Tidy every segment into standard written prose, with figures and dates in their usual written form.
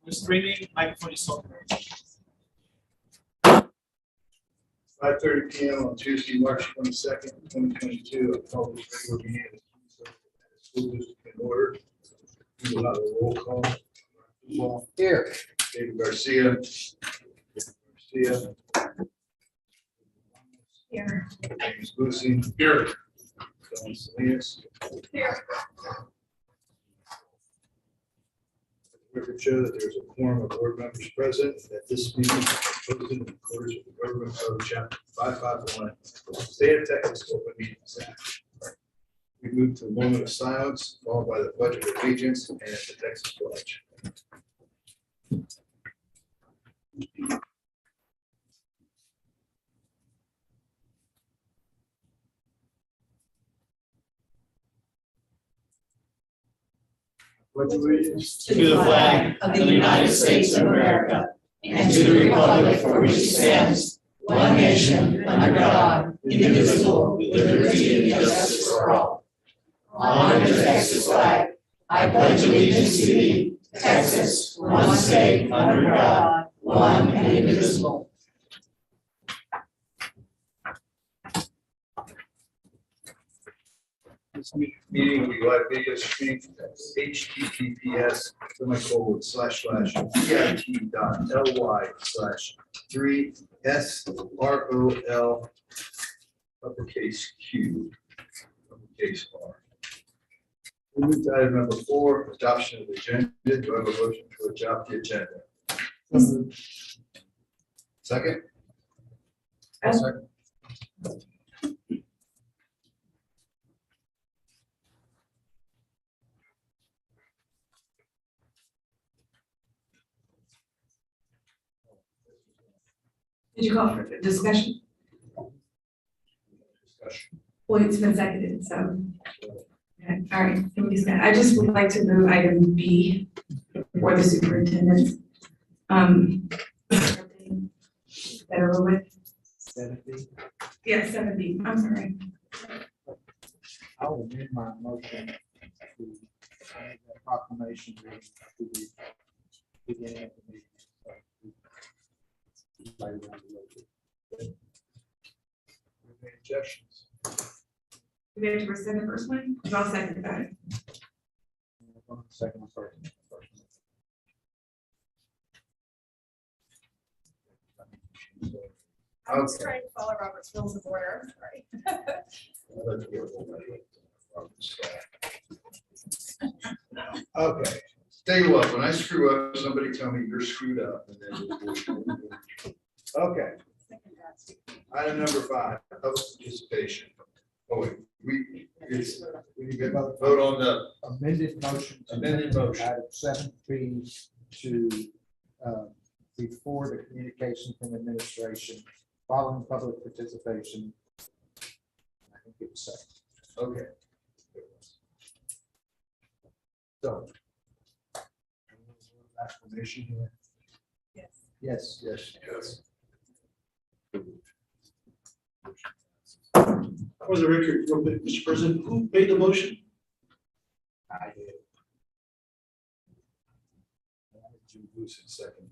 Streaming, microphone is open. 5:30 p.m. on Tuesday, March 22nd, 2022. I call this regular meeting of the school district in order. We will have a roll call. Here. David Garcia. Here. James Lucy. Here. Don Salinas. Here. Record show that there's a quorum of board members present, that this meeting is posted in accordance with the government code chapter 551, State of Texas Open Meetings Act. We move to a moment of silence, followed by the pledge of allegiance and the Texas pledge. Pledge allegiance to the flag of the United States of America and to the republic for which it stands, one nation, under God, indivisible, with liberty and justice for all. Honor to the Texas flag. I pledge allegiance to thee, Texas, one state, under God, one and indivisible. This meeting will be live video streamed at https://bit.ly/3SROL uppercase Q uppercase R. We move to item number 4, adoption of the agenda. Do I have a motion to adopt the agenda? Second? Second. Did you call for discussion? Well, it's been seconded, so. Okay, all right, can we discuss? I just would like to move item B for the superintendent. Better with. 70. Yeah, 7B, I'm sorry. I will amend my motion to add the proclamation reading to the beginning of the meeting. Any objections? Do we have to rescind the first one? Because I'll second that. Second one first. I was trying to follow Robert's rules of order, sorry. Okay, tell you what, when I screw up, somebody tell me you're screwed up. And then okay, item number 5, public participation. Oh, wait, we get vote on the Amended motion. Amended motion. Item 7B to before the communication from administration, following public participation. I think it was second. okay. So. Explanation here. Yes. Yes. Yes, yes. For the record, real quick, Mr. President, who made the motion? I did. Jim Bruce in second.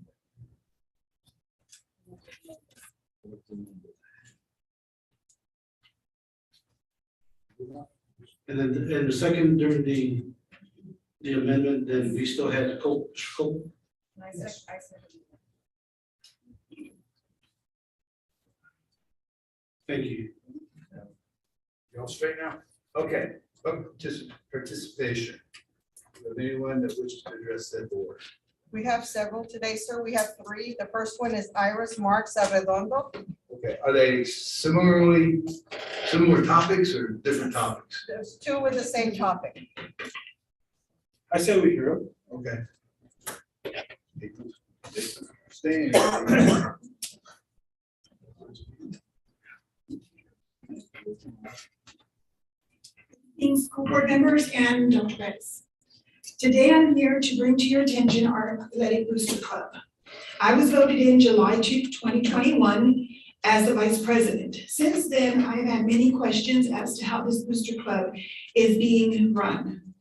And then, and the second during the amendment, then we still had Cole. I said. Thank you. You all straight now? Okay, participation. Is there anyone that wishes to address that board? We have several today, sir. We have 3. The first one is Iris Marks Arredondo. Okay, are they similar topics or different topics? There's 2 with the same topic. I say we hear it. Okay. Staying. evening, school board members and Dr. Bettis. Today I'm here to bring to your attention our Athletic Booster Club. I was voted in July 2021 as the vice president. Since then, I've had many questions as to how this booster club is being run.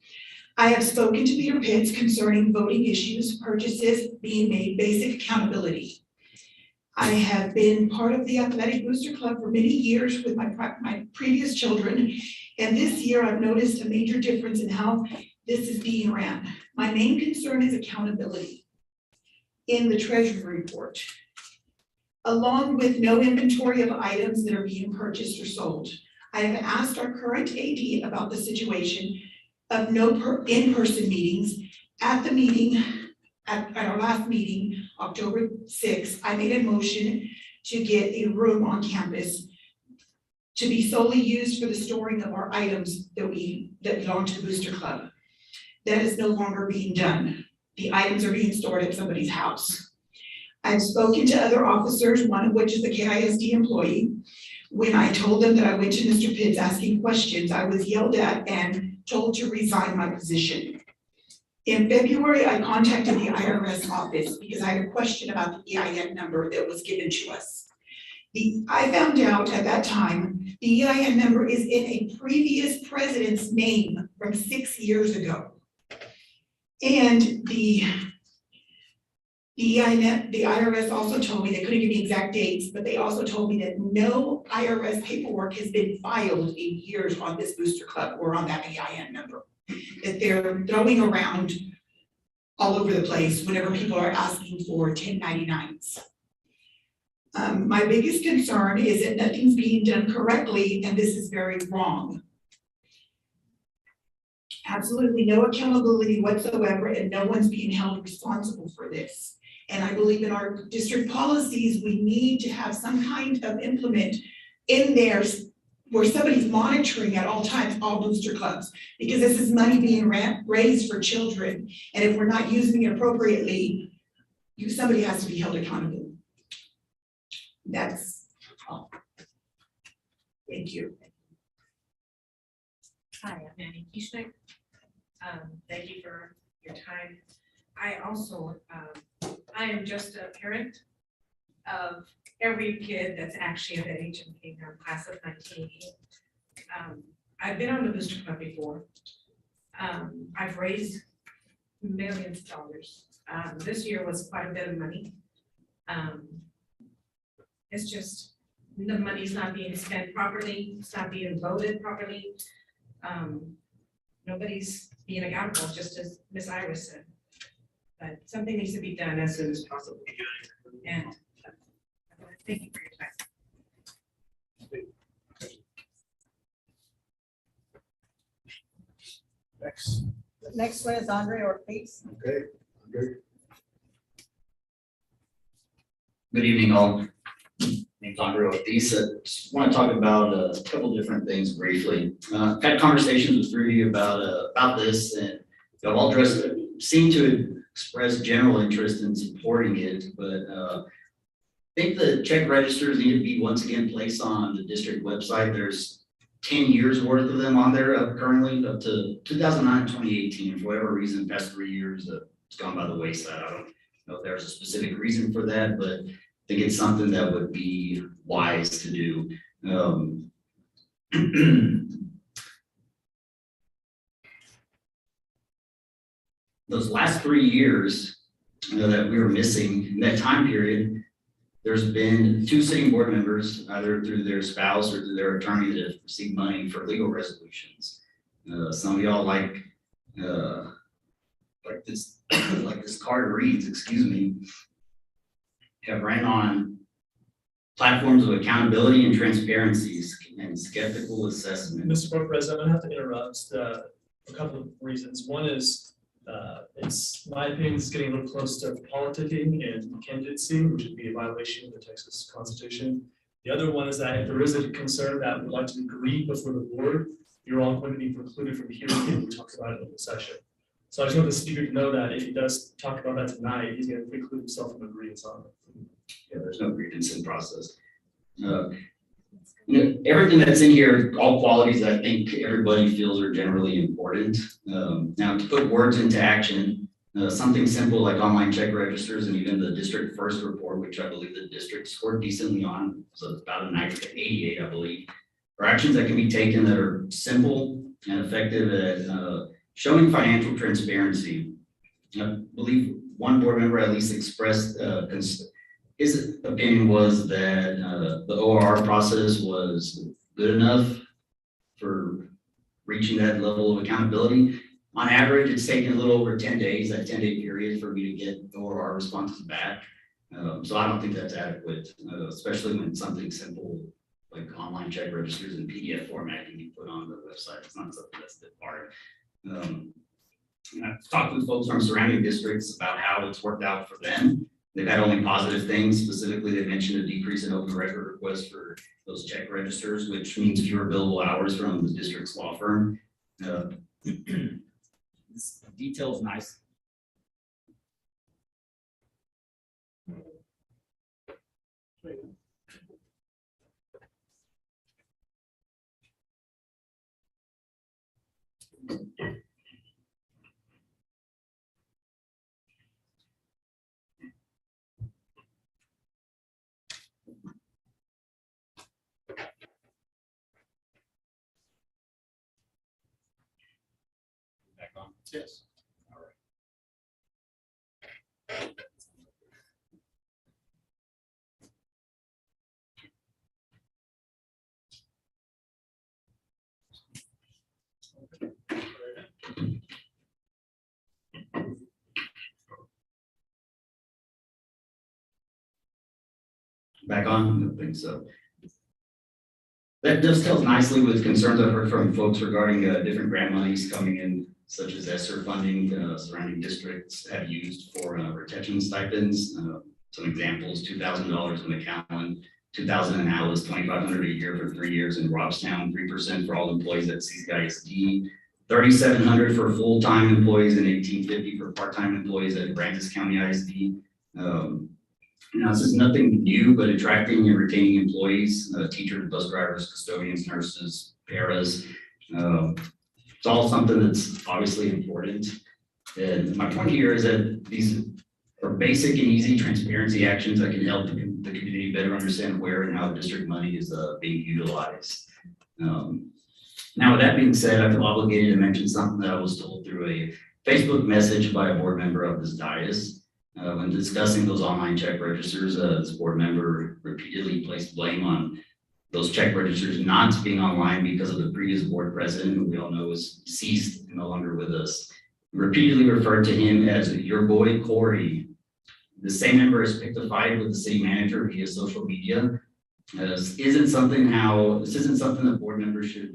I have spoken to Peter Pitts concerning voting issues, purchases being made, basic accountability. I have been part of the Athletic Booster Club for many years with my previous children, and this year I've noticed a major difference in how this is being ran. My main concern is accountability in the treasury report, along with no inventory of items that are being purchased or sold. I have asked our current AD about the situation of no in-person meetings. At the meeting, at our last meeting, October 6th, I made a motion to get a room on campus to be solely used for the storing of our items that belong to the Booster Club. That is no longer being done. The items are being stored at somebody's house. I've spoken to other officers, one of which is a KISD employee. When I told them that I went to Mr. Pitts asking questions, I was yelled at and told to resign my position. In February, I contacted the IRS office because I had a question about the EIN number that was given to us. I found out at that time, the EIN number is in a previous president's name from 6 years ago. And the IRS also told me, they couldn't give me exact dates, but they also told me that no IRS paperwork has been filed in years on this booster club or on that EIN number. That they're throwing around all over the place whenever people are asking for 1099s. My biggest concern is that nothing's being done correctly, and this is very wrong. Absolutely no accountability whatsoever, and no one's being held responsible for this. And I believe in our district policies, we need to have some kind of implement in there where somebody's monitoring at all times all booster clubs, because this is money being raised for children. And if we're not using it appropriately, somebody has to be held accountable. That's all. Thank you. Hi, I'm Annie Kieschnick. Thank you for your time. I also, I am just a parent of every kid that's actually of age and came from class of 1980. I've been on the booster club before. I've raised millions of dollars. This year was quite a bit of money. It's just, the money's not being spent properly, it's not being voted properly. Nobody's being accountable, just as Ms. Iris said. But something needs to be done as soon as possible. And thank you for your time. Next one is Andre Ortiz. Okay, Andre. Good evening, all. Name's Andre Ortiz. I just want to talk about a couple different things briefly. I've had conversations with three of you about this, and y'all all seem to express general interest in supporting it, but I think the check registers need to be once again placed on the district website. There's 10 years worth of them on there currently, up to 2009, 2018. For whatever reason, past 3 years, it's gone by the wayside. I don't know if there's a specific reason for that, but I think it's something that would be wise to do. Those last 3 years that we were missing in that time period, there's been 2 sitting board members, either through their spouse or through their attorney, that have received money for legal resolutions. Some of y'all like this, like this card reads, excuse me, have ran on platforms of accountability and transparencies and skeptical assessment. Mr. Board President, I'm gonna have to interrupt a couple of reasons. One is, it's my opinion, it's getting a little close to politicking and candidacy, which would be a violation of the Texas Constitution. The other one is that if there is a concern that would like to agree before the board, you're all going to be precluded from hearing it. We talked about it in the session. So I just want the speaker to know that if he does talk about that tonight, he's going to preclude himself from agreeing on it. Yeah, there's no grievance in process. Everything that's in here, all qualities I think everybody feels are generally important. Now, to put words into action, something simple like online check registers and even the district first report, which I believe the district scored decently on, so it's about a 88, I believe, are actions that can be taken that are simple and effective at showing financial transparency. I believe one board member at least expressed his opinion was that the ORR process was good enough for reaching that level of accountability. On average, it's taken a little over 10 days, that 10-day period for me to get ORR responses back. So I don't think that's adequate, especially when something simple like online check registers in PDF format can be put on the website. It's not something that's that hard. I've talked with folks from surrounding districts about how it's worked out for them. They've had only positive things. Specifically, they mentioned a decrease in open record requests for those check registers, which means fewer billable hours from the district's law firm. This details nice. Back on. Yes. All right. Back on? I don't think so. That dovetails nicely with concerns I've heard from folks regarding different grant monies coming in, such as ESSER funding surrounding districts have used for retention stipends. Some examples: $2,000 in McAllen, $2,000 in Alice, $2,500 a year for 3 years in Robstown, 3% for all employees at KISD, $3,700 for full-time employees and $1,850 for part-time employees at Francis County ISD. Now, this is nothing new, but attracting and retaining employees, teachers, bus drivers, custodians, nurses, paras. It's all something that's obviously important. And my point here is that these are basic and easy transparency actions that can help the community better understand where and how district money is being utilized. Now, with that being said, I feel obligated to mention something that I was told through a Facebook message by a board member of this dais. When discussing those online check registers, this board member repeatedly placed blame on those check registers not being online because of the previous board president, who we all know is deceased and no longer with us. Repeatedly referred to him as your boy Corey. The same member has picked a fight with the city manager via social media. This isn't something that board members should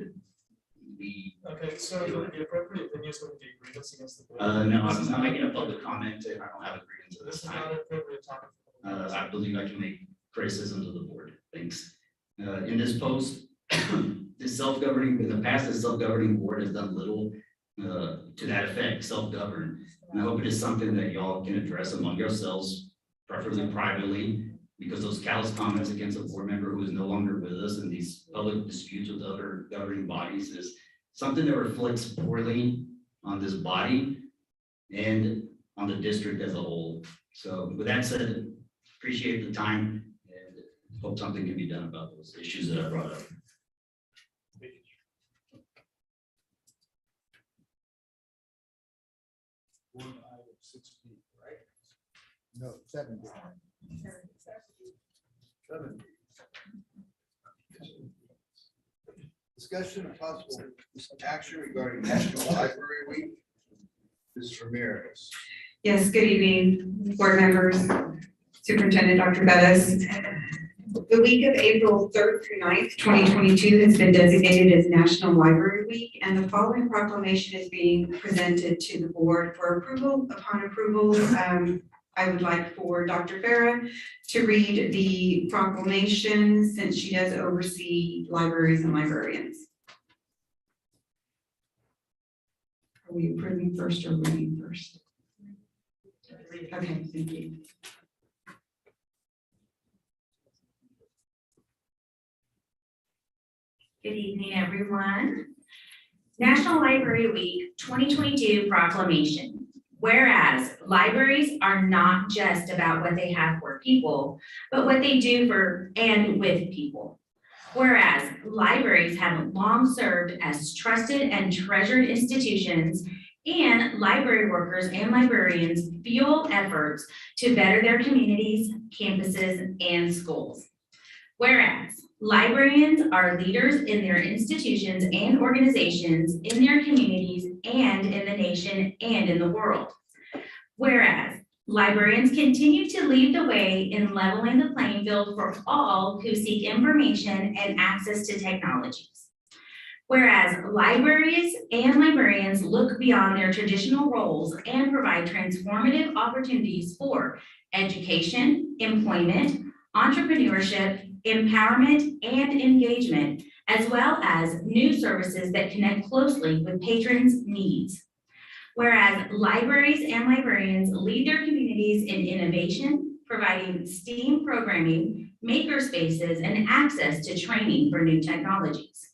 be. Okay, so the appropriate thing is going to be grievance against the board. No, I'm making a public comment and I don't have a grievance at This this is time. not an appropriate topic. I believe I can make criticisms of the board. Thanks. In this post, in the past, this self-governing board has done little to that effect, self-govern. And I hope it is something that y'all can address among yourselves, preferably privately, because those callous comments against a board member who is no longer with us and these public disputes with other governing bodies is something that reflects poorly on this body and on the district as a whole. So with that said, appreciate the time and hope something can be done about those issues that I brought up. Item 6B, right? No, 7B. 7B. Discussion of possible action regarding National Library Week. Ms. Ramirez. Yes, good evening, board members, Superintendent Dr. Bettis. The week of April 3rd through 9th, 2022 has been designated as National Library Week, and the following proclamation is being presented to the board for approval. Upon approval, I would like for Dr. Farah to read the proclamation since she does oversee libraries and librarians. Are we approving first or reading first? Okay, thank you. Good evening, everyone. National Library Week 2022 Proclamation. Whereas libraries are not just about what they have for people, but what they do for and with people. Whereas libraries have long served as trusted and treasured institutions, and library workers and librarians fuel efforts to better their communities, campuses, and schools. Whereas librarians are leaders in their institutions and organizations, in their communities, and in the nation and in the world. Whereas librarians continue to lead the way in leveling the playing field for all who seek information and access to technologies. Whereas libraries and librarians look beyond their traditional roles and provide transformative opportunities for education, employment, entrepreneurship, empowerment, and engagement, as well as new services that connect closely with patrons' needs. Whereas libraries and librarians lead their communities in innovation, providing STEAM programming, maker spaces, and access to training for new technologies.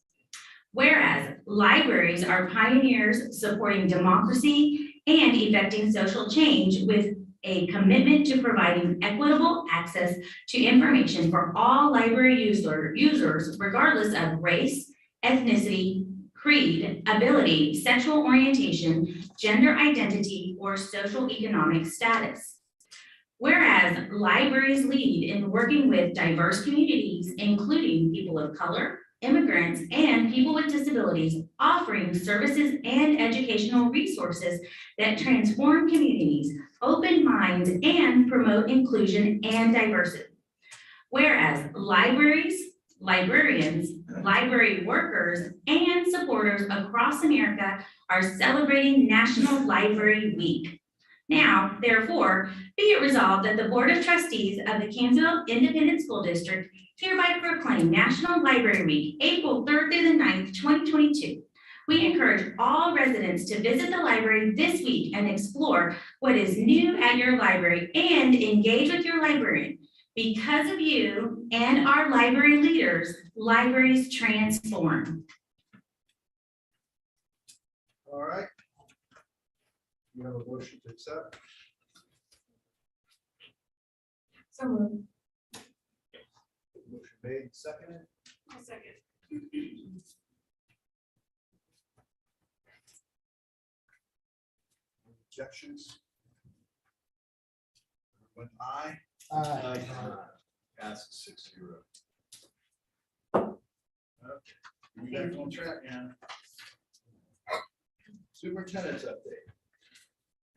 Whereas libraries are pioneers supporting democracy and effecting social change with a commitment to providing equitable access to information for all library users, regardless of race, ethnicity, creed, ability, sexual orientation, gender identity, or social economic status. Whereas libraries lead in working with diverse communities, including people of color, immigrants, and people with disabilities, offering services and educational resources that transform communities, open minds, and promote inclusion and diversity. Whereas libraries, librarians, library workers, and supporters across America are celebrating National Library Week. Now, therefore, be it resolved that the Board of Trustees of the Kansasville Independent School District hereby proclaim National Library Week, April 3rd through the 9th, 2022. We encourage all residents to visit the library this week and explore what is new at your library and engage with your librarian. Because of you and our library leaders, libraries transform. All right. You have a motion to accept? So moved. Motion made, and seconded. I'll second. Objections? Everyone, aye. Passes 6-0. Okay, you back on track now. Superintendent's update.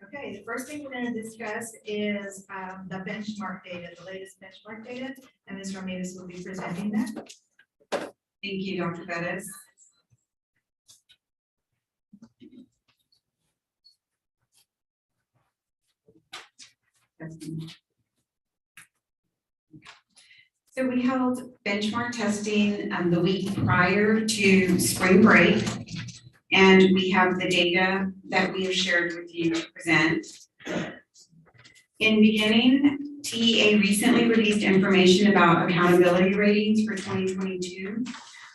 Okay, the first thing we're going to discuss is the benchmark data, the latest benchmark data, and Ms. Ramirez will be presenting that. Thank you, Dr. Bettis. So we held benchmark testing the week prior to spring break, and we have the data that we have shared with you to present. In beginning, TEA recently released information about accountability ratings for 2022.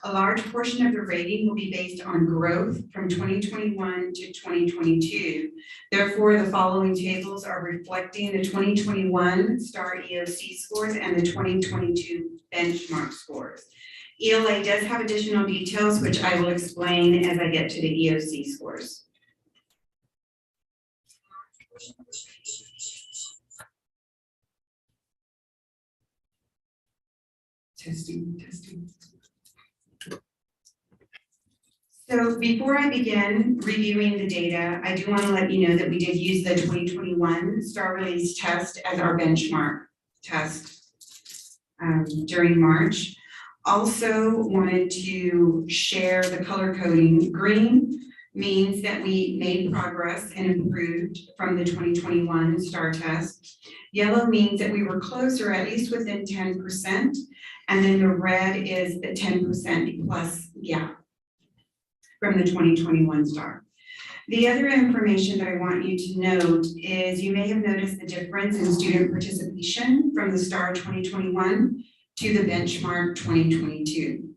A large portion of the rating will be based on growth from 2021 to 2022. Therefore, the following tables are reflecting the 2021 STAR EOC scores and the 2022 benchmark scores. ELA does have additional details, which I will explain as I get to the EOC scores. Testing. So before I begin reviewing the data, I do want to let you know that we did use the 2021 STAR release test as our benchmark test during March. Also wanted to share the color coding. Green means that we made progress and improved from the 2021 STAR test. Yellow means that we were closer, at least within 10%. And then the red is the 10% plus gap from the 2021 STAR. The other information that I want you to note is you may have noticed the difference in student participation from the STAR 2021 to the benchmark 2022.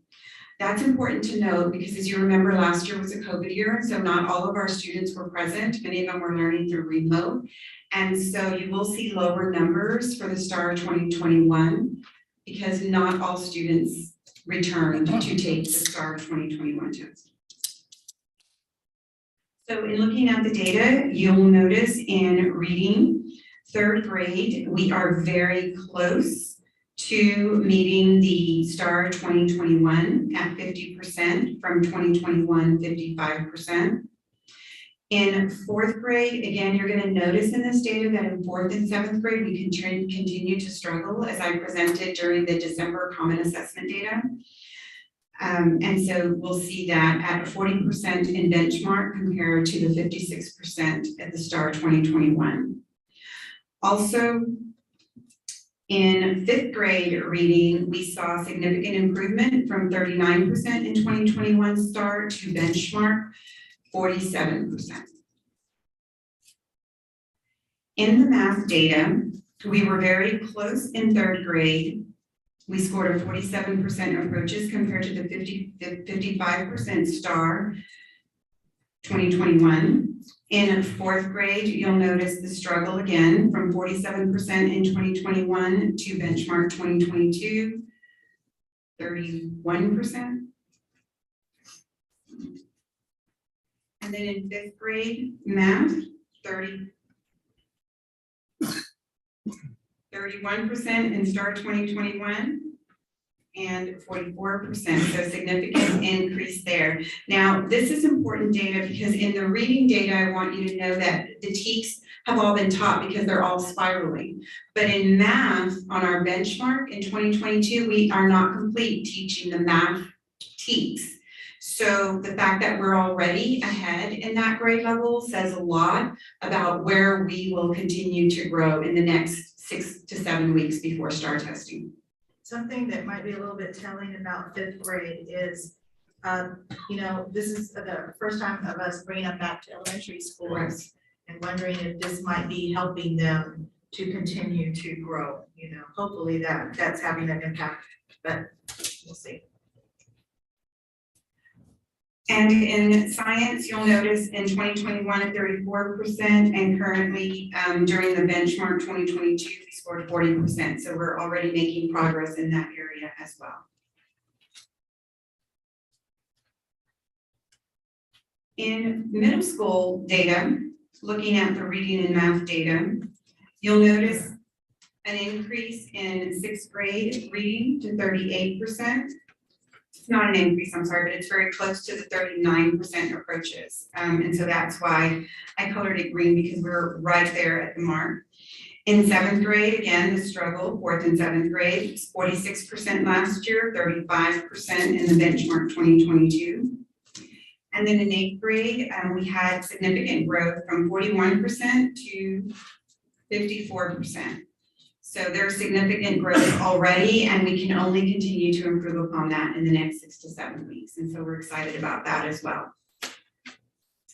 That's important to note because as you remember, last year was a COVID year, so not all of our students were present. Many of them were learning through remote. And so you will see lower numbers for the STAR 2021 because not all students returned to take the STAR 2021 test. So in looking at the data, you'll notice in reading, 3rd grade, we are very close to meeting the STAR 2021 at 50% from 2021, 55%. In 4th grade, again, you're going to notice in this data that in 4th and 7th grade, we continue to struggle as I presented during the December Common Assessment data. And so we'll see that at 40% in benchmark compared to the 56% at the STAR 2021. Also, in 5th grade reading, we saw significant improvement from 39% in 2021 STAR to benchmark 47%. In the math data, we were very close in 3rd grade. We scored a 47% approaches compared to the 55% STAR 2021. In 4th grade, you'll notice the struggle again from 47% in 2021 to benchmark 2022, 31%. And then in 5th grade, math, 31% in STAR 2021 and 44%, so significant increase there. Now, this is important data because in the reading data, I want you to know that the TEKS have all been taught because they're all spiraling. But in math, on our benchmark in 2022, we are not complete teaching the math TEKS. So the fact that we're already ahead in that grade level says a lot about where we will continue to grow in the next 6 to 7 weeks before STAR testing. Something that might be a little bit telling about 5th grade is, this is the first time of us bringing them back to elementary schools and wondering if this might be helping them to continue to grow. Hopefully that's having an impact, but we'll see. And in science, you'll notice in 2021 at 34%, and currently during the benchmark 2022, we scored 40%. So we're already making progress in that area as well. In middle school data, looking at the reading and math data, you'll notice an increase in 6th grade reading to 38%. It's not an increase, I'm sorry, but it's very close to the 39% approaches. And so that's why I colored it green because we're right there at the mark. In 7th grade, again, the struggle, 4th and 7th grade, 46% last year, 35% in the benchmark 2022. And then in 8th grade, we had significant growth from 41% to 54%. So there's significant growth already, and we can only continue to improve upon that in the next 6 to 7 weeks. And so we're excited about that as well.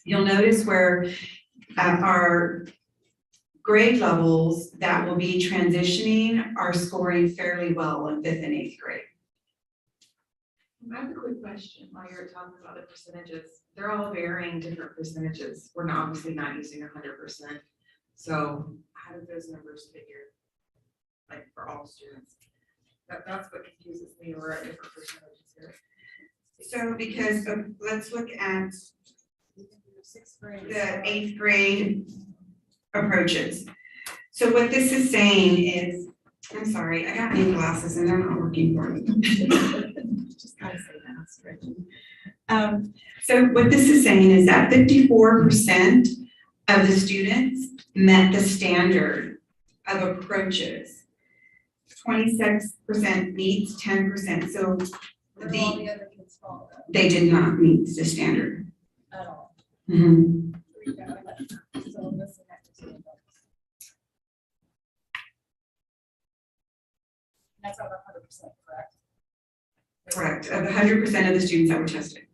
You'll notice where our grade levels that will be transitioning are scoring fairly well in 5th and 8th grade. I have a quick question while you're talking about the percentages. They're all varying different percentages. We're obviously not using 100%. So how do those numbers figure? Like for all students. That's what confuses me. We're at different percentages here. So because let's look at 6th grade. the 8th grade approaches. So what this is saying is, I'm sorry, I got new glasses and they're not working for me. Just gotta say that. So what this is saying is that 54% of the students met the standard of approaches. 26% meets 10%. So The other kids fall though, they did not meet the standard. at all. Mhm. So this is that's not 100%, correct? Correct, of 100% of the students that were tested.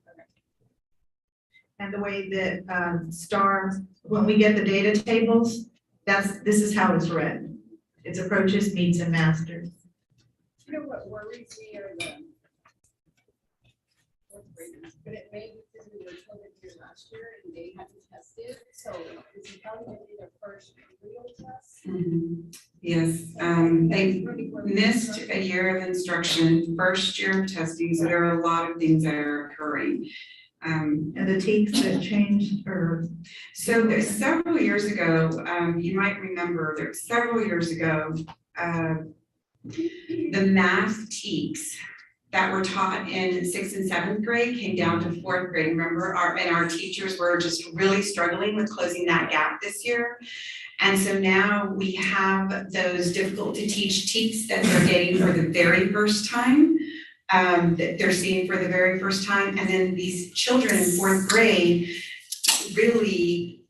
And the way that STAR, when we get the data tables, this is how it's read. It's approaches, meets, and masters. You know what worries me are But it may be because we were COVID here last year and they hadn't tested, so this is probably gonna be their first real test. Yes, they missed a year of instruction, first year of testing, so there are a lot of things that are occurring. And the takes that changed or? So there's several years ago, you might remember, several years ago, the math teaks that were taught in 6th and 7th grade came down to 4th grade. Remember, our teachers were just really struggling with closing that gap this year. And so now we have those difficult to teach teaks that they're getting for the very first time, that they're seeing for the very first time. And then these children in 4th grade, really,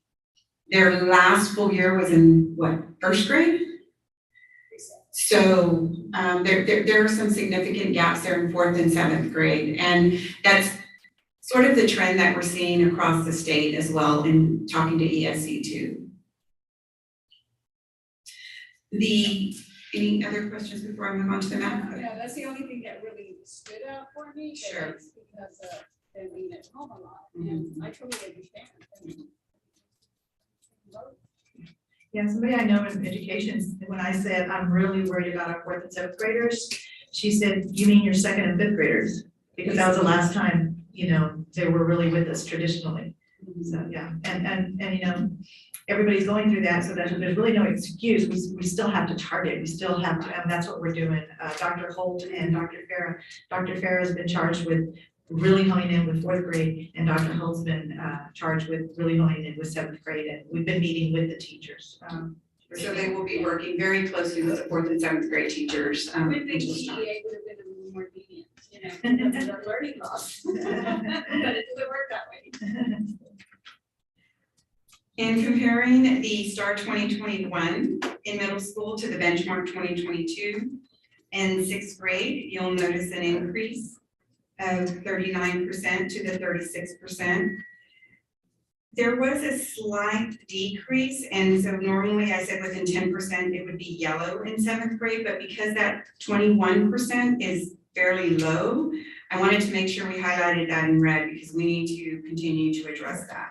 their last full year was in what, 1st grade? So there are some significant gaps there in 4th and 7th grade. And that's sort of the trend that we're seeing across the state as well in talking to ESC too. Any other questions before I move on to the map? Yeah, that's the only thing that really stood out for me. Sure. Is because of them being at home a lot, and I totally understand. I mean, Yeah, somebody I know in education, when I said, I'm really worried about our 4th and 7th graders, she said, you mean your 2nd and 5th graders? Because that was the last time, they were really with us traditionally. So, yeah, and everybody's going through that, so there's really no excuse. We still have to target, we still have to, and that's what we're doing. Dr. Holt and Dr. Farah. Dr. Farah has been charged with really honing in with 4th grade, and Dr. Holt's been charged with really honing in with 7th grade, and we've been meeting with the teachers. So they will be working very closely with the 4th and 7th grade teachers. I would think TEA would have been a little more lenient, because of their learning loss. But it doesn't work that way. In comparing the STAR 2021 in middle school to the benchmark 2022 in 6th grade, you'll notice an increase of 39% to the 36%. There was a slight decrease, and so normally I said within 10% it would be yellow in 7th grade, but because that 21% is fairly low, I wanted to make sure we highlighted that in red because we need to continue to address that.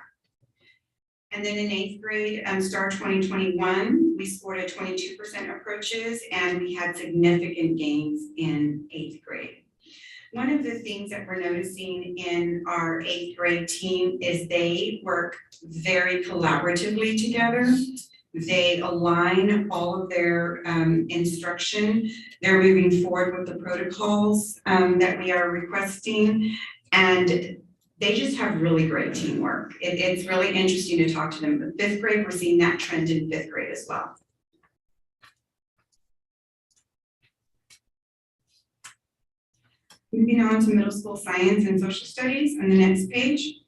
And then in 8th grade, STAR 2021, we scored a 22% approaches, and we had significant gains in 8th grade. One of the things that we're noticing in our 8th grade team is they work very collaboratively together. They align all of their instruction. They're moving forward with the protocols that we are requesting, and they just have really great teamwork. It's really interesting to talk to them. But 5th grade, we're seeing that trend in 5th grade as well. Moving on to middle school science and social studies on the next page.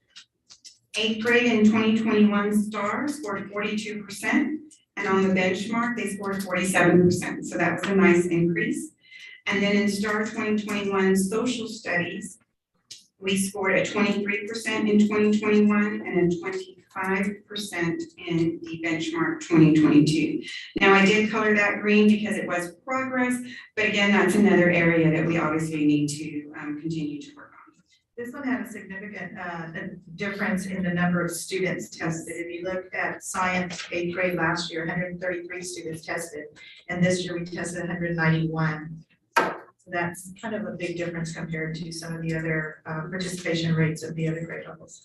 8th grade in 2021 STAR scored 42%, and on the benchmark, they scored 47%. So that was a nice increase. And then in STAR 2021 social studies, we scored a 23% in 2021 and a 25% in the benchmark 2022. Now I did color that green because it was progress, but again, that's another area that we obviously need to continue to work on. This one had a significant difference in the number of students tested. If you look at science 8th grade last year, 133 students tested, and this year we tested 191. That's kind of a big difference compared to some of the other participation rates of the other grade levels.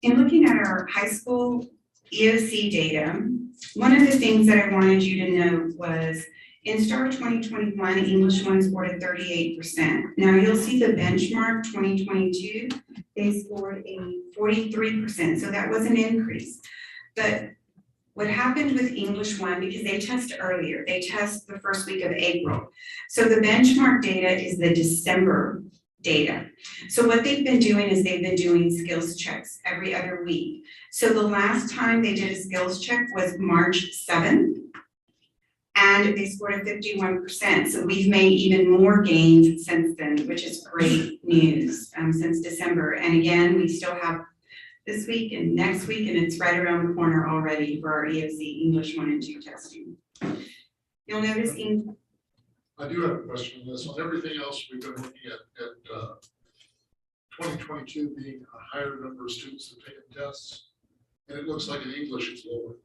In looking at our high school EOC data, one of the things that I wanted you to know was in STAR 2021, English 1 scored at 38%. Now you'll see the benchmark 2022, they scored a 43%, so that was an increase. But what happened with English 1, because they test earlier, they test the first week of April. So the benchmark data is the December data. So what they've been doing is they've been doing skills checks every other week. So the last time they did a skills check was March 7th, and they scored a 51%. So we've made even more gains since then, which is great news since December. And again, we still have this week and next week, and it's right around the corner already for our EOC English 1 and 2 testing. You'll notice I do have a question on this. On everything else, we've been looking at 2022 being a higher number of students that take tests. And it looks like in English it's lower.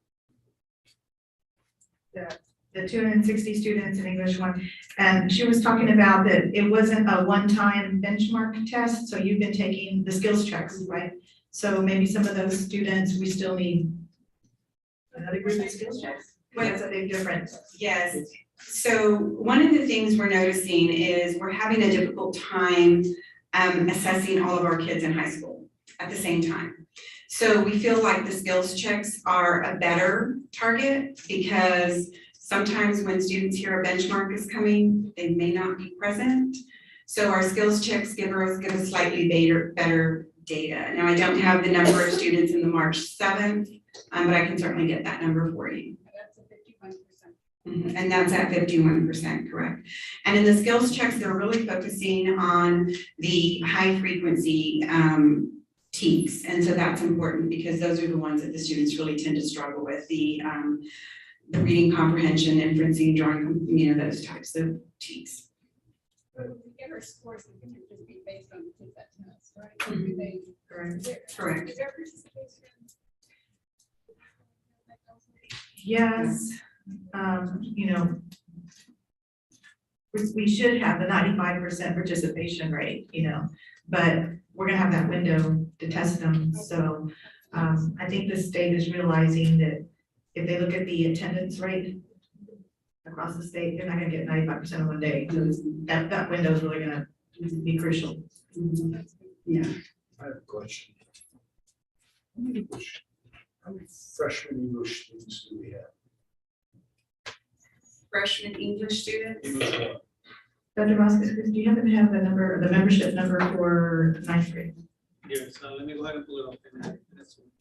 The 260 students in English one, and she was talking about that it wasn't a one-time benchmark test, so you've been taking the skills checks, right? So maybe some of those students, we still need another group of skills checks. That's a big difference. Yes, so one of the things we're noticing is we're having a difficult time assessing all of our kids in high school at the same time. So we feel like the skills checks are a better target because sometimes when students hear a benchmark is coming, they may not be present. So our skills checks give us slightly better data. Now, I don't have the number of students in the March 7th, but I can certainly get that number for you. And that's at 51%, correct. And in the skills checks, they're really focusing on the high frequency TEKS. And so that's important because those are the ones that the students really tend to struggle with, the reading comprehension, inferencing, drawing, those types of TEKS. Get our scores, I think it would just be based on the kids that test, right? Correct. Is there participation? Yes, we should have the 95% participation rate, but we're gonna have that window to test them. So I think the state is realizing that if they look at the attendance rate across the state, they're not gonna get 95% in one day. So that window is really gonna be crucial. Yeah. I have a question. How many freshman English students do we have? Freshman English students. English one. Dr. Vasquez, do you happen to have the membership number for ninth grade? Yes, let me go ahead and pull it up.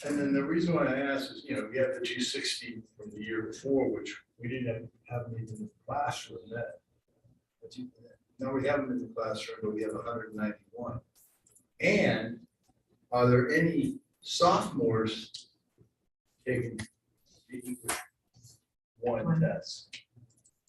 And then the reason why I asked is, we have the 260 from the year before, which we didn't have them even in the classroom then. Now we have them in the classroom, but we have 191. And are there any sophomores taking the English one test?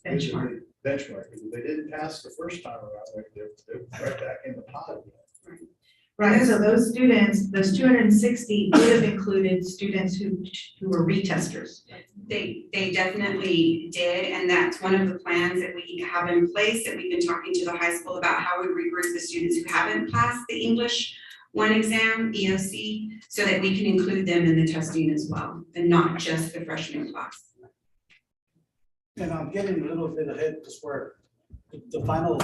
Benchmark. Benchmark, because they didn't pass the first time around, they're right back in the pot again. Right, so those students, those 260 would have included students who were retesters. They definitely did, and that's one of the plans that we have in place, that we've been talking to the high school about how we regroup the students who haven't passed the English one exam, EOC, so that we can include them in the testing as well, and not just the freshman class. And I'm getting a little bit ahead because we're the final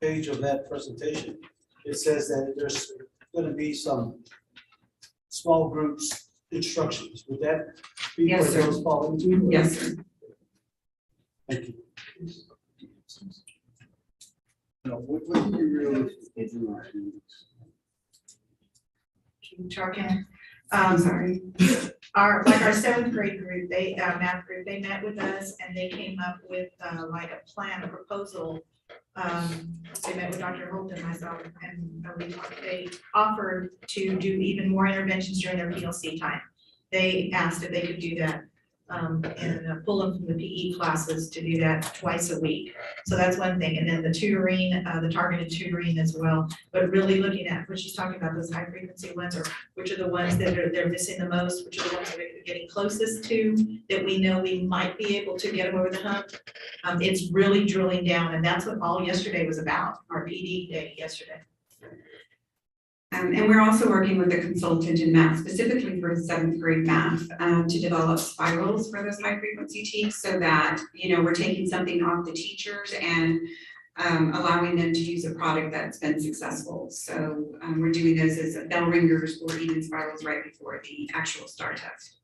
page of that presentation. It says that there's going to be some small groups instructions. Would that be Yes, what sir. those fall into? Yes, sir. Thank you. What do you realistically do on Tuesdays? Talking, Sorry. our seventh grade group, math group, they met with us and they came up with like a plan, a proposal. They met with Dr. Holt and myself, and they offered to do even more interventions during their PLC time. They asked if they could do that and pull them from the PE classes to do that twice a week. So that's one thing. And then the tutoring, the targeted tutoring as well. But really looking at what she's talking about, those high frequency ones, or which are the ones that they're missing the most, which are the ones that we're getting closest to, that we know we might be able to get them over the hump. It's really drilling down, and that's what all yesterday was about, our PD day yesterday. And we're also working with a consultant in math, specifically for seventh grade math, to develop spirals for those high frequency TEKS, so that, we're taking something off the teachers and allowing them to use a product that's been successful. So we're doing those as bell ringers or even spirals right before the actual STAR test.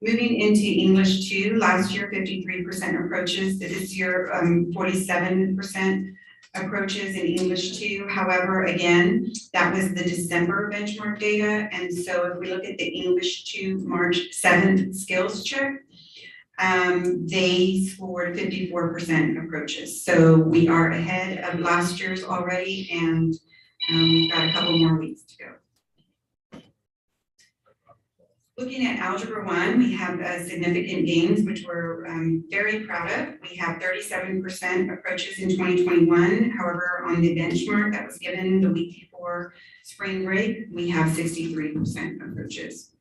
Moving into English 2, last year 53% approaches, this year 47% approaches in English 2. However, again, that was the December benchmark data. And so if we look at the English 2 March 7th skills check, they scored 54% approaches. So we are ahead of last year's already, and we've got a couple more weeks to go. Looking at Algebra 1, we have significant gains, which we're very proud of. We have 37% approaches in 2021. However, on the benchmark that was given the week before spring break, we have 63% approaches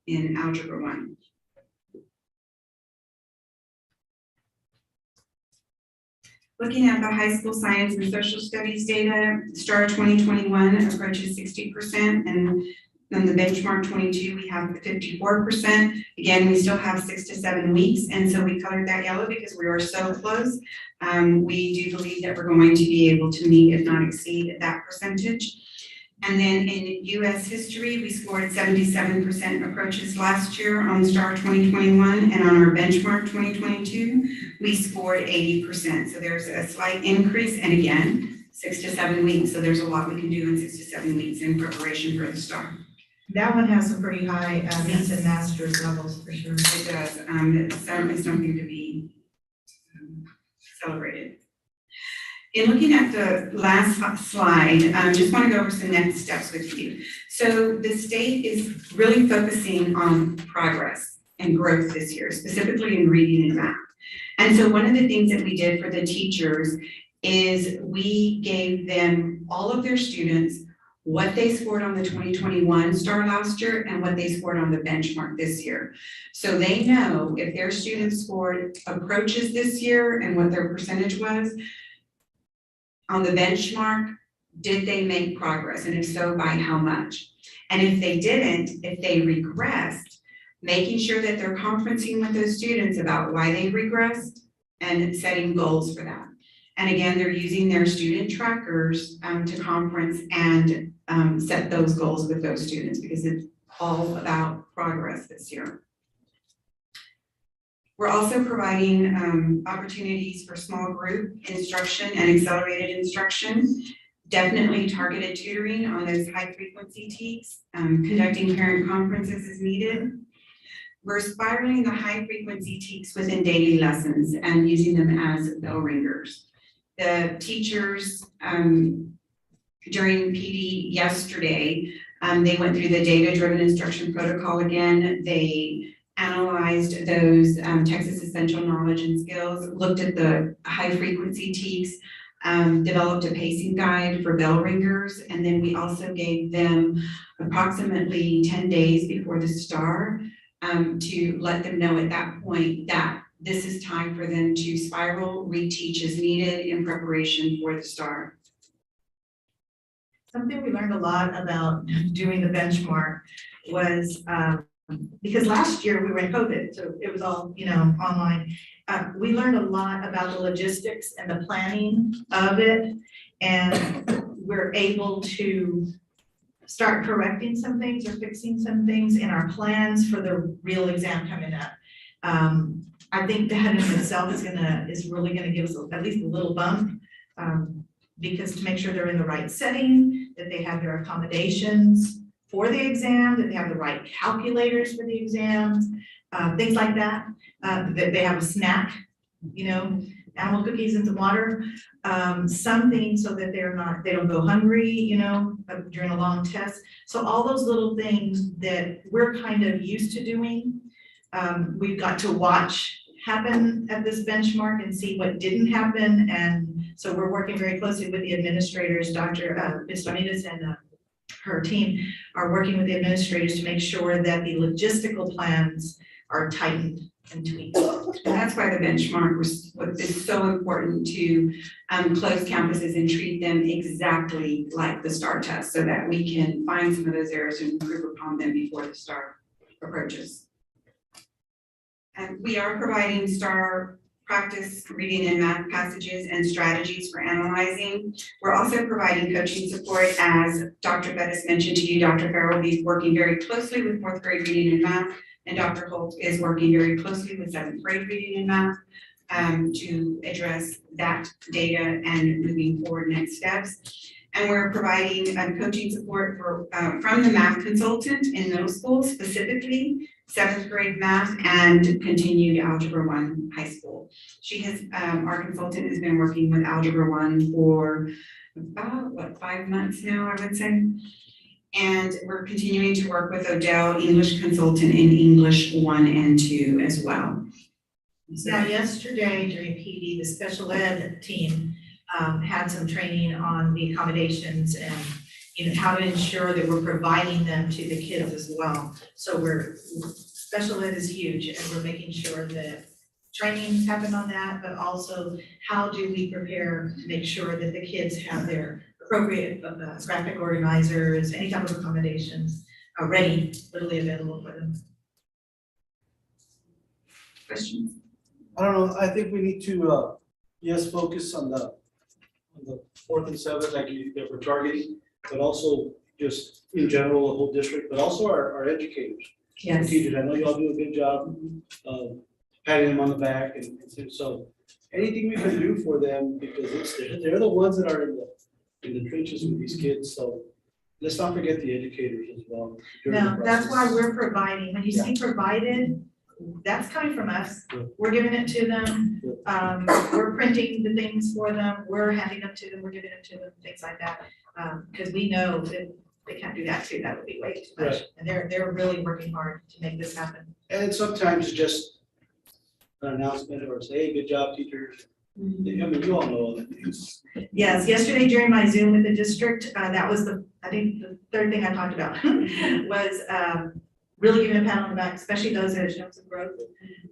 in Algebra 1. Looking at the high school science and social studies data, STAR 2021 approaches 60%, and on the benchmark 22, we have 54%. Again, we still have 6 to 7 weeks, and so we colored that yellow because we are so close. We do believe that we're going to be able to meet, if not exceed, that percentage. And then in US history, we scored 77% approaches last year on STAR 2021, and on our benchmark 2022, we scored 80%. So there's a slight increase, and again, 6 to 7 weeks. So there's a lot we can do in 6 to 7 weeks in preparation for the STAR. That one has some pretty high meets and masters levels for sure. It does. It's certainly something to be celebrated. In looking at the last slide, just want to go over some next steps with you. So the state is really focusing on progress and growth this year, specifically in reading and math. And so one of the things that we did for the teachers is we gave them, all of their students, what they scored on the 2021 STAR last year and what they scored on the benchmark this year. So they know if their students scored approaches this year and what their percentage was, on the benchmark, did they make progress? And if so, by how much? And if they didn't, if they regressed, making sure that they're conferencing with those students about why they regressed and setting goals for that. And again, they're using their student trackers to conference and set those goals with those students because it's all about progress this year. We're also providing opportunities for small group instruction and accelerated instruction, definitely targeted tutoring on those high frequency TEKs, conducting parent conferences as needed. We're spiraling the high frequency TEKs within daily lessons and using them as bell ringers. The teachers during PD yesterday, they went through the data-driven instruction protocol again. They analyzed those Texas Essential Knowledge and Skills, looked at the high frequency TEKs, developed a pacing guide for bell ringers, and then we also gave them approximately 10 days before the STAR to let them know at that point that this is time for them to spiral, reteach as needed in preparation for the STAR. Something we learned a lot about doing the benchmark was, because last year we were in COVID, so it was all, online. We learned a lot about the logistics and the planning of it, and we're able to start correcting some things or fixing some things in our plans for the real exam coming up. I think that in itself is really gonna give us at least a little bump, because to make sure they're in the right setting, that they have their accommodations for the exam, that they have the right calculators for the exams, things like that, that they have a snack, animal cookies and some water, something so that they don't go hungry, during a long test. So all those little things that we're kind of used to doing, we've got to watch happen at this benchmark and see what didn't happen. And so we're working very closely with the administrators, Ms. Vanitas and her team are working with the administrators to make sure that the logistical plans are tightened and tweaked. And that's why the benchmark is so important to close campuses and treat them exactly like the STAR test so that we can find some of those errors and improve upon them before the STAR approaches. And we are providing STAR practice reading and math passages and strategies for analyzing. We're also providing coaching support, as Dr. Bettis mentioned to you. Dr. Farrell will be working very closely with 4th grade reading and math, and Dr. Holt is working very closely with 7th grade reading and math to address that data and moving forward next steps. And we're providing coaching support from the math consultant in middle school, specifically 7th grade math and continued Algebra 1 high school. Our consultant has been working with Algebra 1 for about, 5 months now, I would say. And we're continuing to work with Odell, English consultant in English 1 and 2 as well. Now, yesterday during PD, the special ed team had some training on the accommodations and, you know, how to ensure that we're providing them to the kids as well. So special ed is huge, and we're making sure that trainings happen on that, but also how do we prepare to make sure that the kids have their appropriate graphic organizers, any type of accommodations ready, literally available for them. Questions? I don't know, I think we need to, yes, focus on the 4th and 7th, like that we're targeting, but also just in general, the whole district, but also our educators. Yes. Teachers, I know y'all do a good job of patting them on the back and so anything we can do for them, because they're the ones that are in the trenches with these kids, so let's not forget the educators as well. during the No, that's why process. we're providing, when you see provided, that's coming from us, Yeah. we're giving it to them. We're printing the things for them, we're handing them to them, we're giving them to them, things like that. Because we know that they can't do that too, that would be way too much. Right. And they're really working hard to make this happen. And sometimes just an announcement or say, hey, good job, teachers. I mean, you all know all the things. Yes, yesterday during my Zoom with the district, that was I think the third thing I talked about was really giving a pat on the back, especially those that have shown some growth.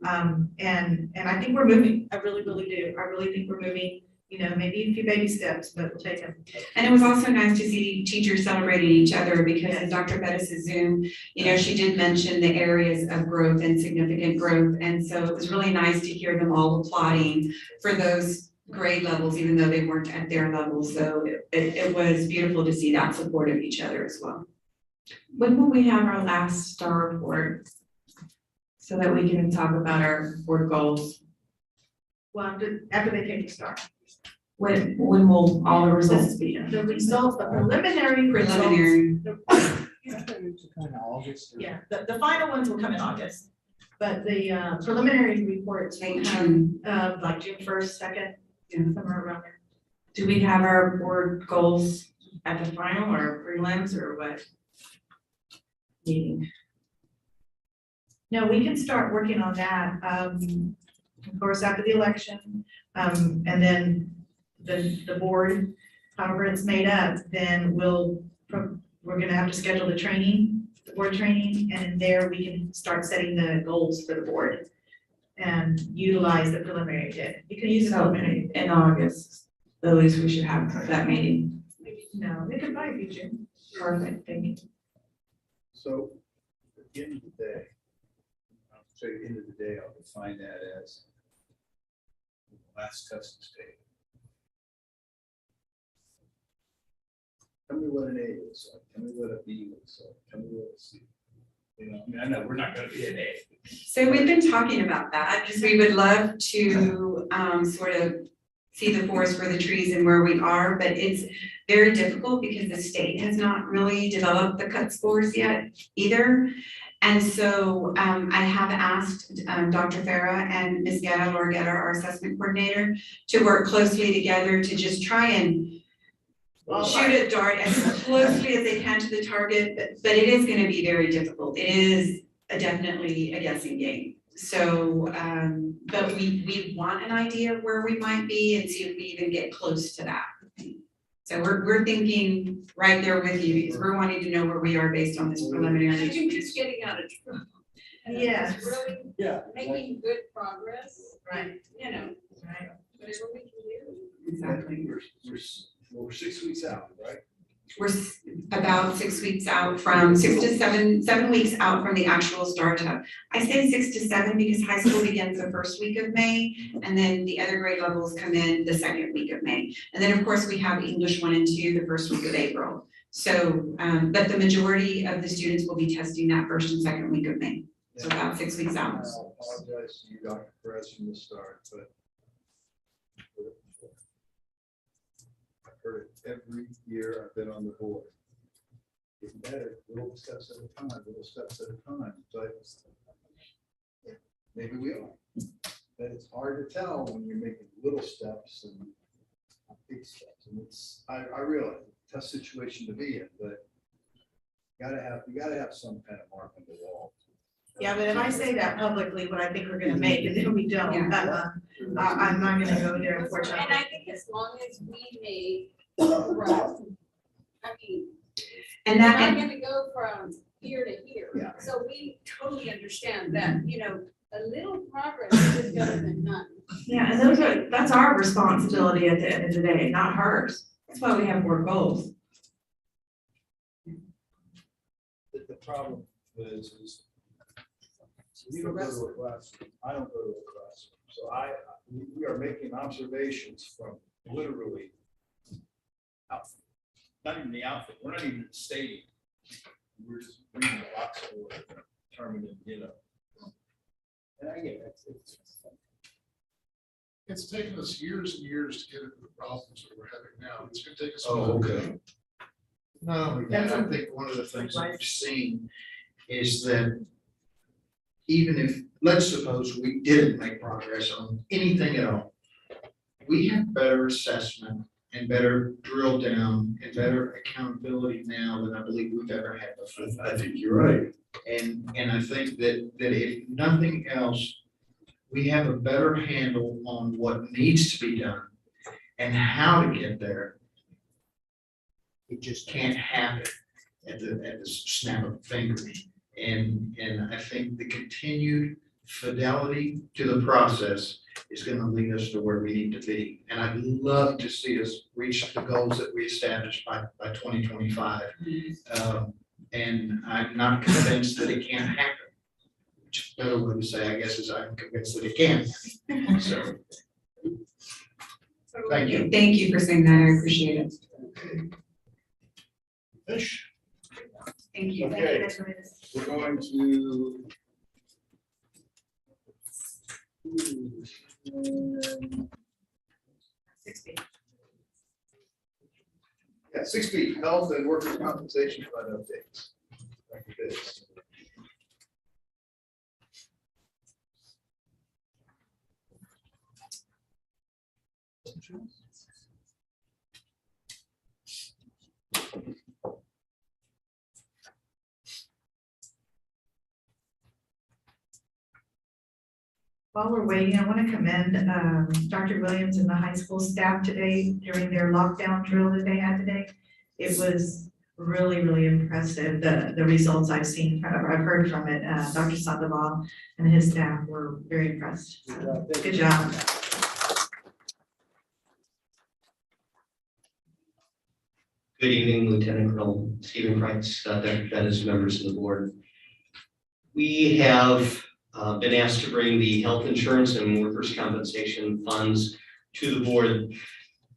And I think we're moving. I really, really do. I really think we're moving, you know, maybe a few baby steps, but we'll take them. And it was also nice to see teachers celebrating each other because in Dr. Bettis' Zoom, you know, she did mention the areas of growth and significant growth. And so it was really nice to hear them all applauding for those grade levels, even though they weren't at their level. So it was beautiful to see that support of each other as well. When will we have our last STAR report? So that we can talk about our board goals? Well, after they take the start. When will all the results be done? The results, the preliminary results. Preliminary. Kind of August. or- Yeah, the final ones will come in August, but the preliminary reports will Like come, like June 1st, 2nd, somewhere around there. Do we have our board goals at the final or prelims or what? Meeting. No, we can start working on that, of course, after the election, and then the board, however it's made up, then we're gonna have to schedule the training, the board training, and in there we can start setting the goals for the board and utilize the preliminary data. You can use the preliminary. In August, at least we should have that meeting. No, it could probably be June. Perfect, thank you. So, at the end of the day, I'll say at the end of the day, I'll define that as the last test is taken. Tell me what an A looks like, tell me what a B looks like, tell me what a C. You know, I mean, I know we're not gonna be an A. So we've been talking about that, because we would love to sort of see the forest for the trees and where we are, but it's very difficult because the state has not really developed the cut scores yet either. And so I have asked Dr. Farah and Ms. Guetta, Laura Guetta, our assessment coordinator, to work closely together to just try and shoot a dart as closely as they can to the target, but it is gonna be very difficult. It is definitely a guessing game. So, but we want an idea of where we might be and see if we even get close to that. So we're thinking right there with you, because we're wanting to know where we are based on this preliminary. I think just getting out of trouble. Yes. It's really Yeah. making good progress, Right. you know, Right. whatever we can do. Exactly. We're 6 weeks out, right? We're about 6 weeks out from 7 weeks out from the actual start time. I say 6 to 7 because high school begins the first week of May, and then the other grade levels come in the second week of May. And then, of course, we have English 1 and 2 the first week of April. So, but the majority of the students will be testing that first and second week of May. So about 6 weeks out. I apologize to you, Dr. Perez, from the start, but I've heard it every year I've been on the board. Getting better, little steps at a time, little steps at a time, but maybe we are. But it's hard to tell when you're making little steps and big steps. And I realize it's a tough situation to be in, but You gotta have some kind of mark on the wall. Yeah, but if I say that publicly, what I think we're gonna make, and then we don't, I'm not gonna go there, unfortunately. And I think as long as we make growth, I mean, And we're that, not gonna go from here to here. Yeah. So we totally understand that, you know, a little progress is better than none. yeah, and that's our responsibility at the end of the day, not hers. That's why we have board goals. The problem is you don't go to a classroom, I don't go to a classroom, so we are making observations from literally outfit, not even the outfit, we're not even in the stadium. We're just reading the box score, determining, you know. And I get it, It's taken us years and years to get into the problems that we're having now. It's gonna take us. okay. Not only that, I think one of the things that we've seen is that even if, let's suppose we didn't make progress on anything at all, we have better assessment and better drill down and better accountability now than I believe we've ever had before. I think you're right. And I think that if nothing else, we have a better handle on what needs to be done and how to get there. It just can't happen at the snap of a finger. And I think the continued fidelity to the process is gonna lead us to where we need to be. And I'd love to see us reach the goals that we established by 2025. And I'm not convinced that it can't happen. Which a better way to say, I guess, is I'm convinced that it can. So, thank you. Thank you for saying that, I appreciate it. Fish. Thank you. Okay. We're going to. Yeah, 6B, health and workers' compensation fund updates. Like this. While we're waiting, I want to commend Dr. Williams and the high school staff today during their lockdown drill that they had today. It was really, really impressive, the results I've seen, I've heard from it. Dr. Sandoval and his staff were very impressed. Good job. Good evening, Lieutenant Colonel Stephen Price, Dr. Bettis, members of the board. We have been asked to bring the health insurance and workers' compensation funds to the board.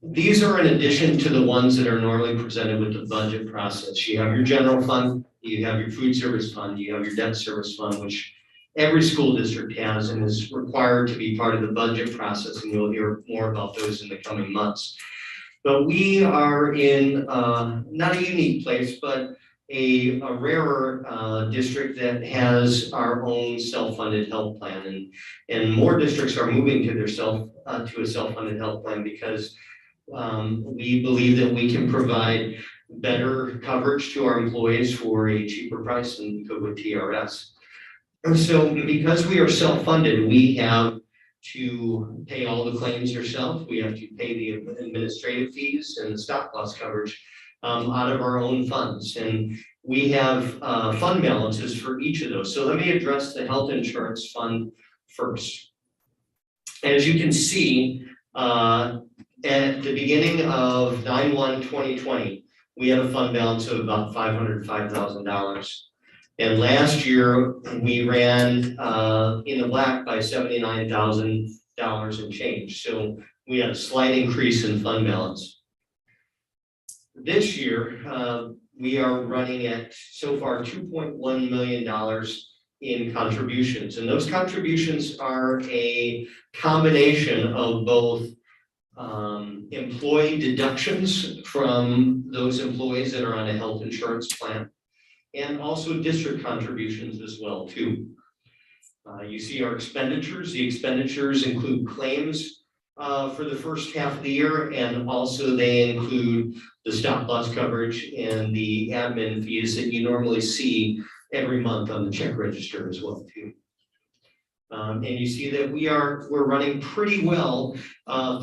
These are in addition to the ones that are normally presented with the budget process. You have your general fund, you have your food service fund, you have your debt service fund, which every school district has and is required to be part of the budget process, and you'll hear more about those in the coming months. But we are in not a unique place, but a rarer district that has our own self-funded health plan, and more districts are moving to their to a self-funded health plan because we believe that we can provide better coverage to our employees for a cheaper price than we could with TRS. And so because we are self-funded, we have to pay all the claims yourself. We have to pay the administrative fees and the stop loss coverage out of our own funds. And we have fund balances for each of those. So let me address the health insurance fund first. As you can see, at the beginning of 9/1/2020, we had a fund balance of about $505,000. And last year, we ran in the black by $79,000 and change. So we had a slight increase in fund balance. This year, we are running at so far $2.1 million in contributions. And those contributions are a combination of both employee deductions from those employees that are on a health insurance plan, and also district contributions as well too. You see our expenditures. The expenditures include claims for the first half of the year, and also they include the stop loss coverage and the admin fees that you normally see every month on the check register as well too. And you see that we're running pretty well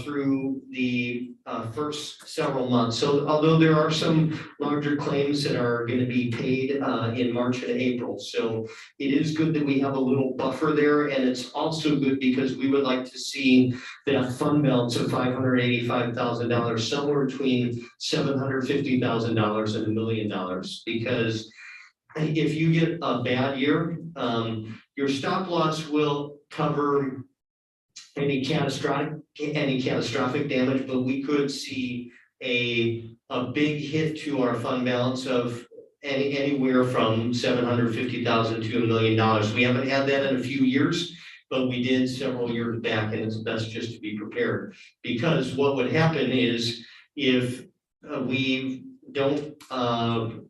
through the first several months. So although there are some larger claims that are going to be paid in March and April, so it is good that we have a little buffer there, and it's also good because we would like to see that fund balance of $585,000 somewhere between $750,000 and $1 million, because if you get a bad year, your stop loss will cover any catastrophic damage, but we could see a big hit to our fund balance of anywhere from $750,000 to $1 million. We haven't had that in a few years, but we did several years back, and it's best just to be prepared. Because what would happen is if we don't,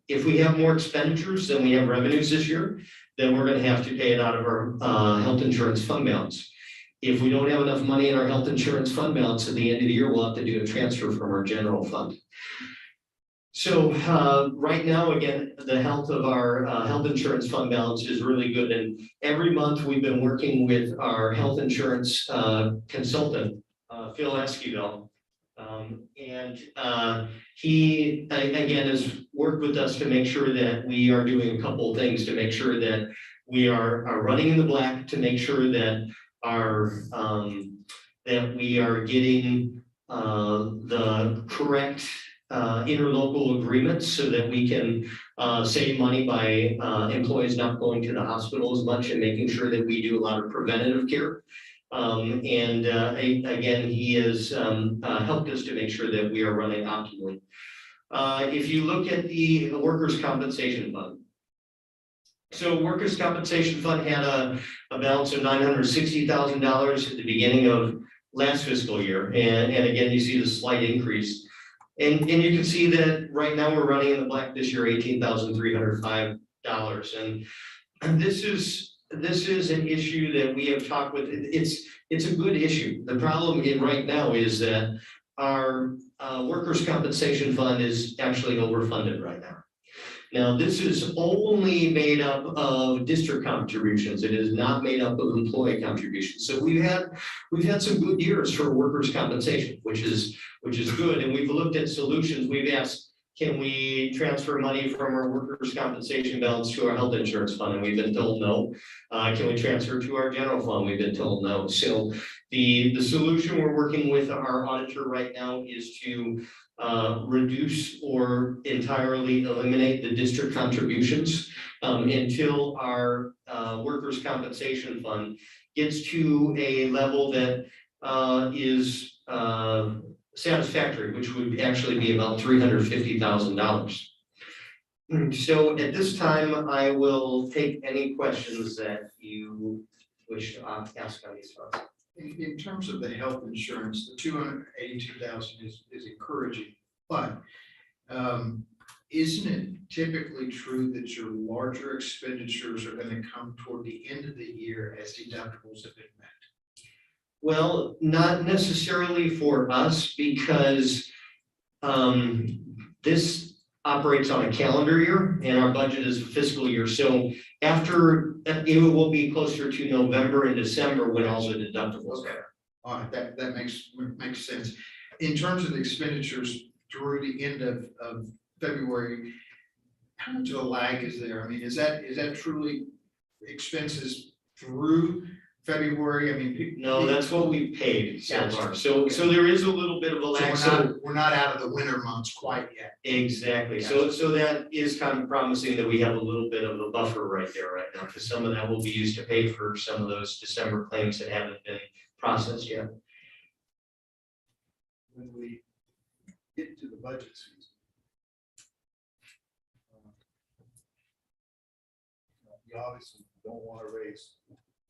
if we have more expenditures than we have revenues this year, then we're gonna have to pay it out of our health insurance fund balance. If we don't have enough money in our health insurance fund balance at the end of the year, we'll have to do a transfer from our general fund. So right now, again, the health of our health insurance fund balance is really good. And every month we've been working with our health insurance consultant, Phil Esquivel. He, again, has worked with us to make sure that we are doing a couple of things to make sure that we are running in the black, to make sure that that we are getting the correct interlocal agreements so that we can save money by employees not going to the hospital as much and making sure that we do a lot of preventative care. Again, he has helped us to make sure that we are running optimally. If you look at the workers' compensation fund. So workers' compensation fund had a balance of $960,000 at the beginning of last fiscal year. And again, you see the slight increase. And you can see that right now we're running in the black this year, $18,305. And this is an issue that we have talked with. It's a good issue. The problem right now is that our workers' compensation fund is actually overfunded right now. Now, this is only made up of district contributions. It is not made up of employee contributions. So we've had some good years for workers' compensation, which is good. And we've looked at solutions. We've asked, can we transfer money from our workers' compensation balance to our health insurance fund? And we've been told no. Can we transfer to our general fund? We've been told no. So the solution we're working with our auditor right now is to reduce or entirely eliminate the district contributions until our workers' compensation fund gets to a level that is satisfactory, which would actually be about $350,000. So at this time, I will take any questions that you wish to ask on these funds. In terms of the health insurance, the $282,000 is encouraging, but isn't it typically true that your larger expenditures are going to come toward the end of the year as deductibles have been met? Well, not necessarily for us, because this operates on a calendar year and our budget is a fiscal year. So after, it will be closer to November and December when all the deductibles are. All right, that makes sense. In terms of the expenditures through the end of February, how much of a lag is there? I mean, is that truly expenses through February? I mean, no, that's what we paid so far. So there is a little bit of a lag. So we're not out of the winter months quite yet. Exactly. So that is kind of promising that we have a little bit of a buffer right there right now, because some of that will be used to pay for some of those December claims that haven't been processed yet. When we get to the budget season, you obviously don't want to raise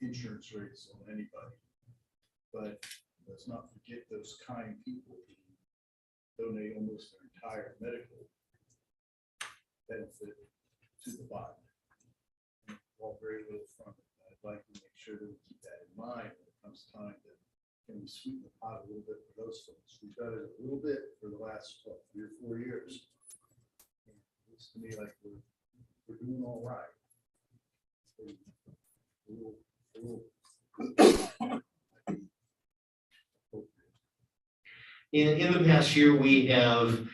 insurance rates on anybody, but let's not forget those kind people who donate almost their entire medical benefit to the body. All very little from it. I'd like to make sure that we keep that in mind when it comes time to can we sweeten the pot a little bit for those folks? We've done it a little bit for the last, 3 or 4 years. And it looks to me like we're doing all right. In the past year, we have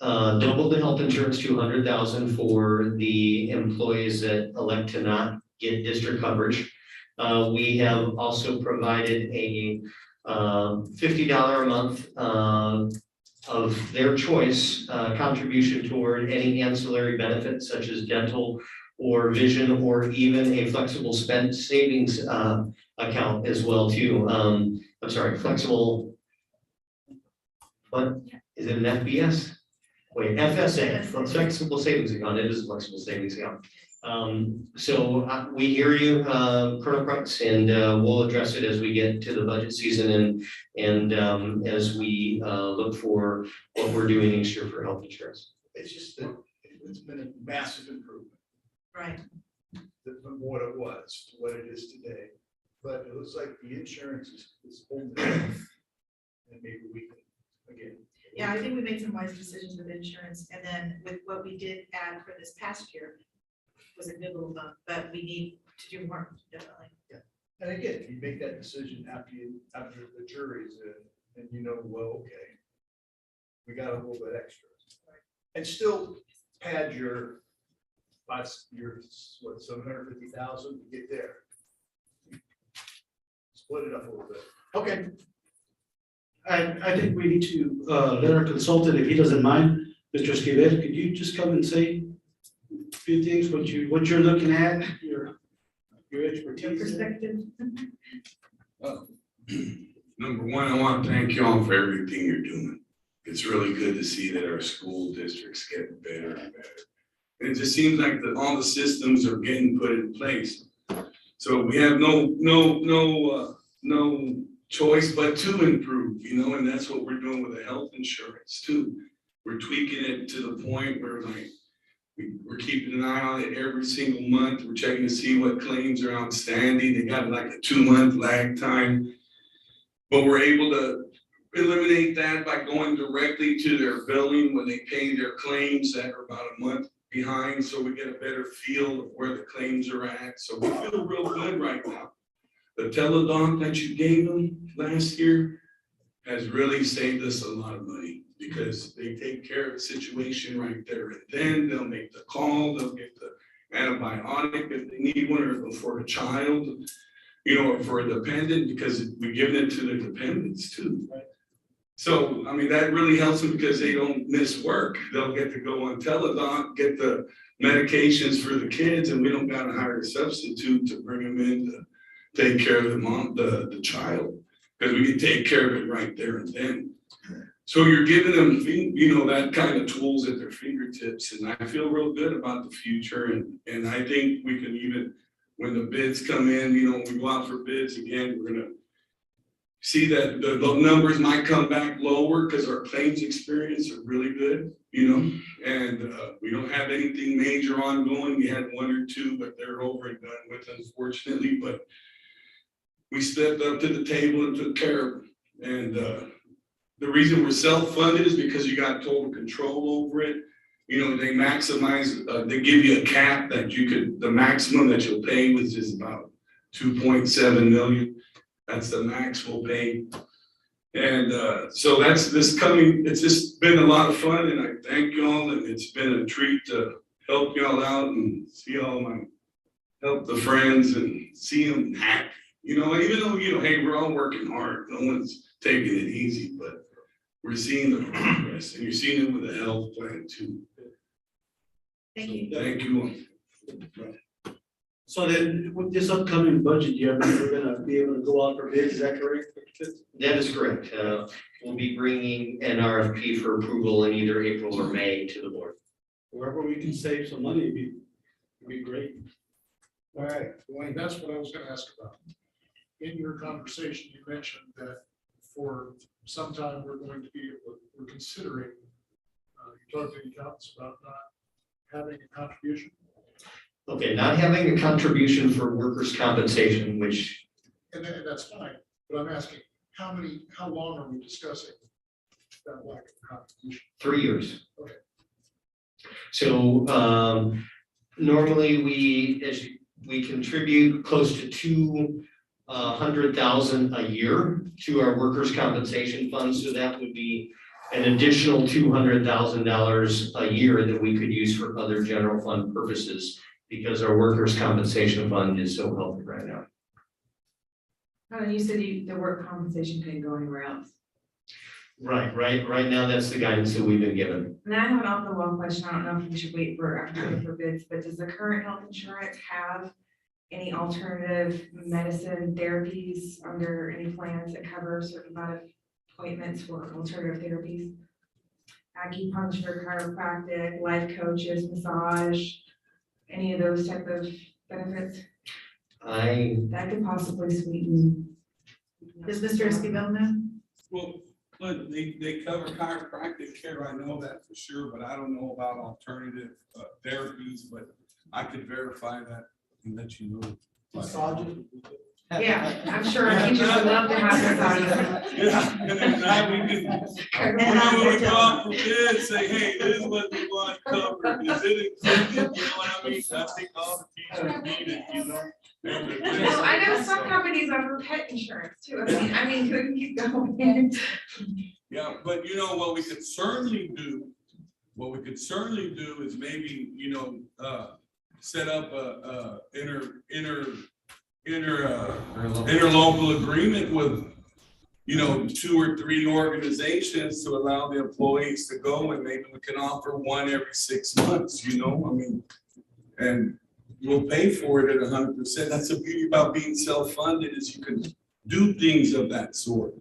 doubled the health insurance to $100,000 for the employees that elect to not get district coverage. We have also provided a $50 a month of their choice contribution toward any ancillary benefits such as dental or vision, or even a flexible spend savings account as well too. I'm sorry, flexible. What is it, an FBS? Wait, FSA, flexible savings account. It is a flexible savings account. So we hear you, Colonel Price, and we'll address it as we get to the budget season and as we look for what we're doing next year for health insurance. It's just that it's been a massive improvement Right. from what it was to what it is today. But it looks like the insurance is holding it up. And maybe we can, again. Yeah, I think we made some wise decisions with insurance, and then with what we did add for this past year was a good little bump, but we need to do more, definitely. And again, you make that decision after the jury's in, and you know, well, okay, we got a little bit extra. And still pad your what, 750,000 to get there. Split it up a little bit. Okay. I think we need to let our consultant, if he doesn't mind, Mr. Esquivel, could you just come and say a few things, what you're looking at, your expertise? Perspective. Number one, I want to thank you all for everything you're doing. It's really good to see that our school district's getting better and better. And it just seems like that all the systems are getting put in place. So we have no choice but to improve, and that's what we're doing with the health insurance too. We're tweaking it to the point where we're keeping an eye on it every single month. We're checking to see what claims are outstanding. They got like a 2-month lag time. But we're able to eliminate that by going directly to their billing when they pay their claims that are about a month behind. So we get a better feel of where the claims are at. So we feel real good right now. The teledoc that you gave them last year has really saved us a lot of money because they take care of the situation right there and then. They'll make the call, they'll get the antibiotic if they need one, or for a child, or for a dependent, because we're giving it to the dependents too. So, I mean, that really helps them because they don't miss work. They'll get to go on teledoc, get the medications for the kids, and we don't gotta hire a substitute to bring them in to take care of the child, because we can take care of it right there and then. So you're giving them, that kind of tools at their fingertips, and I feel real good about the future. And I think we can even, when the bids come in, when we go out for bids again, we're gonna see that the numbers might come back lower because our claims experience are really good, and we don't have anything major ongoing. We had 1 or 2, but they're over and done with, unfortunately. But we stepped up to the table and took care of them. And the reason we're self-funded is because you got total control over it. They maximize, they give you a cap that the maximum that you'll pay was just about 2.7 million. That's the max we'll pay. And so it's just been a lot of fun, and I thank y'all, and it's been a treat to help y'all out and see help the friends and see them happy. Even though, hey, we're all working hard. No one's taking it easy, but we're seeing the progress, and you're seeing it with the health plan too. Thank you. Thank you. So then, with this upcoming budget year, we're gonna be able to go out for bids, is that correct? That is correct. We'll be bringing an RFP for approval in either April or May to the board. Wherever we can save some money, it'd be great. All right, Dwayne, that's what I was gonna ask about. In your conversation, you mentioned that for some time, we're considering, you talked to the accountants about not having a contribution. Okay, not having a contribution for workers' compensation, which. And that's fine, but I'm asking, how long are we discussing that lack of contribution? 3 years. Okay. So, normally we contribute close to 200,000 a year to our workers' compensation fund, so that would be an additional $200,000 a year that we could use for other general fund purposes, because our workers' compensation fund is so healthy right now. You said the work compensation couldn't go anywhere else. Right now, that's the guidance that we've been given. And I have an off the wall question. I don't know if we should wait for October for bids, but does the current health insurance have any alternative medicine therapies under any plans that cover a certain amount of appointments for alternative therapies? Acupuncture, chiropractic, life coaches, massage, any of those type of benefits? That could possibly sweeten. Does Mr. Esquivel know? Well, look, they cover chiropractic care, I know that for sure, but I don't know about alternative therapies, but I could verify that and let you know. Massages. Yeah, I'm sure teachers would love to have massages. Yeah, and then now we can, when we go out for bid, say, hey, this is what we want covered, is it included, you know what I mean? I think all the teachers need it, you know? Well, I know some companies offer pet insurance too. I mean, couldn't keep going. Yeah, but you know, what we could certainly do is maybe, you know, set up a interlocal agreement with, you know, 2 or 3 organizations to allow the employees to go, and maybe we can offer one every 6 months, you know, I mean, and we'll pay for it at 100%. That's the beauty about being self-funded, is you can do things of that sort.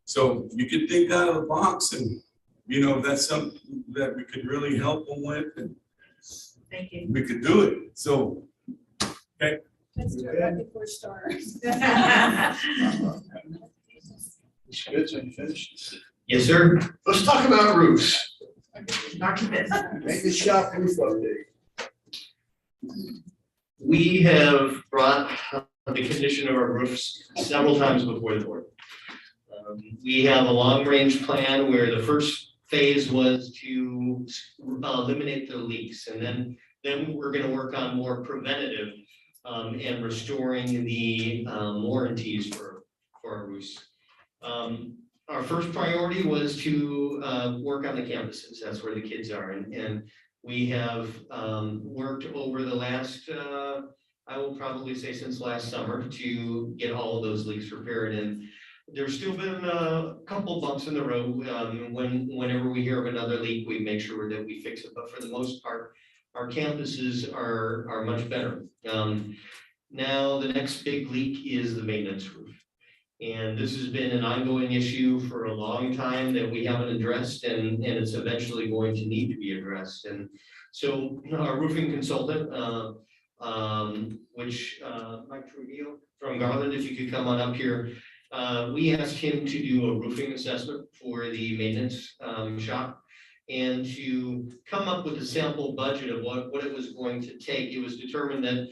So you can think out of the box, and, you know, that's something that we could really help them with, and Thank you. we could do it. So, okay. Let's do it right before it starts. Good, so you finished? Yes, sir. Let's talk about roofs. Dr. Fitz. Make the shop roof update. We have brought the condition of our roofs several times before the board. We have a long-range plan where the first phase was to eliminate the leaks, and then we're gonna work on more preventative and restoring the warranties for our roofs. Our first priority was to work on the campuses. That's where the kids are, and we have worked over the last, I will probably say since last summer, to get all of those leaks repaired. And there's still been a couple bumps in the road. Whenever we hear of another leak, we make sure that we fix it. But for the most part, our campuses are much better. Now, the next big leak is the maintenance roof. And this has been an ongoing issue for a long time that we haven't addressed, and it's eventually going to need to be addressed. And so our roofing consultant, which Mike Trujillo from Garland, if you could come on up here, we asked him to do a roofing assessment for the maintenance shop, and to come up with a sample budget of what it was going to take. It was determined that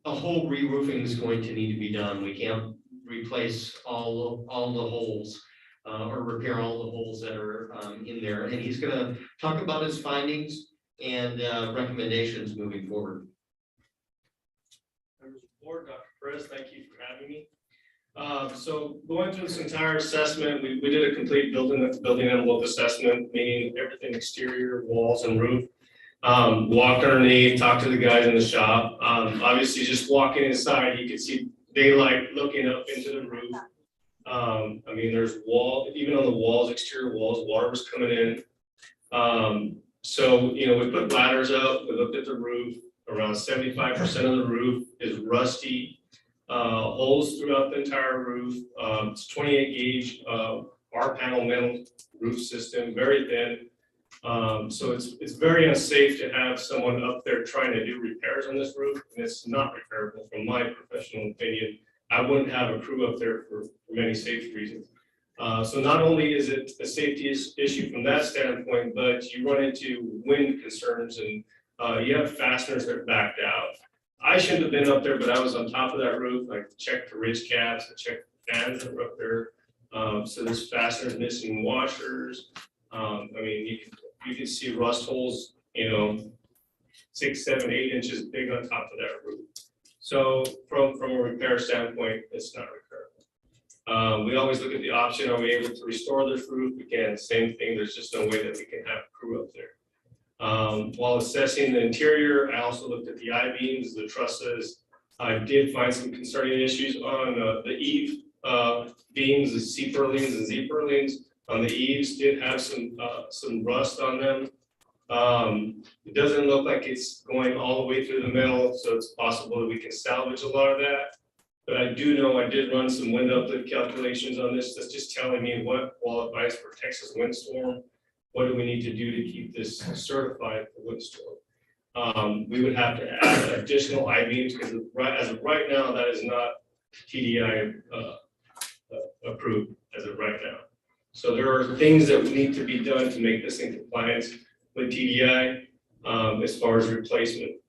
a whole re-roofing is going to need to be done. We can't replace all the holes or repair all the holes that are in there. And he's gonna talk about his findings and recommendations moving forward. Members of the board, Dr. Perez, thank you for having me. So going through this entire assessment, we did a complete building envelope assessment, meaning everything exterior, walls and roof. Walked underneath, talked to the guys in the shop. Obviously just walking inside, you could see daylight looking up into the roof. I mean, there's even on the walls, exterior walls, water was coming in. So, you know, we put ladders up, we looked at the roof. Around 75% of the roof is rusty. Holes throughout the entire roof. It's 28 gauge R panel metal roof system, very thin. So it's very unsafe to have someone up there trying to do repairs on this roof, and it's not repairable from my professional opinion. I wouldn't have a crew up there for many safety reasons. So not only is it a safety issue from that standpoint, but you run into wind concerns, and you have fasteners that are backed out. I shouldn't have been up there, but I was on top of that roof. I checked the ridge caps, I checked the fans that were up there. So there's fasteners missing washers. I mean, you can see rust holes, 6, 7, 8 inches big on top of that roof. So from a repair standpoint, it's not repairable. We always look at the option, are we able to restore this roof? Again, same thing, there's just no way that we can have a crew up there. While assessing the interior, I also looked at the I-beams, the trusses. I did find some concerning issues on the eave beams, the C-purlins and Z-purlins on the eaves did have some rust on them. It doesn't look like it's going all the way through the metal, so it's possible that we can salvage a lot of that. But I do know I did run some wind uplift calculations on this. That's just telling me what qualifies for Texas windstorm. What do we need to do to keep this certified for windstorm? We would have to add additional I-beams because as of right now, that is not TDI approved as of right now. So there are things that need to be done to make this in compliance with TDI as far as replacement.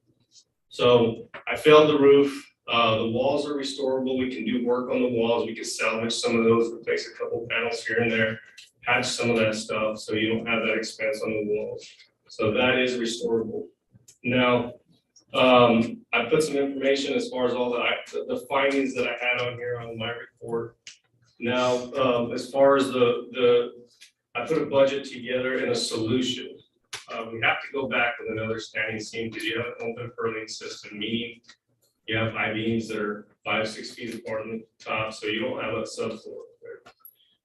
So I failed the roof. The walls are restorable. We can do work on the walls. We can salvage some of those, replace a couple panels here and there, patch some of that stuff so you don't have that expense on the walls. So that is restorable. Now, I put some information as far as all the findings that I had on here on my report. Now, as far as I put a budget together and a solution. We have to go back with another standing seam because you have an open purling system, meaning you have I-beams that are 5, 6 feet apart on the top, so you don't have a subfloor there.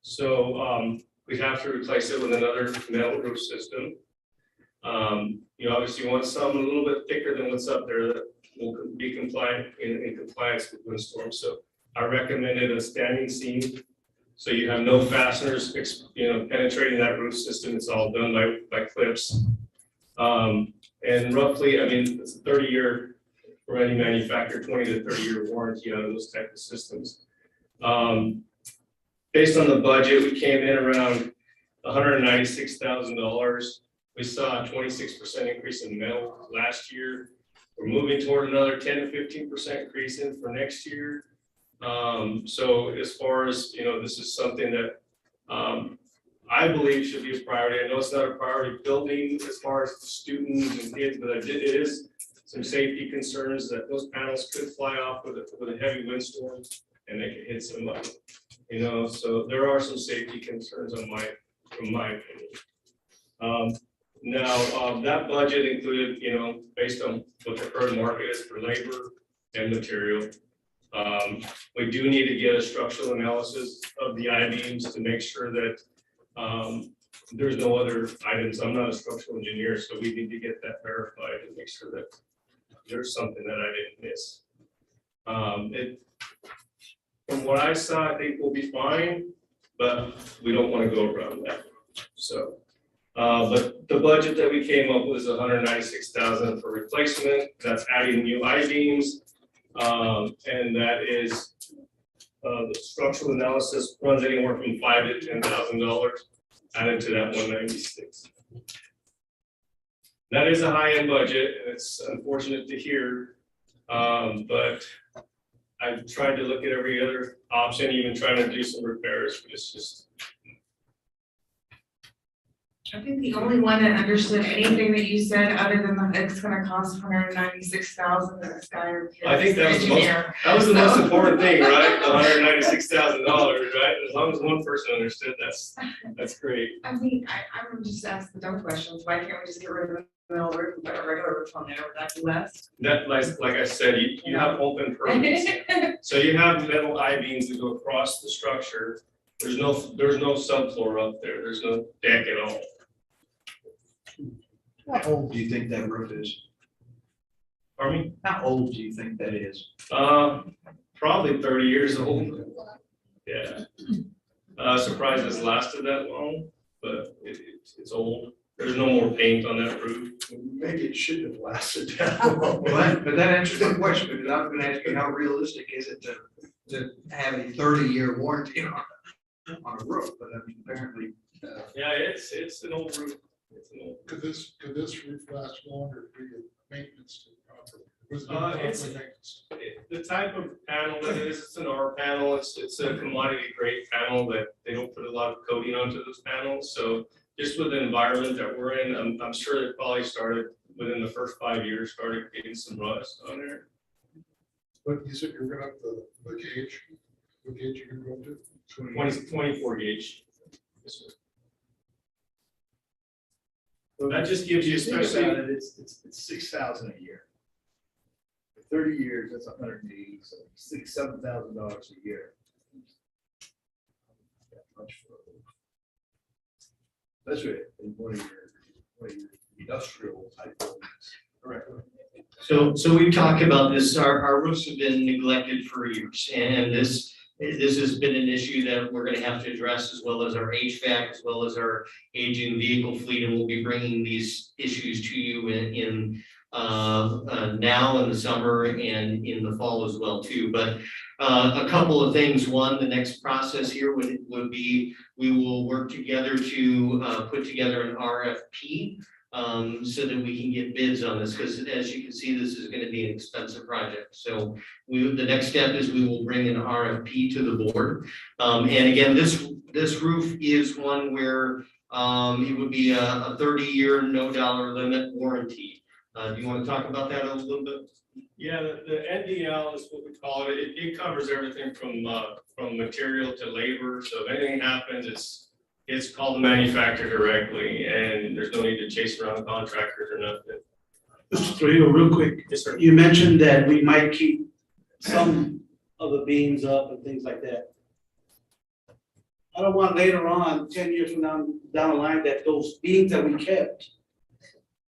So we have to replace it with another metal roof system. You obviously want something a little bit thicker than what's up there that will be compliant in compliance with windstorm. So I recommended a standing seam. So you have no fasteners, penetrating that roof system. It's all done by clips. And roughly, I mean, it's a 30-year for any manufacturer, 20 to 30-year warranty on those type of systems. Based on the budget, we came in around $196,000. We saw a 26% increase in metal last year. We're moving toward another 10 to 15% increase in for next year. So as far as, this is something that I believe should be a priority. I know it's not a priority building as far as students and kids, but it is some safety concerns that those panels could fly off with a heavy windstorm and they could hit somebody. So there are some safety concerns from my opinion. Now, that budget included, based on what the current market is for labor and material. We do need to get a structural analysis of the I-beams to make sure that there's no other items. I'm not a structural engineer, so we need to get that verified and make sure that there's something that I didn't miss. From what I saw, I think we'll be fine, but we don't want to go around that. So, but the budget that we came up with is $196,000 for replacement. That's adding new I-beams. And that is, the structural analysis runs anywhere from $5,000 to $10,000 added to that 196. That is a high-end budget, and it's unfortunate to hear, but I've tried to look at every other option, even trying to do some repairs, but it's just. I think the only one that understood anything that you said, other than that it's gonna cost $196,000, this guy or kid. I think that was the most important thing, right? The $196,000, right? As long as one person understood, that's great. I mean, I'm just ask the dumb questions. Why can't we just get rid of the middle roof and put a regular roof on there? Would that be less? That, like I said, you have open purlins. So you have metal I-beams that go across the structure. There's no subfloor up there. There's no deck at all. How old do you think that roof is? Pardon me? How old do you think that is? Probably 30 years old. Yeah. Surprised it's lasted that long, but it's old. There's no more paint on that roof. Maybe it shouldn't have lasted that long. But that answers the question, because I was gonna ask you, how realistic is it to have a 30-year warranty on a roof, but apparently. Yeah, it's an old roof. Could this roof last longer if we get maintenance to the property? The type of panel that it is, it's an R panel, it's a commodity grade panel that they don't put a lot of coating onto those panels, so just with the environment that we're in, I'm sure it probably started within the first 5 years, started getting some rust on there. But you said you're gonna up the gauge, what gauge you gonna go to? 24 gauge. Yes, sir. So that just gives you, Think especially, about it, it's 6,000 a year. For 30 years, that's 180, so $7,000 a year. That much for a roof. Especially in one of your industrial type buildings. correct. So we've talked about this, our roofs have been neglected for years, and this has been an issue that we're gonna have to address, as well as our HVAC, as well as our aging vehicle fleet, and we'll be bringing these issues to you in now in the summer and in the fall as well too. But a couple of things. One, the next process here would be, we will work together to put together an RFP so that we can get bids on this, because as you can see, this is gonna be an expensive project. So the next step is we will bring an RFP to the board. And again, this roof is one where it would be a 30-year, no dollar limit warranty. Do you want to talk about that a little bit? Yeah, the NDL is what we call it. It covers everything from material to labor. So if anything happens, it's called the manufacturer directly, and there's no need to chase around contractors or nothing. Mr. Trujillo, real quick, Yes, sir. you mentioned that we might keep some of the beams up and things like that. I don't want later on, 10 years from down the line, that those beams that we kept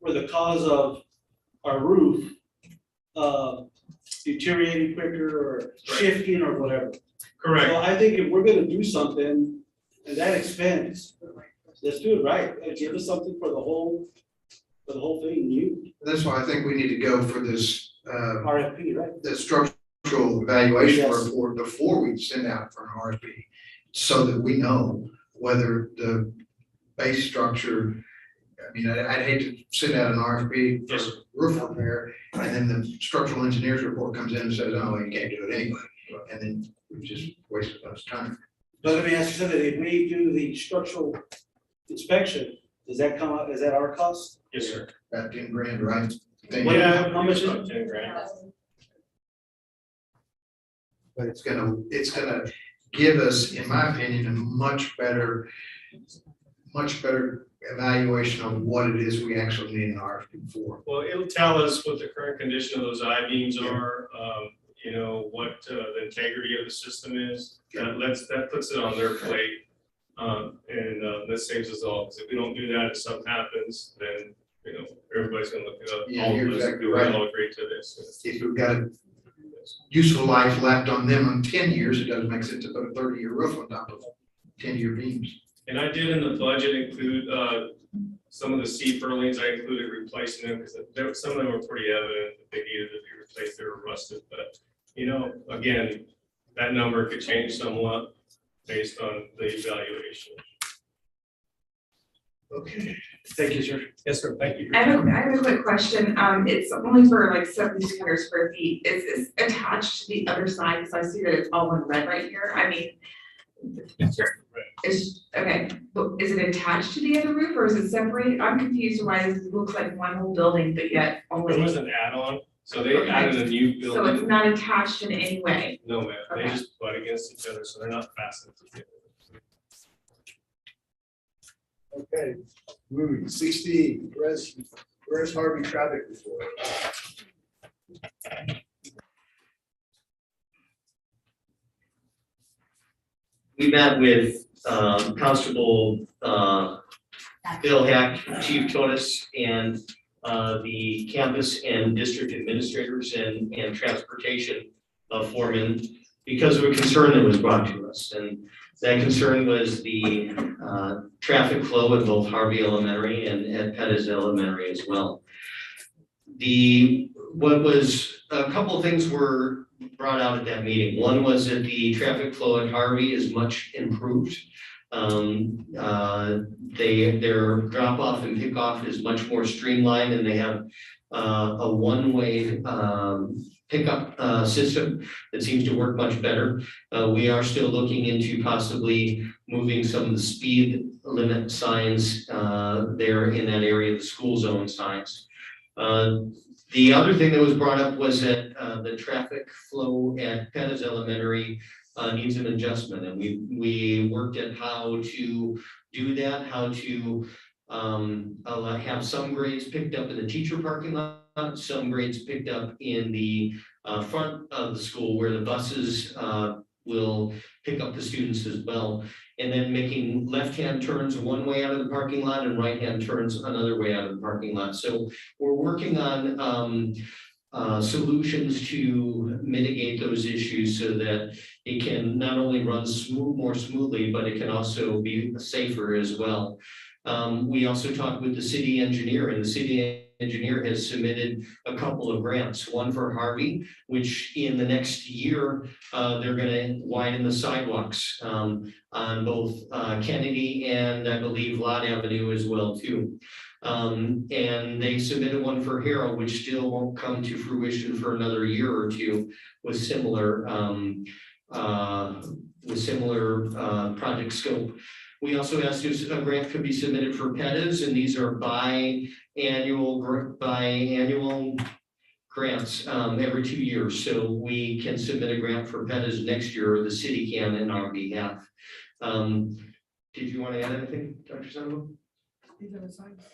were the cause of our roof deteriorating quicker or shifting or whatever. Correct. So I think if we're gonna do something at that expense, let's do it right. Give us something for the whole thing new. That's why I think we need to go for this, RFP, right? the structural evaluation Yes. report before we send out for an RFP. So that we know whether the base structure, I mean, I'd hate to send out an RFP for roof repair, and then the structural engineer's report comes in and says, oh, you can't do it anyway. And then we just wasted those time. But let me ask you something, if we do the structural inspection, does that come out, is that our cost? Yes, sir. About 10 grand, right? Yeah, How much is about 10 grand. But it's gonna give us, in my opinion, a much better evaluation of what it is we actually need an RFP for. Well, it'll tell us what the current condition of those I-beams are, you know, what the integrity of the system is. That puts it on their plate. And that saves us all, because if we don't do that, if something happens, then, you know, everybody's gonna look it up. Yeah, All of you're us, exactly we right. all agree to this. If we've got a useful life left on them on 10 years, it doesn't make sense to put a 30-year roof on top of 10-year beams. And I did in the budget include some of the C purlins. I included replacing them because some of them were pretty evident that they needed to be replaced. They were rusted, but you know, again, that number could change somewhat based on the evaluation. Okay, thank you, sir. Yes, sir. Thank you. I have a quick question. It's only for like 7,200 square feet. Is this attached to the other side? Because I see that it's all in red right here. I mean, okay, but is it attached to the other roof or is it separated? I'm confused why this looks like one whole building, but yet only. It was an add-on, so they added a new building. So it's not attached in any way? No, ma'am. They Okay. just butt against each other, so they're not fastened together. Okay, moving 16, where's Harvey traffic report? We met with Constable Bill Hack, Chief Totus, and the campus and district administrators and transportation foremen because of a concern that was brought to us. And that concern was the traffic flow at both Harvey Elementary and at Pettis Elementary as well. A couple of things were brought out at that meeting. One was that the traffic flow at Harvey is much improved. Their drop off and pick off is much more streamlined, and they have a one-way pickup system that seems to work much better. We are still looking into possibly moving some of the speed limit signs there in that area, the school zone signs. The other thing that was brought up was that the traffic flow at Pettis Elementary needs an adjustment, and we worked at how to do that, how to have some grades picked up in the teacher parking lot, some grades picked up in the front of the school where the buses will pick up the students as well. And then making left-hand turns one way out of the parking lot and right-hand turns another way out of the parking lot. So we're working on solutions to mitigate those issues so that it can not only run more smoothly, but it can also be safer as well. We also talked with the city engineer, and the city engineer has submitted a couple of grants, one for Harvey, which in the next year, they're gonna widen the sidewalks on both Kennedy and I believe Lott Avenue as well too. And they submitted one for Harrell, which still won't come to fruition for another year or two with similar project scope. We also asked if a grant could be submitted for Pettis, and these are biannual grants every 2 years. So we can submit a grant for Pettis next year, or the city can in our behalf. Did you want to add anything, Dr. Sandro? These are the signs.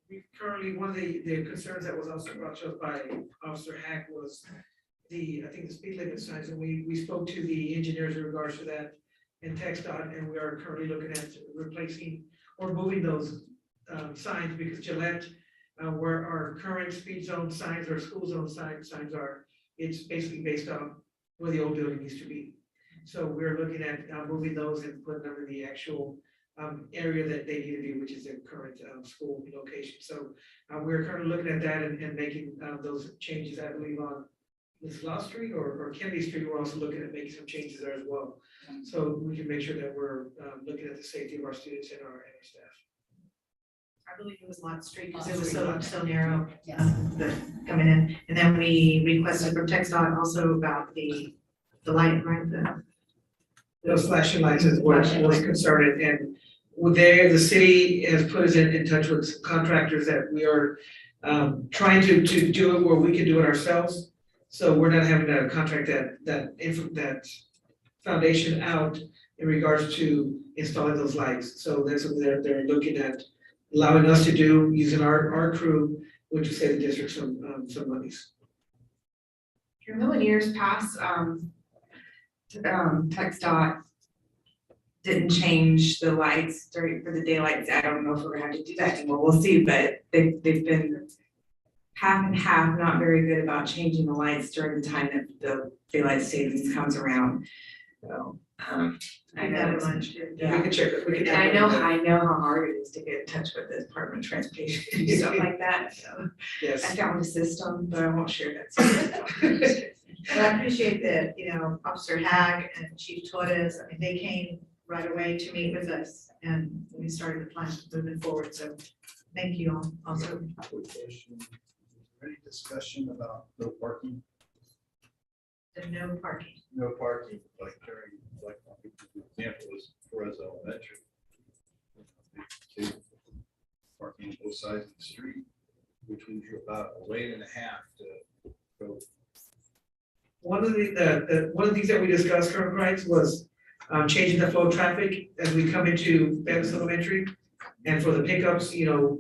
We currently, one of the concerns that was also brought to us by Officer Hack was I think the speed limit signs, and we spoke to the engineers in regards to that in TxDOT, and we are currently looking at replacing or moving those signs, because Gillette, where our current speed zone signs or school zone signs are, it's basically based on where the old building used to be. So we're looking at moving those and putting them in the actual area that they need to be, which is their current school location. So we're currently looking at that and making those changes, I believe, on this Law Street or Kennedy Street. We're also looking at making some changes there as well. So we can make sure that we're looking at the safety of our students and our staff. I believe it was Lot Street, because it was so narrow, coming in. And then we requested from TxDOT also about the light, right, Those flashing lights is what was concerned, and the city has put us in touch with some contractors that we are trying to do it where we can do it ourselves. So we're not having to contract that foundation out in regards to installing those lights. So that's what they're looking at, allowing us to do using our crew, which will save the district some monies. You know, in years past, TxDOT didn't change the lights for the daylights. I don't know if we're gonna have to do that anymore. We'll see, but they've been half and half, not very good about changing the lights during the time that the daylight savings comes around. So, I know. Yeah, we can check it. And I know how hard it is to get in touch with the Department of Transportation and do stuff like that. So Yes. I found a system, but I won't share that secret. And I appreciate that, Officer Hag and Chief Torres, I mean, they came right away to meet with us, and we started the plan moving forward, so thank you all also. Quick question. Is there any discussion about no parking? The no parking. No parking, like during, like, the example was Perez Elementary. Kids parking on both sides of the street, which means you're about a lane and a half to go. One of the things that we discussed, Colonel Kreitz, was changing the flow of traffic as we come into Pettis Elementary. And for the pickups,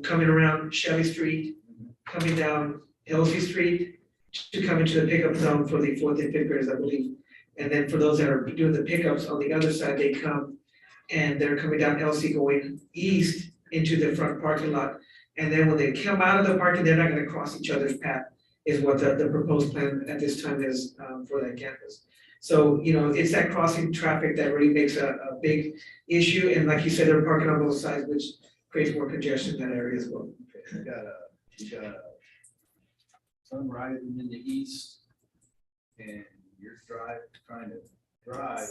coming around Shelley Street, coming down Elsie Street, to come into the pickup zone for the 4th and 5th graders, I believe. And then for those that are doing the pickups on the other side, they come and they're coming down Elsie going east into the front parking lot. And then when they come out of the parking, they're not gonna cross each other's path, is what the proposed plan at this time is for that campus. So, it's that crossing traffic that really makes a big issue. And like you said, they're parking on both sides, which creates more congestion in that area as well. You got a sun rising in the east, and you're trying to drive.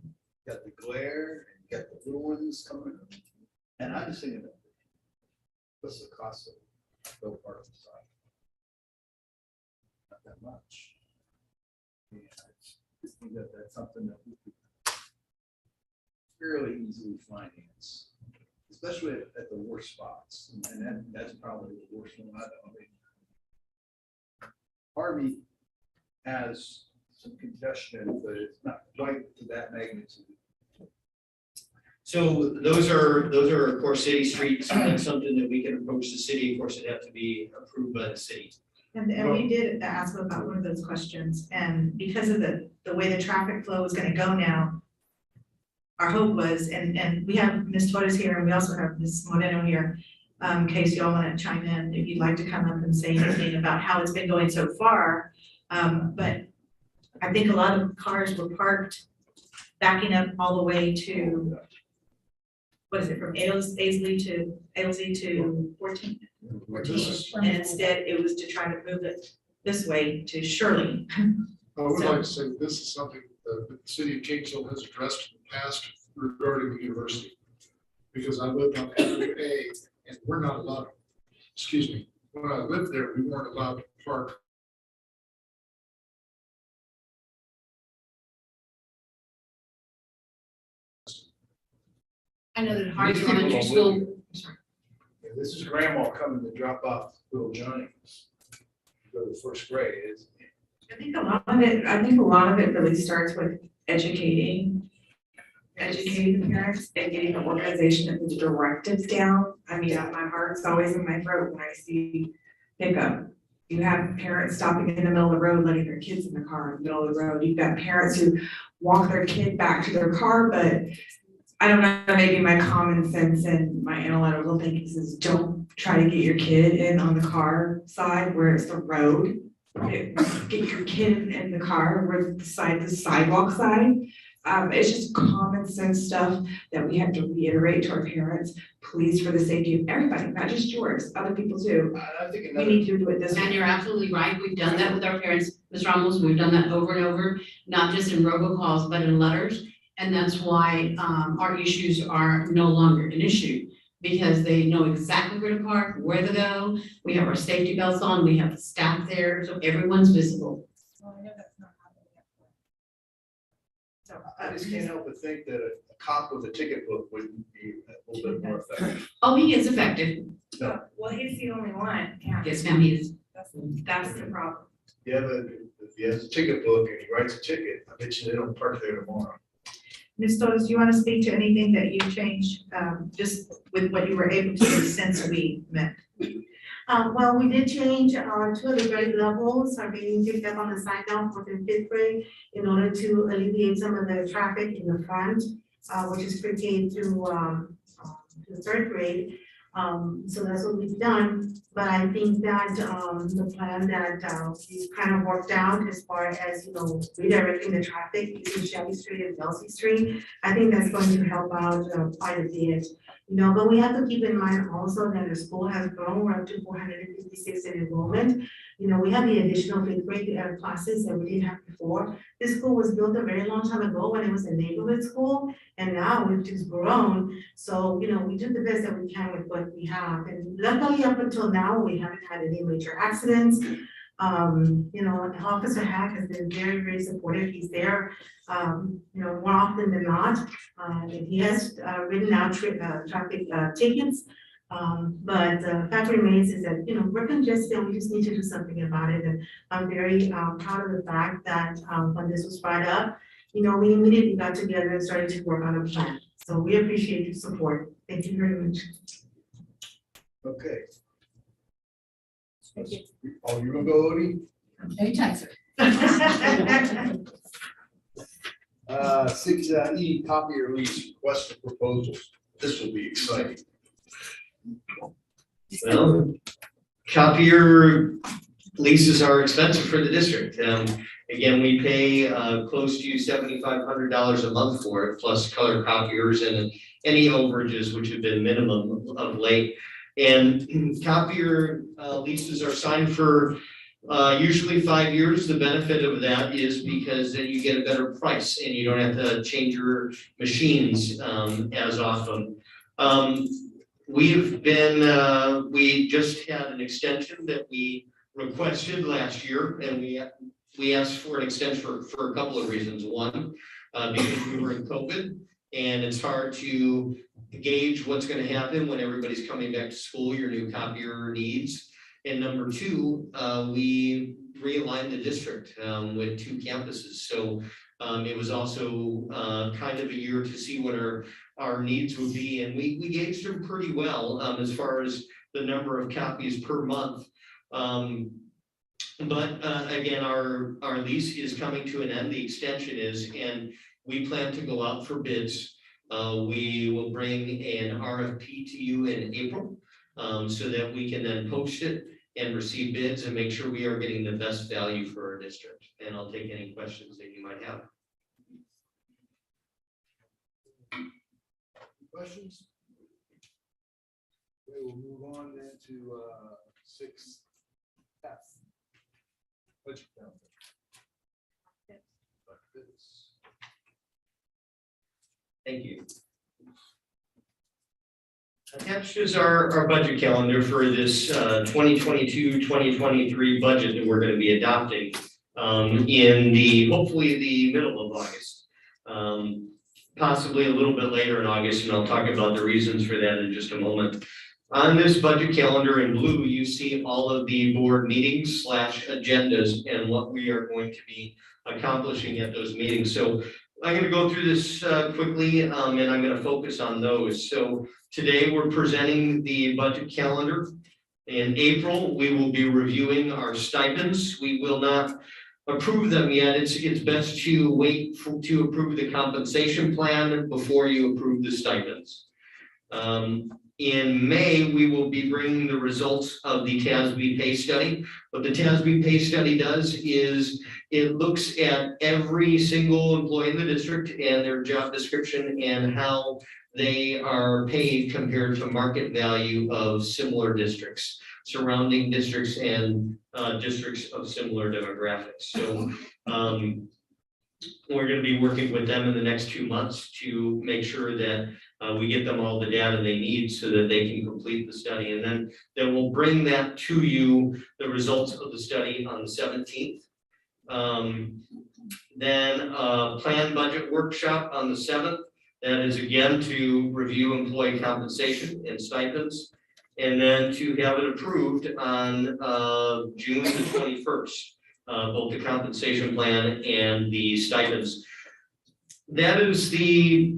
You got the glare, and you got the little ones coming. And I'm just thinking, what's the cost of it? Bill part of the side. Not that much. And I just think that that's something that we could fairly easily finance, especially at the worst spots. And that's probably the worst one. I mean, Harvey has some congestion, but it's not quite to that magnitude. So those are of course city streets, and that's something that we can approach the city. Of course, it'd have to be approved by the city. And we did ask about one of those questions, and because of the way the traffic flow is gonna go now, our hope was, and we have Ms. Torres here, and we also have Ms. Moreno here, in case y'all wanna chime in, if you'd like to come up and say anything about how it's been going so far. But I think a lot of cars were parked backing up all the way to, what is it, from Aisley to 14th? And instead, it was to try to move it this way to Shirley. I would like to say this is something that the city of Kingsville has addressed in the past regarding the university. Because I lived on Avenue A and we're not allowed, excuse me, when I lived there, we weren't allowed to park. I know that These Harvey people Elementary don't School. live here. Yeah, this is grandma coming to drop off little Johnny's. Go to first grade. I think a lot of it really starts with educating the parents and getting the organization and the directives down. I mean, my heart's always in my throat when I see pickup. You have parents stopping in the middle of the road, letting their kids in the car in the middle of the road. You've got parents who walk their kid back to their car, but I don't know, maybe my common sense and my analytical thinking says, don't try to get your kid in on the car side where it's the road. Get your kid in the car where the sidewalk side. It's just common sense stuff that we have to reiterate to our parents, please, for the safety of everybody, not just yours, other people too. I think We need to do it this way. And you're absolutely right. We've done that with our parents, Ms. Ramos. We've done that over and over, not just in robocalls, but in letters. And that's why our issues are no longer an issue, because they know exactly where to park, where to go. We have our safety belts on, we have the staff there, so everyone's visible. I just can't help but think that a cop with a ticket book would be a little bit more effective. Oh, he is effective. No. Well, he's the only one, yeah. Yes, ma'am, he is. That's the problem. Yeah, but if he has a ticket book and he writes a ticket, I bet you they don't park there tomorrow. Ms. Torres, do you want to speak to anything that you changed, just with what you were able to do since we met? Well, we did change two of the grade levels are being picked up on the side now for the 5th grade in order to alleviate some of the traffic in the front, which is pre-K through the 3rd grade. So that's what we've done, but I think that the plan that we've kind of worked out as far as, redirecting the traffic using Shelby Street and Kelsey Street, I think that's going to help out quite a bit. But we have to keep in mind also that the school has grown, we're up to 456 in enrollment. We have the additional 5th grade classes that we didn't have before. This school was built a very long time ago when it was a neighborhood school, and now we've just grown. So, we do the best that we can with what we have. And luckily up until now, we haven't had any major accidents. Officer Hack has been very, very supportive. He's there, more often than not. And he has written out traffic tickets. But the fact remains is that, we're congested and we just need to do something about it. And I'm very proud of the fact that when this was brought up, we immediately got together and started to work on a plan. So we appreciate your support. Thank you very much. Okay. Oh, you're gonna go, Odie? Anytime, sir. 6E, copier lease, request for proposals. This will be exciting. Well, copier leases are expensive for the district. Again, we pay close to $7,500 a month for it, plus color copiers and any overages, which have been minimum of late. And copier leases are signed for usually 5 years. The benefit of that is because then you get a better price and you don't have to change your machines as often. we've been, we just had an extension that we requested last year, and we asked for an extension for a couple of reasons. One, because we were in COVID, and it's hard to gauge what's gonna happen when everybody's coming back to school, your new copier needs. And number two, we realigned the district with 2 campuses. So it was also kind of a year to see what our needs would be. And we gauged them pretty well as far as the number of copies per month. But again, our lease is coming to an end, the extension is, and we plan to go out for bids. We will bring an RFP to you in April so that we can then post it and receive bids and make sure we are getting the best value for our district. And I'll take any questions that you might have. Questions? Okay, we'll move on then to 6F. Budget calendar. Thank you. Attached is our budget calendar for this 2022-2023 budget that we're going to be adopting in hopefully the middle of August. Possibly a little bit later in August, and I'll talk about the reasons for that in just a moment. On this budget calendar in blue, you see all of the board meetings / agendas and what we are going to be accomplishing at those meetings. So I'm going to go through this quickly, and I'm going to focus on those. So today we're presenting the budget calendar. In April, we will be reviewing our stipends. We will not approve them yet. It's best to wait to approve the compensation plan before you approve the stipends. In May, we will be bringing the results of the TASB pay study. What the TASB pay study does is it looks at every single employee in the district and their job description and how they are paid compared to market value of similar districts, surrounding districts and districts of similar demographics. So we're going to be working with them in the next 2 months to make sure that we get them all the data they need so that they can complete the study. And then we'll bring that to you, the results of the study, on the 17th. Then a planned budget workshop on the 7th. That is again to review employee compensation and stipends, and then to have it approved on June the 21st, both the compensation plan and the stipends. That is the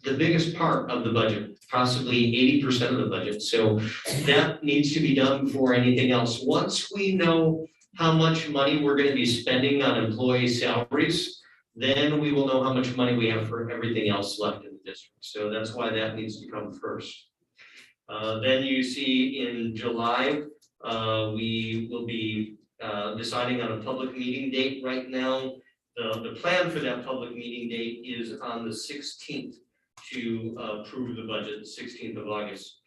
biggest part of the budget, possibly 80% of the budget. So that needs to be done before anything else. Once we know how much money we're going to be spending on employee salaries, then we will know how much money we have for everything else left in the district. So that's why that needs to come first. Then you see in July, we will be deciding on a public meeting date. Right now, the plan for that public meeting date is on the 16th to approve the budget, the 16th of August.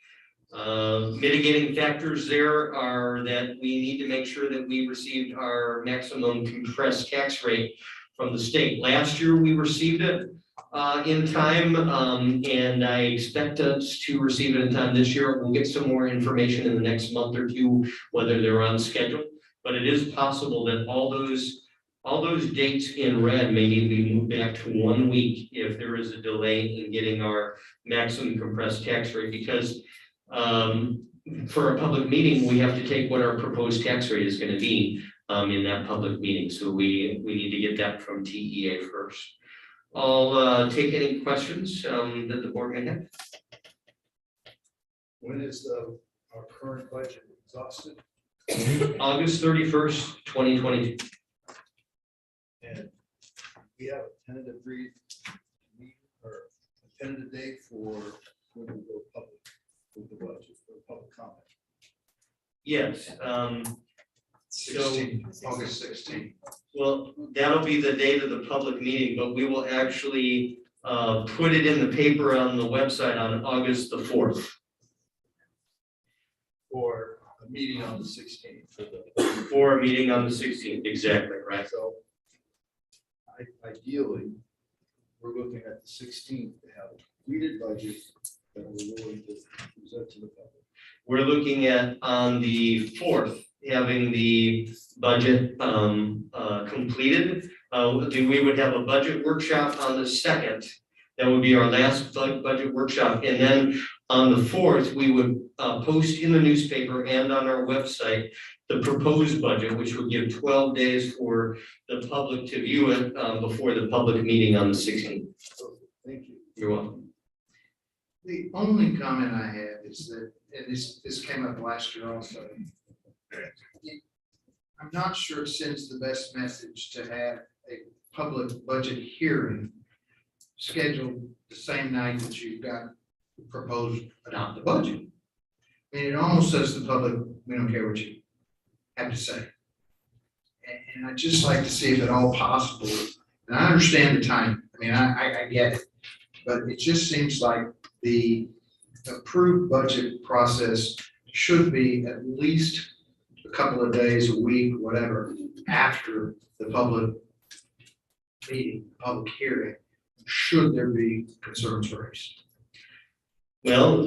Mitigating factors there are that we need to make sure that we received our maximum compressed tax rate from the state. Last year, we received it in time, and I expect us to receive it in time this year. We'll get some more information in the next month or two, whether they're on schedule. But it is possible that all those dates in red may need to be moved back to 1 week if there is a delay in getting our maximum compressed tax rate, because for a public meeting, we have to take what our proposed tax rate is going to be in that public meeting. So we need to get that from TEA first. I'll take any questions that the board may have. When is our current budget exhausted? August 31st, 2022. And we have a tentative or a tentative date for when we go public with the budget for public comment. Yes. August 16th. Well, that'll be the date of the public meeting, but we will actually put it in the paper on the website on August the 4th. Or a meeting on the 16th. For a meeting on the 16th, exactly, right. So ideally, we're looking at the 16th to have a completed budget that we're willing to present to the public? We're looking at on the 4th, having the budget completed. We would have a budget workshop on the 2nd. That would be our last budget workshop. And then on the 4th, we would post in the newspaper and on our website the proposed budget, which would give 12 days for the public to view it before the public meeting on the 16th. Thank you. You're welcome. The only comment I have is that, and this came up last year also. I'm not sure it sends the best message to have a public budget hearing scheduled the same night that you've got proposed adopt the budget. I mean, it almost says to the public, we don't care what you have to say. And I'd just like to see if at all possible, and I understand the time, I mean, I get it, but it just seems like the approved budget process should be at least a couple of days, a week, whatever, after the public meeting, public hearing, should there be concerns raised. Well,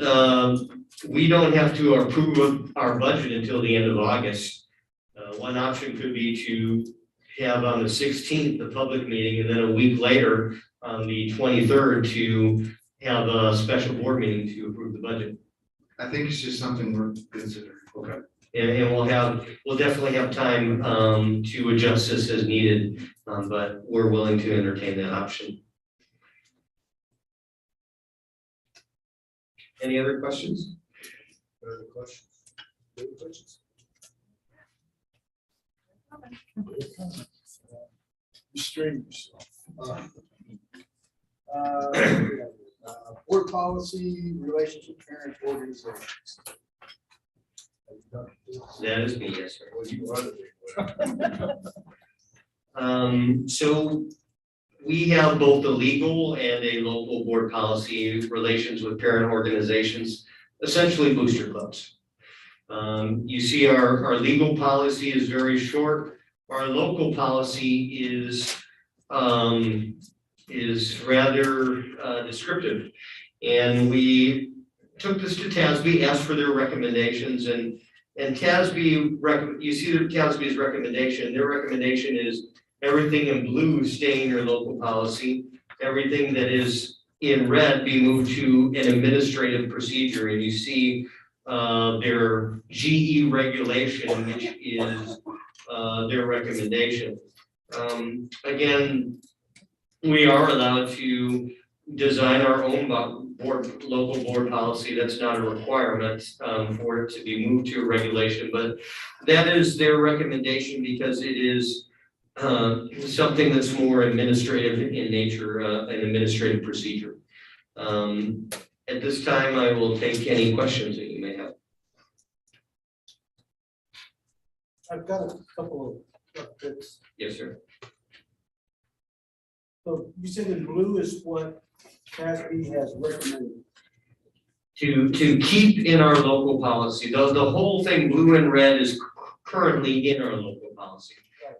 we don't have to approve our budget until the end of August. One option could be to have on the 16th, the public meeting, and then a week later, on the 23rd, to have a special board meeting to approve the budget. I think it's just something we're considering. Okay. And we'll definitely have time to adjust this as needed, but we're willing to entertain that option. Any other questions? Other questions? Other questions? Restrain yourself. Board policy, relationship parent organizations. That is me, yes, sir. Well, you are the big one. So we have both a legal and a local board policy relations with parent organizations, essentially booster clubs. You see our legal policy is very short. Our local policy is rather descriptive. And we took this to TASB, asked for their recommendations, and TASB, you see TASB's recommendation. Their recommendation is everything in blue stay in your local policy. Everything that is in red be moved to an administrative procedure. And you see their GE regulation, which is their recommendation. Again, we are allowed to design our own local board policy. That's not a requirement for it to be moved to a regulation, but that is their recommendation because it is something that's more administrative in nature, an administrative procedure. At this time, I will take any questions that you may have. I've got a couple of bits. Yes, sir. So you said in blue is what CASB has recommended. To keep in our local policy, the whole thing, blue and red, is currently in our local policy.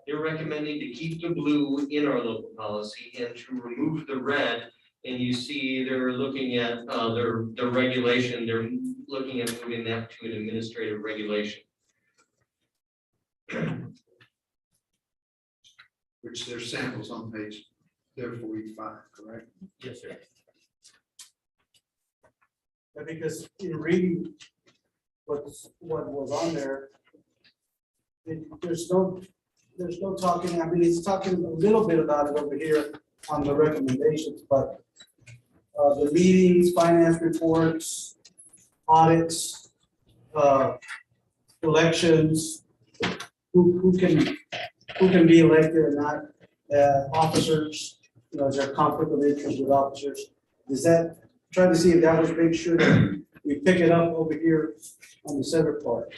They're recommending to keep the blue in our local policy and to remove the red. And you see they're looking at their regulation, they're looking at moving that to an administrative regulation. Which there's samples on page 45, correct? Yes, sir. Yeah, because in reading what was on there, there's no talking, I mean, it's talking a little bit about it over here on the recommendations, but the meetings, finance reports, audits, elections, who can be elected or not, officers, is there conflict of interest with officers? Is that, trying to see if that was, make sure that we pick it up over here on the center part.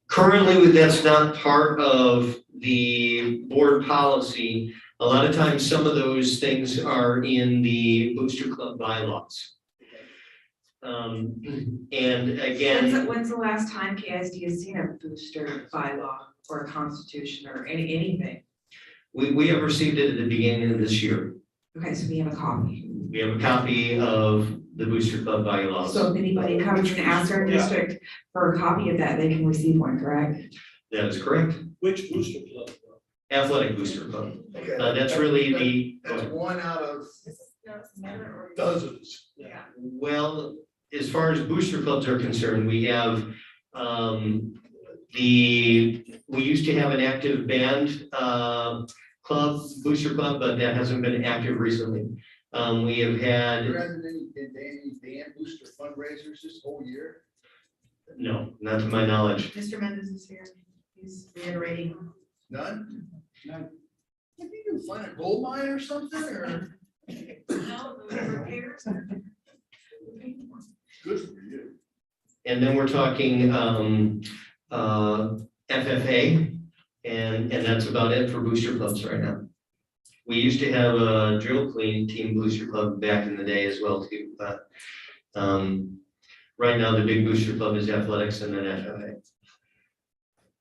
Currently, that's not part of the board policy. A lot of times, some of those things are in the booster club bylaws. And again, When's the last time KISD has seen a booster bylaw or a constitution or anything? we have received it at the beginning of this year. Okay, so we have a copy. We have a copy of the Booster Club bylaws. So if anybody comes and asks our district for a copy of that, they can receive one, correct? That is correct. Which booster club? Athletic Booster Club. Okay. That's really the. That's one out of dozens. Yeah. Well, as far as booster clubs are concerned, we have, we used to have an active band, club, booster club, but that hasn't been active recently. We have had. There hasn't been any band booster fundraisers this whole year? No, not to my knowledge. Mr. Mendez is here. He's reiterating. None? None. Have you find a gold mine or something, or? No, the repairs. Good for you. And then we're talking, FFA, and that's about it for booster clubs right now. We used to have a drill clean team booster club back in the day as well too, but, right now the big booster club is athletics and then FFA.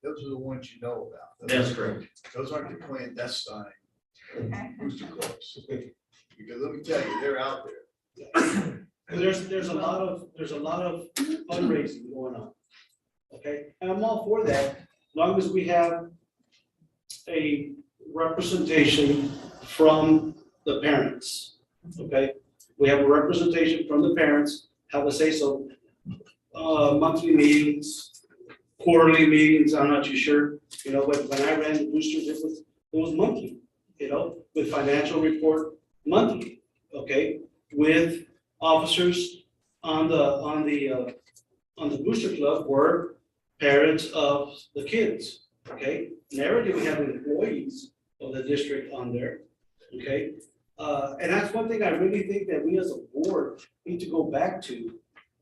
Those are the ones you know about. That's correct. Those aren't the clandestine booster clubs. Because let me tell you, they're out there. There's a lot of fundraising going on. Okay, and I'm all for that, as long as we have a representation from the parents. Okay, we have a representation from the parents, have a say so. Monthly meetings, quarterly meetings, I'm not too sure, you know, but when I ran the boosters, it was monthly, you know, with financial report monthly, okay, with officers on the booster club were parents of the kids, okay? Never did we have employees of the district on there, okay? And that's one thing I really think that we as a board need to go back to,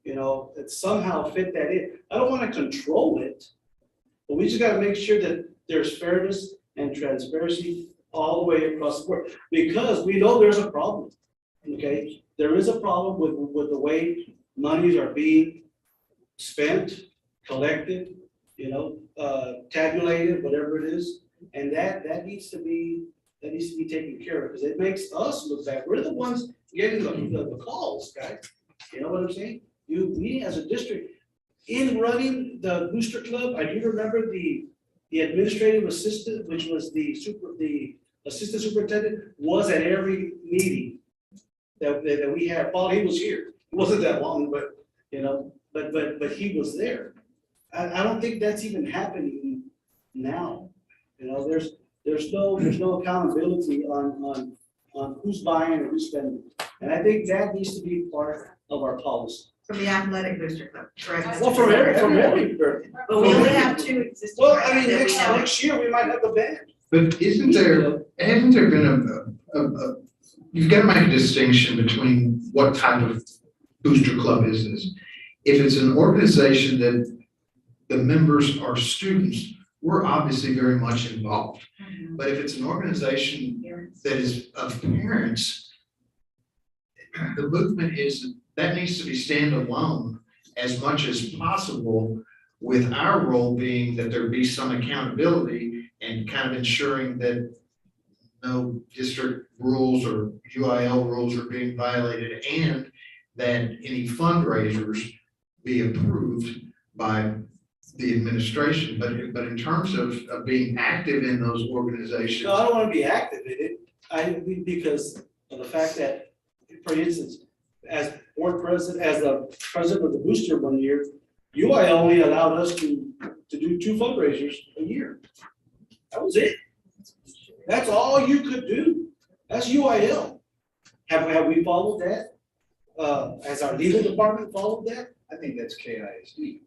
you know, and somehow fit that in. I don't wanna control it, but we just gotta make sure that there's fairness and transparency all the way across the board, because we know there's a problem, okay? There is a problem with the way monies are being spent, collected, you know, tabulated, whatever it is. And that needs to be taken care of, because it makes us look bad. We're the ones getting the calls, guys. You know what I'm saying? We as a district, in running the booster club, I do remember the administrative assistant, which was the assistant superintendent, was at every meeting that we had. While he was here, it wasn't that long, but you know, but he was there. I don't think that's even happening now. You know, there's no accountability on who's buying and who's spending, and I think that needs to be part of our policy. From the athletic booster club, correct? Well, from every. But we only have two existing. Well, I mean, that we know. next year we might have a band. But hasn't there been you've got to make a distinction between what type of booster club is this? If it's an organization that the members are students, we're obviously very much involved. But if it's an organization that is of parents, the movement is, that needs to be standalone as much as possible, with our role being that there be some accountability and kind of ensuring that no district rules or UIL rules are being violated, and that any fundraisers be approved by the administration. But in terms of being active in those organizations. No, I don't want to be active in it. Because of the fact that, for instance, as board president, as the president of the booster one year, UI only allowed us to do 2 fundraisers a year. That was it. That's all you could do. That's UIL. Have we followed that? Has our legal department followed that? I think that's KISD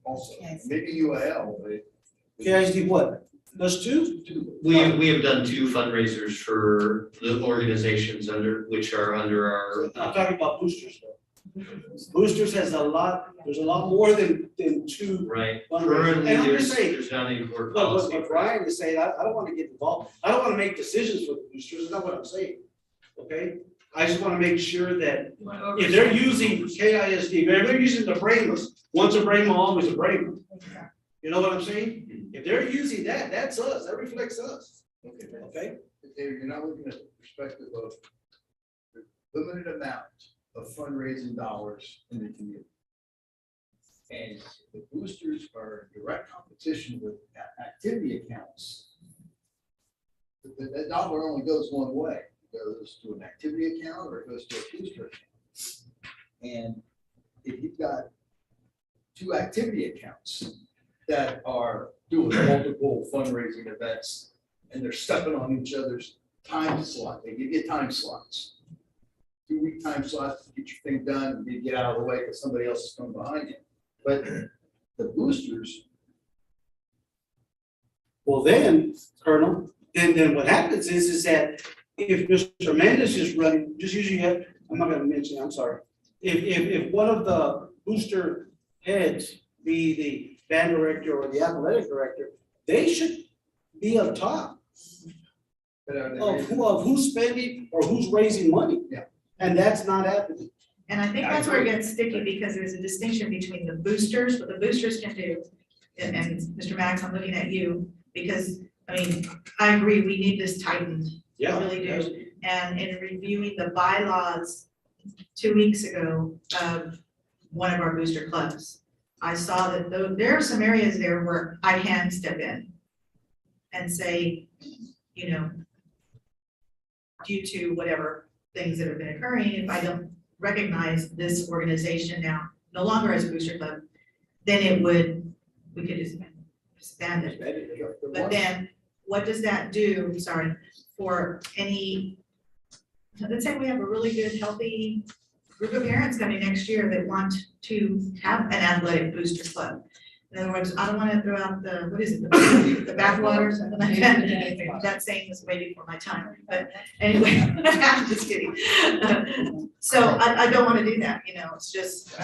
also, maybe UIL, but. KISD what? Those 2? We have done 2 fundraisers for the organizations which are under our. I'm talking about boosters though. Boosters has a lot, there's a lot more than 2. Right. fundraisers. Currently, And I'm just saying, there's not any board But policy. what Brian is saying, I don't want to get involved. I don't want to make decisions for the boosters. That's not what I'm saying. Okay? I just want to make sure that if they're using KISD, if they're using the brainless, once a brain, always a brain. You know what I'm saying? If they're using that, that's us. That reflects us. Okay. Okay? You're not looking at the perspective of limited amount of fundraising dollars in the community. And the boosters are in direct competition with activity accounts. That dollar only goes one way. It goes to an activity account or it goes to a booster account. And if you've got two activity accounts that are doing multiple fundraising events and they're stepping on each other's time slot, they give you time slots. 2-week time slots to get your thing done and you get out of the way because somebody else is coming behind you. But the boosters. Well, then, Colonel, then what happens is that if Mr. Mendes is running, just usually have, I'm not gonna mention, I'm sorry. If one of the booster heads be the band director or the athletic director, they should be up top of who's spending or who's raising money. Yeah. And that's not happening. And I think that's where it gets sticky because there's a distinction between the boosters, what the boosters can do. And Mr. Max, I'm looking at you because, I mean, I agree, we need this tightened. Yeah. I really do. And in reviewing the bylaws 2 weeks ago of one of our booster clubs, I saw that there are some areas there where I can step in and say, you know, due to whatever things that have been occurring, if I don't recognize this organization now, no longer as a booster club, then we could just disband it. But then, what does that do, sorry, for any, let's say we have a really good, healthy group of parents coming next year that want to have an athletic booster club. In other words, I don't want to throw out the, what is it, the bathwater or something like that. That saying was way before my time, but anyway, I'm just kidding. So I don't want to do that, you know, it's just,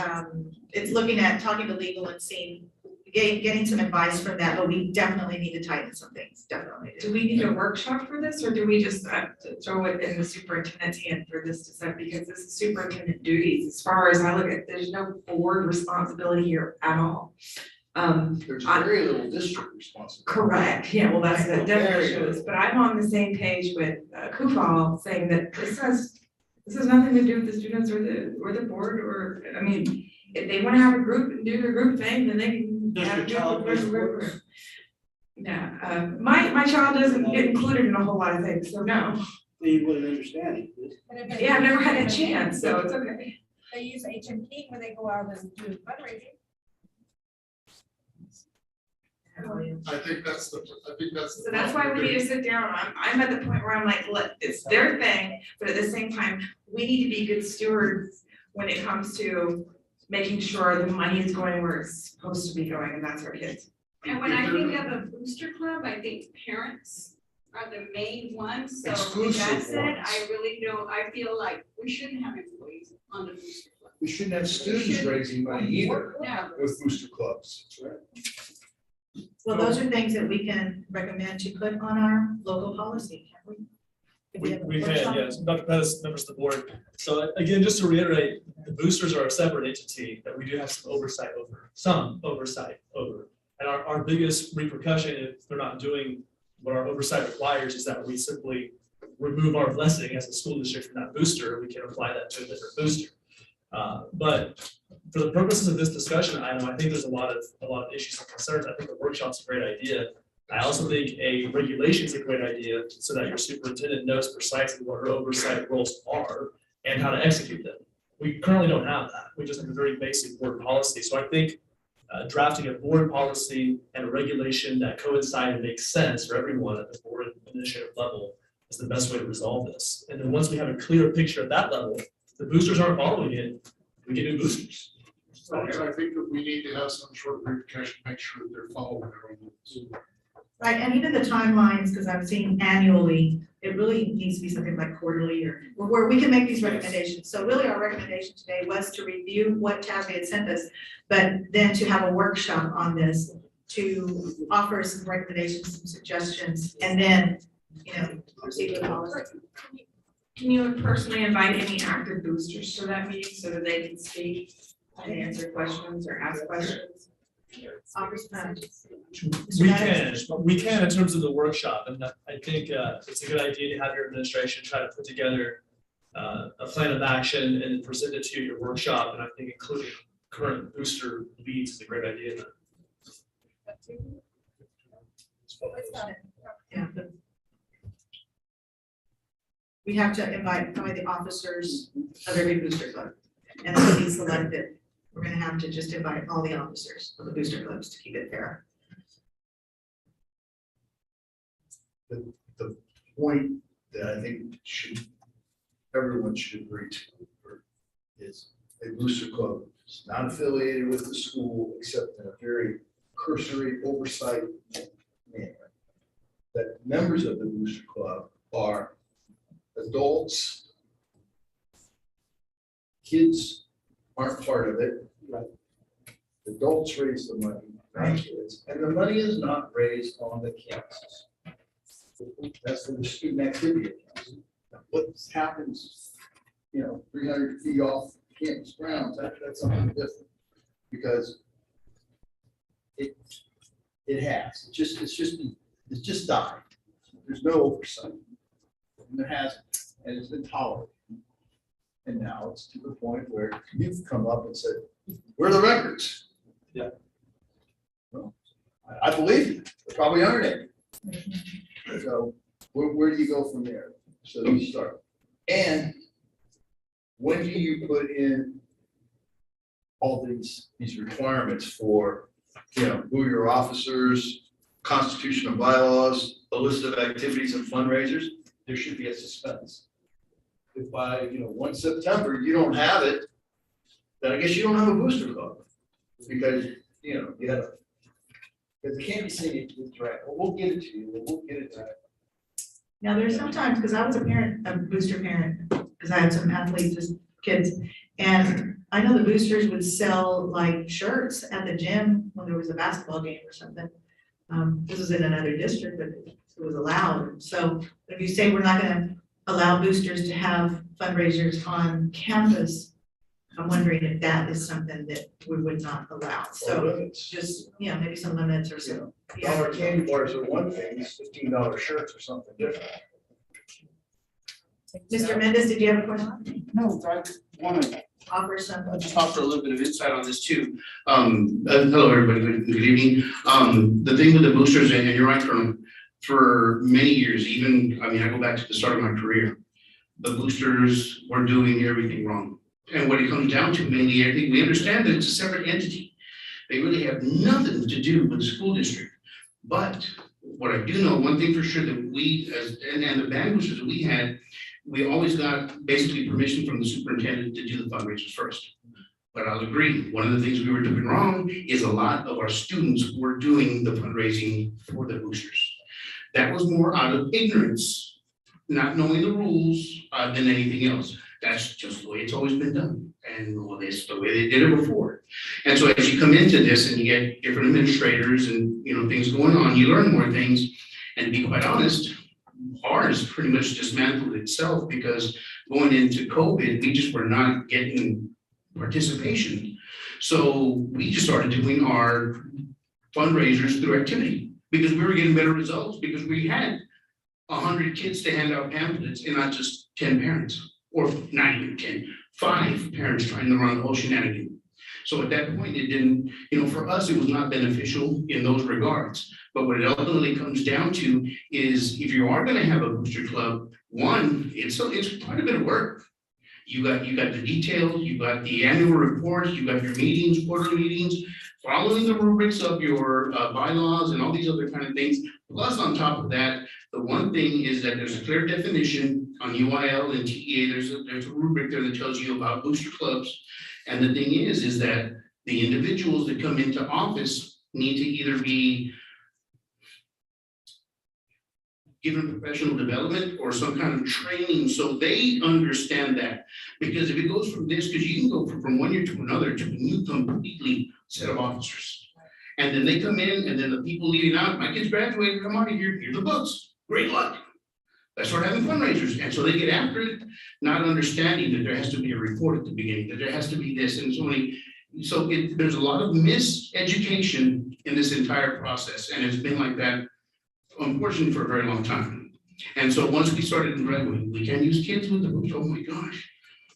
it's looking at, talking to legal and seeing, getting some advice from that, but we definitely need to tighten some things, definitely. Do we need a workshop for this, or do we just throw it in the superintendent's hand for this to set, because this is superintendent duties, as far as I look at, there's no board responsibility here at all. There's very little district responsibility. Correct, yeah, well, that's the definition of this, but I'm on the same page with Kufal saying that this has nothing to do with the students or the board, or, I mean, if they wanna have a group and do their group thing, then they can have a group. Yeah, my child doesn't get included in a whole lot of things, so no. You wouldn't understand it. Yeah, I've never had a chance, so it's okay. They use HMP when they go out and do fundraising. I think that's So that's why we need to sit down. I'm at the point where I'm like, look, it's their thing, but at the same time, we need to be good stewards when it comes to making sure the money is going where it's supposed to be going, and that's our kids. And when I think of a booster club, I think parents are the main ones, so with Exclusive that said, ones. I really don't, I feel like we shouldn't have employees on the booster club. We shouldn't have students raising money either Yeah. with booster clubs. Well, those are things that we can recommend to put on our local policy, can't we? If we have a We can, workshop. yes, Dr. Pettis, members of the board. So again, just to reiterate, the boosters are a separate entity that we do have some oversight over. And our biggest repercussion, if they're not doing what our oversight requires, is that we simply remove our blessing as a school district from that booster. We can apply that to a different booster. But for the purposes of this discussion item, I think there's a lot of issues and concerns. I think the workshop's a great idea. I also think a regulation is a great idea so that your superintendent knows precisely what her oversight roles are and how to execute them. We currently don't have that. We just have a very basic board policy. So I think drafting a board policy and a regulation that coincide and makes sense for everyone at the board administrative level is the best way to resolve this. And then once we have a clear picture at that level, if the boosters aren't following it, we get new boosters. So I think that we need to have some sort of repercussion, make sure that they're following their own rules. Right, and even the timelines, because I've seen annually, it really needs to be something like quarterly or where we can make these recommendations. So really our recommendation today was to review what Tabby had sent us, but then to have a workshop on this, to offer some recommendations, some suggestions, and then, you know, proceed with policy. Can you personally invite any active boosters to that meeting so that they can speak and answer questions or ask questions? We can in terms of the workshop, and I think it's a good idea to have your administration try to put together a plan of action and present it to you at your workshop, and I think including current booster leads is a great idea. Yeah, but we have to invite probably the officers of every booster club, and then be selected. We're gonna have to just invite all the officers of the booster clubs to keep it fair. The point that I think everyone should agree to is a booster club is not affiliated with the school except in a very cursory oversight manner. That members of the booster club are adults. Kids aren't part of it. Adults raise the money, not kids, and the money is not raised on the campuses. That's for the student activity accounts. Now, what happens, 300 feet off campus grounds, that's something different. Because it has, it's just died. There's no oversight. And there hasn't, and it's been tolerated. And now it's to the point where you've come up and said, where are the records? Yeah. Well, I believe you, there probably aren't any. So where do you go from there? So you start. And when do you put in all these requirements for, who are your officers, constitutional bylaws, a list of activities and fundraisers? There should be a suspense. If by, 1 September, you don't have it, then I guess you don't have a booster club. Because, you have, because it can't be saying it's right. Well, we'll get it to you, we'll get it to you. Now, there's sometimes, because I was a parent, a booster parent, because I had some athletes as kids, and I know the boosters would sell like shirts at the gym when there was a basketball game or something. This is in another district, but it was allowed. So if you say we're not gonna allow boosters to have fundraisers on campus, I'm wondering if that is something that we would not allow. So just, maybe some limits or some. Dollar candy bars are one thing, these $15 shirts or something different. Mr. Mendez, did you have a question? No, I want to Offer some. just offer a little bit of insight on this too. Hello, everybody. Good evening. The thing with the boosters, and you're right, Colonel, for many years, I go back to the start of my career, the boosters were doing everything wrong. And what it comes down to mainly, I think we understand that it's a separate entity. They really have nothing to do with the school district. But what I do know, one thing for sure, that we, and the band boosters that we had, we always got basically permission from the superintendent to do the fundraisers first. But I'll agree, one of the things we were doing wrong is a lot of our students were doing the fundraising for the boosters. That was more out of ignorance, not knowing the rules than anything else. That's just the way it's always been done. And well, that's the way they did it before. And so as you come into this and you get different administrators and things going on, you learn more things. And to be quite honest, ours pretty much dismantled itself because going into COVID, we just were not getting participation. So we just started doing our fundraisers through activity because we were getting better results because we had 100 kids to hand out pamphlets and not just 10 parents. Or not even 10, 5 parents trying to run the whole shenanigan. So at that point, it didn't, for us, it was not beneficial in those regards. But what it ultimately comes down to is if you are gonna have a booster club, one, it's quite a bit of work. You got the details, you got the annual reports, you got your meetings, quarterly meetings, following the rubrics of your bylaws and all these other kind of things. Plus on top of that, the one thing is that there's a clear definition on UIL and TEA, there's a rubric there that tells you about booster clubs. And the thing is that the individuals that come into office need to either be given professional development or some kind of training so they understand that. Because if it goes from this, because you can go from one year to another to a new completely set of officers. And then they come in and then the people leaving out, my kids graduated, come out of here, here's the books, great luck. Let's start having fundraisers. And so they get after it, not understanding that there has to be a report at the beginning, that there has to be this and so many. So there's a lot of miseducation in this entire process. And it's been like that, unfortunately, for a very long time. And so once we started in driveway, we can't use kids with the booster. Oh my gosh.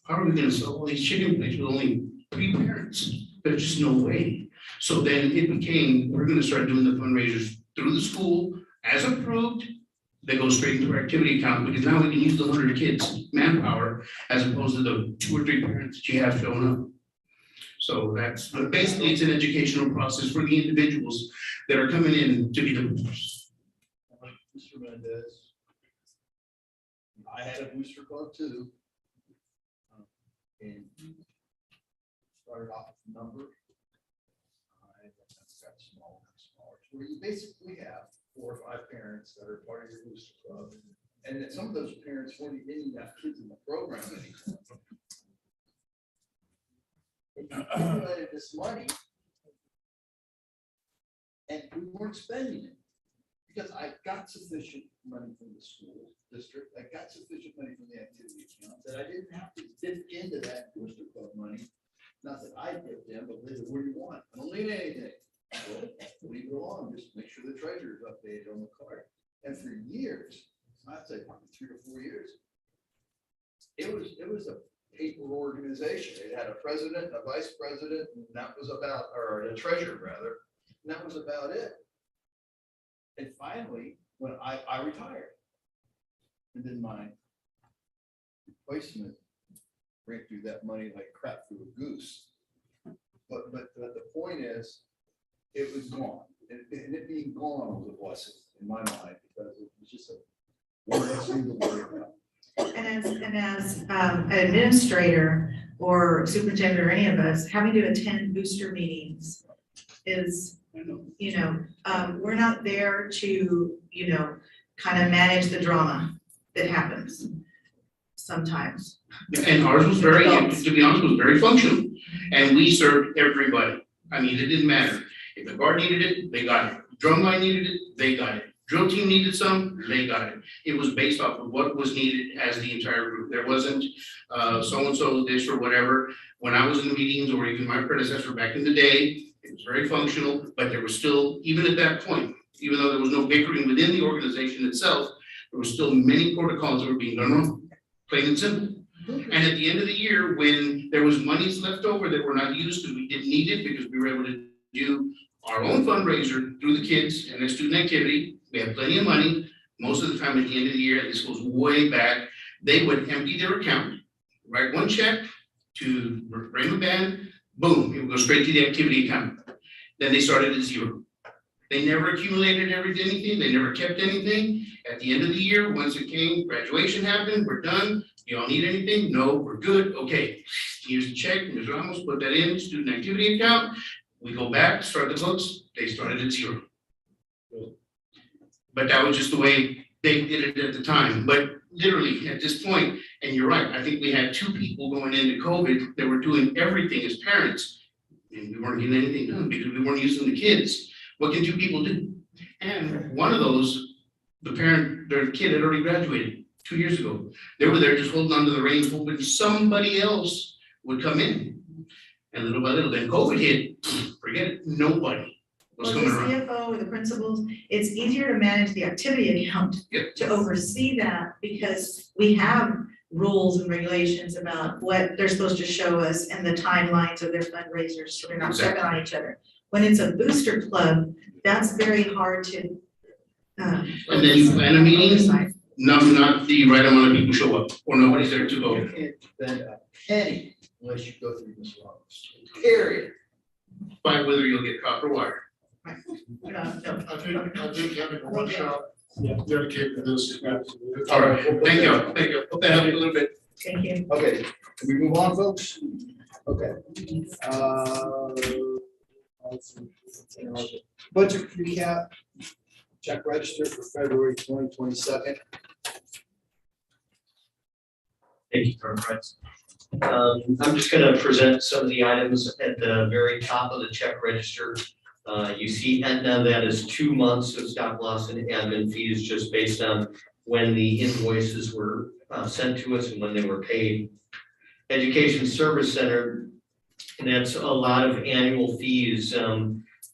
How are we gonna sell all these chicken plates with only 3 parents? There's just no way. So then it became, we're gonna start doing the fundraisers through the school as approved. They go straight into our activity account because now we can use the 100 kids manpower as opposed to the 2 or 3 parents that you have showing up. So that's, but basically it's an educational process for the individuals that are coming in to be the boosters. Mr. Mendez. I had a booster club too. And started off with a number. I got smaller and smaller, where you basically have 4 or 5 parents that are part of your booster club. And then some of those parents weren't even have kids in the program anymore. And you accumulated this money and we weren't spending it. Because I got sufficient money from the school district, I got sufficient money from the activity account, that I didn't have to dip into that booster club money. Not that I dipped in, but later, what do you want? I don't need anything. Well, leave it alone, just make sure the treasurer is updated on the card. And for years, I'd say probably 3 or 4 years, it was a paper organization. It had a president, a vice president, and that was about, or a treasurer rather, and that was about it. And finally, when I retired, and then my replacement ran through that money like crap through a goose. But the point is, it was gone. And it being gone was a blessing in my mind, because it was just a one less thing to worry about. And as an administrator or superintendent or any of us, having to attend booster meetings is, we're not there to, kind of manage the drama that happens sometimes. And ours was very, to be honest, was very functional. And we served everybody. I mean, it didn't matter. If the guard needed it, they got it. Drumline needed it, they got it. Drill team needed some, they got it. It was based off of what was needed as the entire group. There wasn't so-and-so this or whatever. When I was in the meetings, or even my predecessor back in the day, it was very functional, but there was still, even at that point, even though there was no bickering within the organization itself, there were still many protocols that were being done wrong, plain and simple. And at the end of the year, when there was monies left over that were not used because we didn't need it, because we were able to do our own fundraiser through the kids and their student activity, we had plenty of money. Most of the time at the end of the year, this goes way back, they would empty their account, write one check to Raymond Band, boom, it would go straight to the activity account. Then they started at 0. They never accumulated anything, they never kept anything. At the end of the year, once it came, graduation happened, we're done. You all need anything? No, we're good. Okay, here's the check, Ms. Ramos, put that in, student activity account. We go back, start the books, they started at 0. But that was just the way they did it at the time. But literally at this point, and you're right, I think we had 2 people going into COVID that were doing everything as parents. And we weren't getting anything done because we weren't using the kids. What can 2 people do? And one of those, their kid had already graduated 2 years ago. They were there just holding onto the reins, hoping somebody else would come in. And little by little, then COVID hit, forget it, nobody was Well, the coming around. CFO or the principals, it's easier to manage the activity account, Yep. to oversee that, because we have rules and regulations about what they're supposed to show us and the timelines of their fundraisers, so they're not stepping on each other. When it's a booster club, that's very hard to. And then you plan a meeting, not the right amount of people show up, or nobody's there to You vote. can't spend a penny unless you go through Ms. Ramos. Period. By whether you'll get copper wire. I think having a workshop dedicated to this. All right, thank you, hope that helped a little bit. Thank you. Okay, can we move on, folks? Okay. Budget recap, check register for February 2022. Thank you, Colonel Price. I'm just gonna present some of the items at the very top of the check register. You see Aetna, that is 2 months of stop loss and admin fees just based on when the invoices were sent to us and when they were paid. Education Service Center, and that's a lot of annual fees.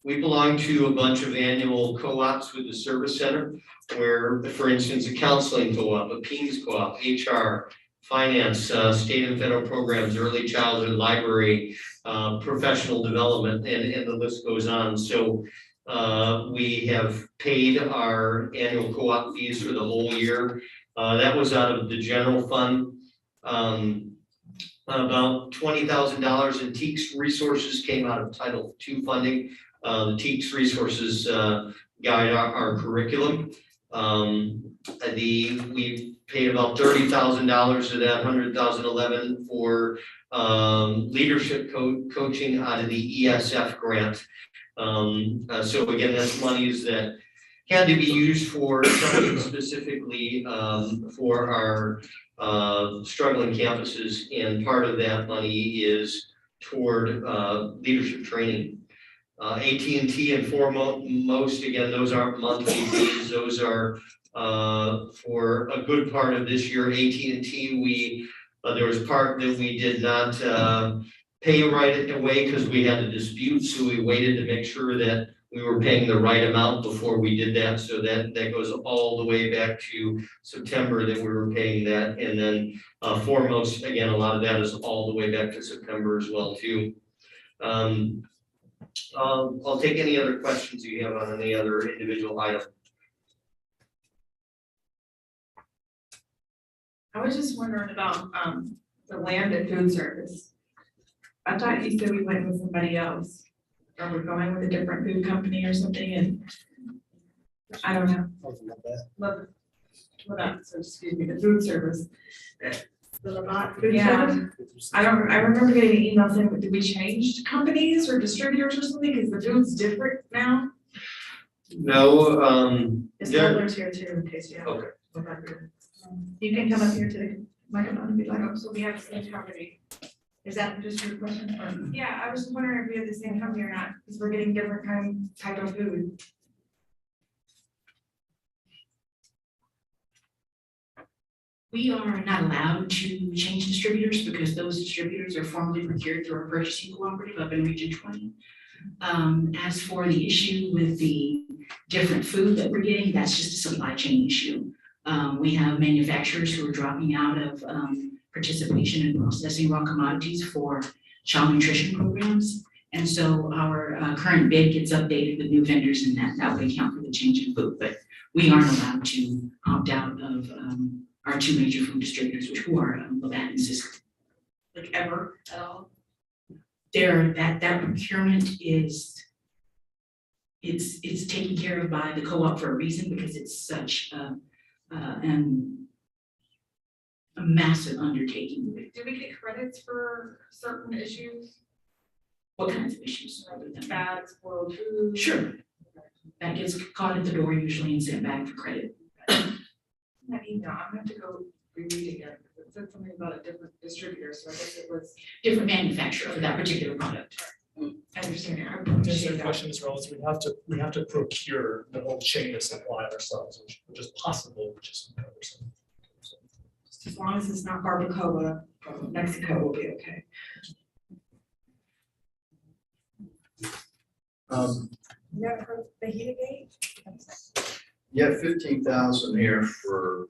we belong to a bunch of annual co-ops with the service center, where, for instance, a counseling co-op, a PEAMS co-op, HR, finance, state and federal programs, early childhood library, professional development, and the list goes on. So we have paid our annual co-op fees for the whole year. That was out of the general fund. About $20,000 in TEACS resources came out of Title II funding. The TEACS resources guide our curriculum. We paid about $30,000 of that, $100,011 for leadership coaching out of the ESF grant. So again, that's monies that had to be used for something specifically for our struggling campuses, and part of that money is toward leadership training. AT&T and Foremost, again, those aren't monthly fees, those are for a good part of this year. AT&T, there was part that we did not pay right away because we had a dispute, so we waited to make sure that we were paying the right amount before we did that. So that goes all the way back to September that we were paying that. And then Foremost, again, a lot of that is all the way back to September as well too. I'll take any other questions you have on any other individual item. I was just wondering about the land and food service. I thought you said we went with somebody else, or we're going with a different food company or something, and I don't know. Well, so excuse me, the food service. The Lamont Food Yeah, Service? I remember getting an email saying, did we change companies or distributors or something, because the food's different now? No, Ms. there- Butler's here too, in case you have. Okay. You can come up here to the microphone if you'd like. So we have the same company. Is that just your question? Or- Yeah, I was just wondering if we have the same company or not, because we're getting different type of food. We are not allowed to change distributors because those distributors are formally procured through our purchasing cooperative up in Region 20. As for the issue with the different food that we're getting, that's just a supply chain issue. We have manufacturers who are dropping out of participation in processing raw commodities for child nutrition programs. And so our current bid gets updated with new vendors, and that would account for the change in food. But we aren't allowed to opt out of our two major food distributors, who are Labatt and Cisco. Like ever at all? That procurement is, it's taken care of by the co-op for a reason, because it's such a massive undertaking. Do we get credits for certain issues? What kinds of issues? Bad spoiled food? Sure. That gets caught at the door usually and sent back for credit. That email, I'm gonna have to go reread it again, because it said something about a different distributor, so I guess it was. Different manufacturer for that particular product. I understand. I To answer appreciate your that. question, Ms. Reynolds, we have to procure the whole chain of supply ourselves, which is possible, which is cumbersome. As long as it's not barbacoa from Mexico, we'll be okay. You heard the Gate? have 15,000 here for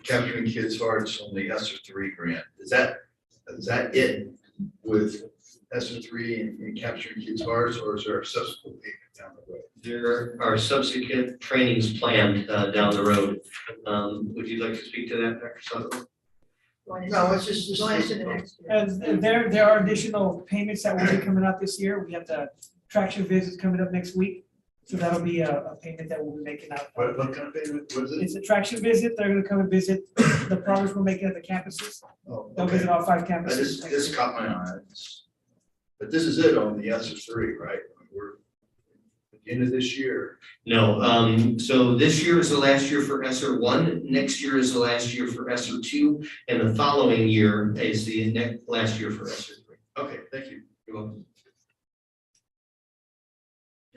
capturing kids' hearts on the ESSER 3 grant. Is that it with ESSER 3 and capturing kids' hearts, or is there a subsequent payment down the road? There are subsequent trainings planned down the road. Would you like to speak to that, Dr. Sutherland? No, it's just. Going into the next year. And there are additional payments that will be coming out this year. We have the traction visits coming up next week. So that'll be a payment that we'll be making out. What kind of payment was it? It's a traction visit. They're gonna come and visit the progress we're making at the campuses. Oh, They'll okay. visit all 5 campuses. This caught my eye. But this is it on the ESSER 3, right? We're at the end of this year. No, so this year is the last year for ESSER 1, next year is the last year for ESSER 2, and the following year is the last year for ESSER 3. Okay, thank you. You're welcome.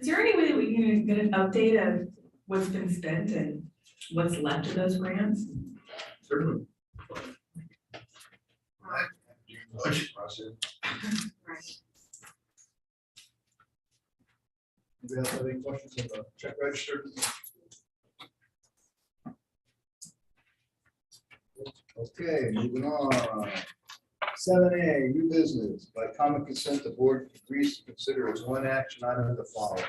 Is there any way that we can get an update of what's been spent and what's left of those grants? Certainly. Budget process. Do you have any questions on the check register? Okay, moving on. 7A, new business. By common consent, the board agrees to consider as one action item the following.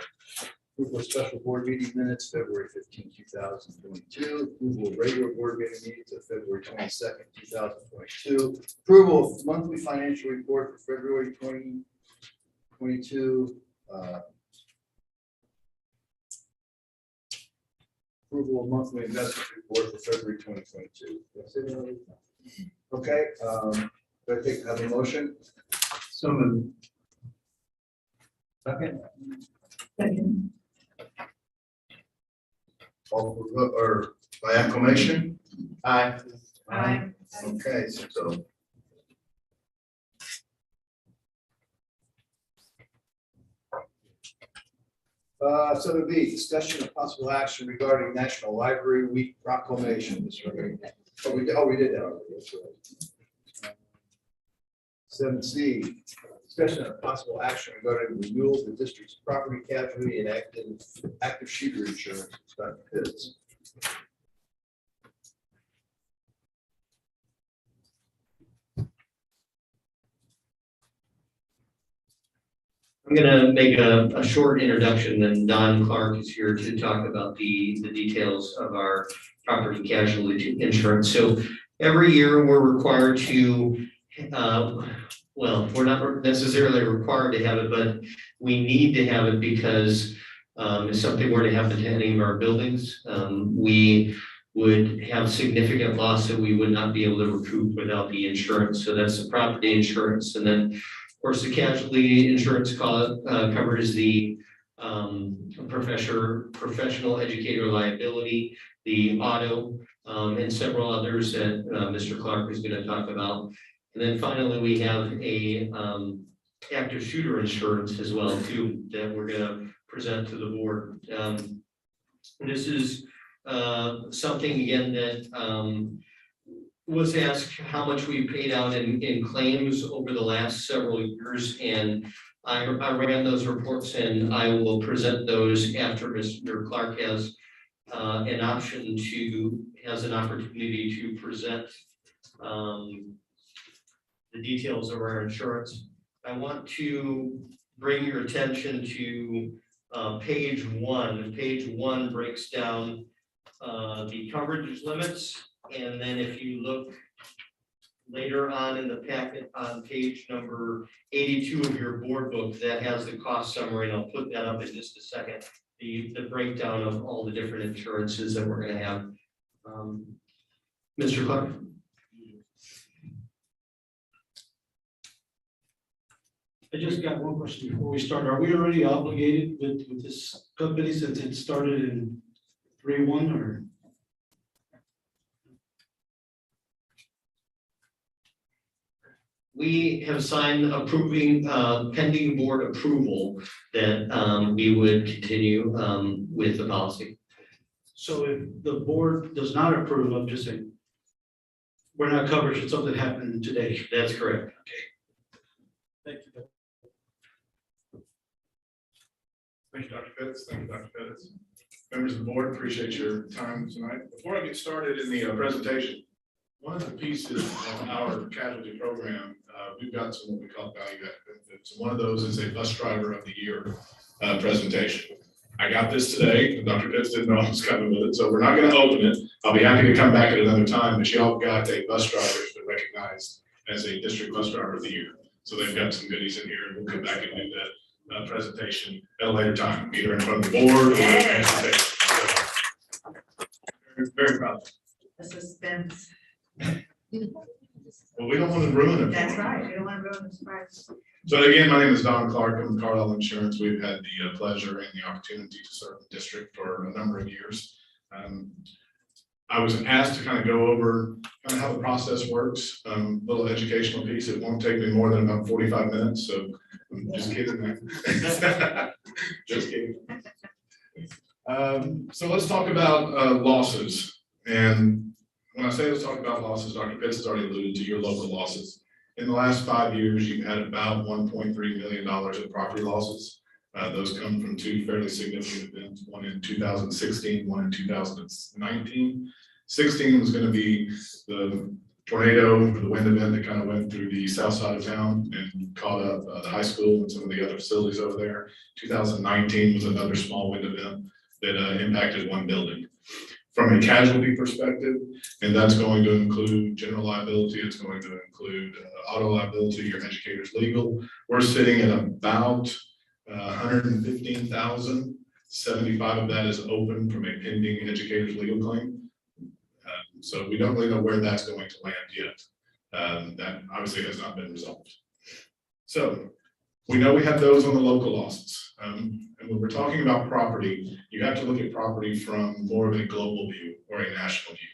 Approval of special board meeting minutes, February 15, 2022. Approval of regular board meeting minutes of February 22nd, 2022. Approval of monthly financial report for February 2022. Approval of monthly investment report for February 2022. Okay, do I think have a motion? So moved. Second. Second. All or by acclamation? Aye. Aye. Okay, so. So it'd be discussion of possible action regarding National Library Week proclamation. Oh, we did that already. That's right. 7C, discussion of possible action regarding renewal of the district's property casualty and active shooter insurance. Dr. Pitts. I'm gonna make a short introduction, and Don Clark is here to talk about the details of our property casualty insurance. So every year we're required to, well, we're not necessarily required to have it, but we need to have it because if something were to happen to any of our buildings, we would have significant loss that we would not be able to recoup without the insurance. So that's the property insurance. And then of course, the casualty insurance covers the professional educator liability, the auto, and several others that Mr. Clark is going to talk about. And then finally, we have a active shooter insurance as well too that we're going to present to the board. This is something again that was asked how much we paid out in claims over the last several years, and I ran those reports, and I will present those after Mr. Clark has an opportunity to present the details of our insurance. I want to bring your attention to page 1. Page 1 breaks down the coverage limits. And then if you look later on in the packet on page number 82 of your board book, that has the cost summary, and I'll put that up in just a second, the breakdown of all the different insurances that we're going to have. Mr. Clark. I just got one question before we start. Are we already obligated with this company since it started in 3/1 or? We have signed approving pending board approval that we would continue with the policy. So if the board does not approve, I'm just saying, we're not covered should something happen today. That's correct. Thank you. Thank you, Dr. Pitts. Thank you, Dr. Pitts. Members of the board, appreciate your time tonight. Before I get started in the presentation, one of the pieces of our casualty program, we've got some what we call value added benefits. And one of those is a bus driver of the year presentation. I got this today, and Dr. Pitts didn't know I was coming with it, so we're not going to open it. I'll be happy to come back at another time, but y'all got a bus driver who's been recognized as a district bus driver of the year. So they've got some goodies in here, and we'll come back and do that presentation at a later time, either in front of the board or transportation. So, very proud. The suspense. Well, we don't want to ruin it. That's right, we don't want to ruin the surprise. So again, my name is Don Clark. I'm with Carlisle Insurance. We've had the pleasure and the opportunity to serve the district for a number of years. I was asked to kind of go over kind of how the process works, little educational piece. It won't take me more than about 45 minutes. So I'm just kidding. Just kidding. So let's talk about losses. And when I say let's talk about losses, Dr. Pitts has already alluded to your local losses. In the last 5 years, you've had about $1.3 million in property losses. Those come from two fairly significant events, one in 2016, one in 2019. 16 was going to be the tornado, or the wind event that kind of went through the south side of town and caught up the high school and some of the other facilities over there. 2019 was another small wind event that impacted one building. From a casualty perspective, and that's going to include general liability, it's going to include auto liability, your educator's legal. We're sitting at about 115,000. 75 of that is open from a pending educator's legal claim. So we don't really know where that's going to land yet. That obviously has not been resolved. So we know we have those on the local losses. And when we're talking about property, you have to look at property from more of a global view or a national view.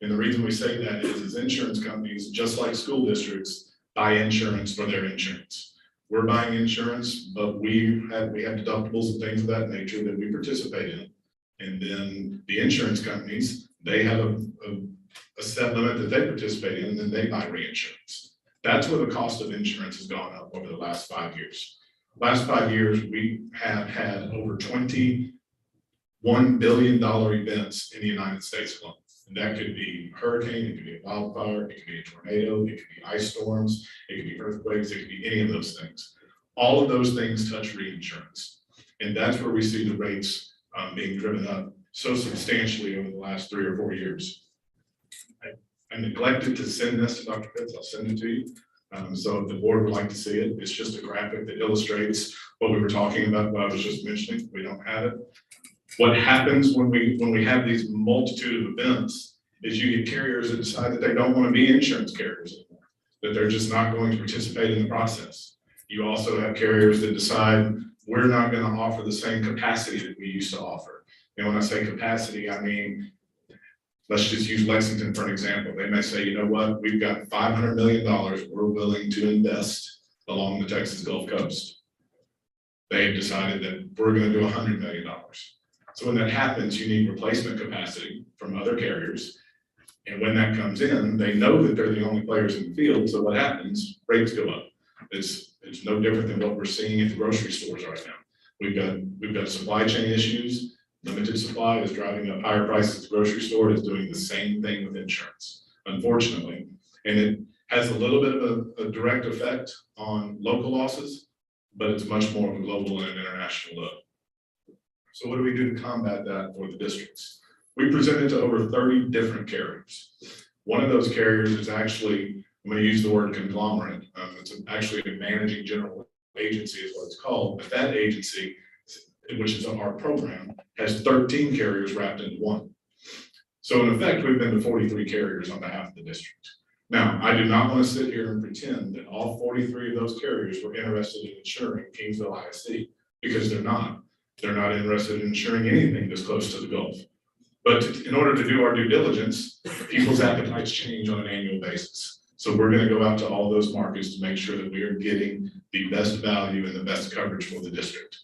And the reason we say that is insurance companies, just like school districts, buy insurance for their insurance. We're buying insurance, but we have deductibles and things of that nature that we participate in. And then the insurance companies, they have a set limit that they participate in, and then they buy reinsurance. That's where the cost of insurance has gone up over the last 5 years. Last 5 years, we have had over $21 billion events in the United States alone. And that could be a hurricane, it could be a wildfire, it could be a tornado, it could be ice storms, it could be earthquakes, it could be any of those things. All of those things touch reinsurance. And that's where we see the rates being driven up so substantially over the last 3 or 4 years. I neglected to send this to Dr. Pitts. I'll send it to you. So if the board would like to see it, it's just a graphic that illustrates what we were talking about, what I was just mentioning. We don't have it. What happens when we have these multitude of events is you get carriers that decide that they don't want to be insurance carriers anymore, that they're just not going to participate in the process. You also have carriers that decide we're not going to offer the same capacity that we used to offer. And when I say capacity, I mean, let's just use Lexington for an example. They may say, you know what, we've got $500 million we're willing to invest along the Texas Gulf Coast. They've decided that we're going to do $100 million. So when that happens, you need replacement capacity from other carriers. And when that comes in, they know that they're the only players in the field. So what happens? Rates go up. It's no different than what we're seeing at the grocery stores right now. We've got supply chain issues. Limited supply is driving up higher prices at the grocery store. It's doing the same thing with insurance, unfortunately. And it has a little bit of a direct effect on local losses, but it's much more of a global and international look. So what do we do to combat that for the districts? We presented to over 30 different carriers. One of those carriers is actually, I'm going to use the word conglomerate. It's actually a managing general agency is what it's called, but that agency, which is our program, has 13 carriers wrapped into one. So in effect, we've been to 43 carriers on behalf of the district. Now, I do not want to sit here and pretend that all 43 of those carriers were interested in insuring Kingsville ISD, because they're not. They're not interested in insuring anything that's close to the Gulf. But in order to do our due diligence, people's appetites change on an annual basis. So we're going to go out to all those markets to make sure that we are getting the best value and the best coverage for the district.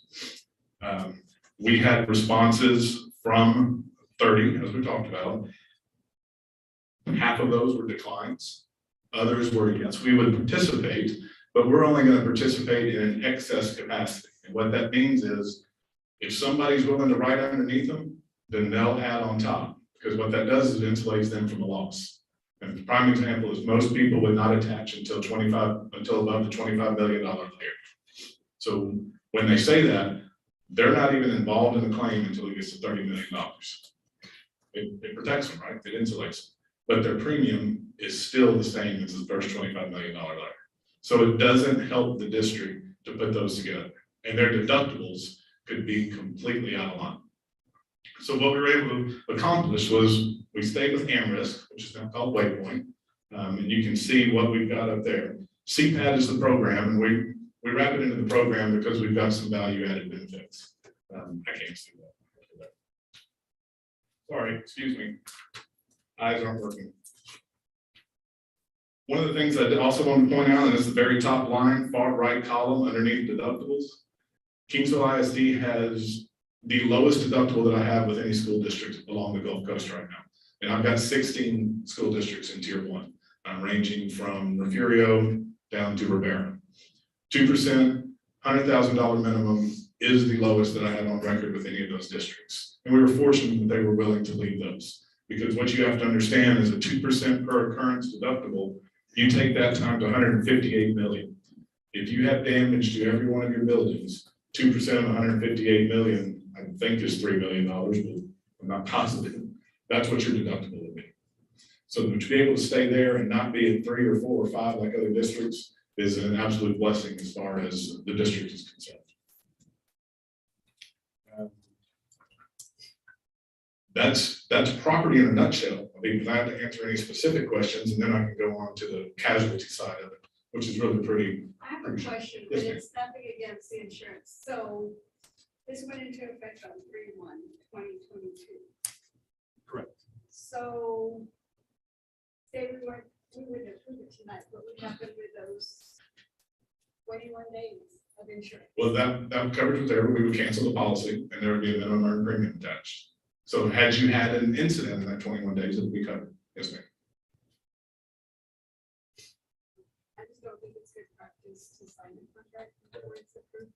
We had responses from 30, as we talked about. Half of those were declines. Others were, yes, we would participate, but we're only going to participate in an excess capacity. And what that means is, if somebody's willing to write underneath them, then they'll add on top, because what that does is it insulates them from a loss. And the prime example is most people would not attach until above the $25 million layer. So when they say that, they're not even involved in the claim until it gets to $30 million. It protects them, right? It insulates them. But their premium is still the same as the first $25 million layer. So it doesn't help the district to put those together. And their deductibles could be completely out of line. So what we were able to accomplish was we stayed with AmRisk, which is now called Waypoint. And you can see what we've got up there. CPAD is the program, and we wrap it into the program because we've got some value-added benefits. I can't see that. Sorry, excuse me. Eyes aren't working. One of the things I also want to point out, and it's the very top line, far right column underneath deductibles. Kingsville ISD has the lowest deductible that I have with any school district along the Gulf Coast right now. And I've got 16 school districts in tier 1. I'm ranging from Refugio down to Rivera. 2%, $100,000 minimum, is the lowest that I have on record with any of those districts. And we were fortunate that they were willing to leave those. Because what you have to understand is a 2% per occurrence deductible, you take that times 158 million. If you have damage to every one of your buildings, 2% of 158 million, I think is $3 million, but I'm not positive. That's what your deductible would be. So to be able to stay there and not be at 3 or 4 or 5 like other districts is an absolute blessing as far as the district is concerned. That's property in a nutshell. I'll be glad to answer any specific questions, and then I can go on to the casualty side of it, which is really pretty. I have a question, but it's nothing against the insurance. So this went into effect on 3/1/2022. Correct. So say we would approve it tonight, what would happen with those 21 days of insurance? Well, that coverage was there, we would cancel the policy, and there would be a minimum earned premium attached. So had you had an incident in that 21 days, it would be covered. Yes, ma'am. I just don't think it's good practice to sign a contract before it's approved.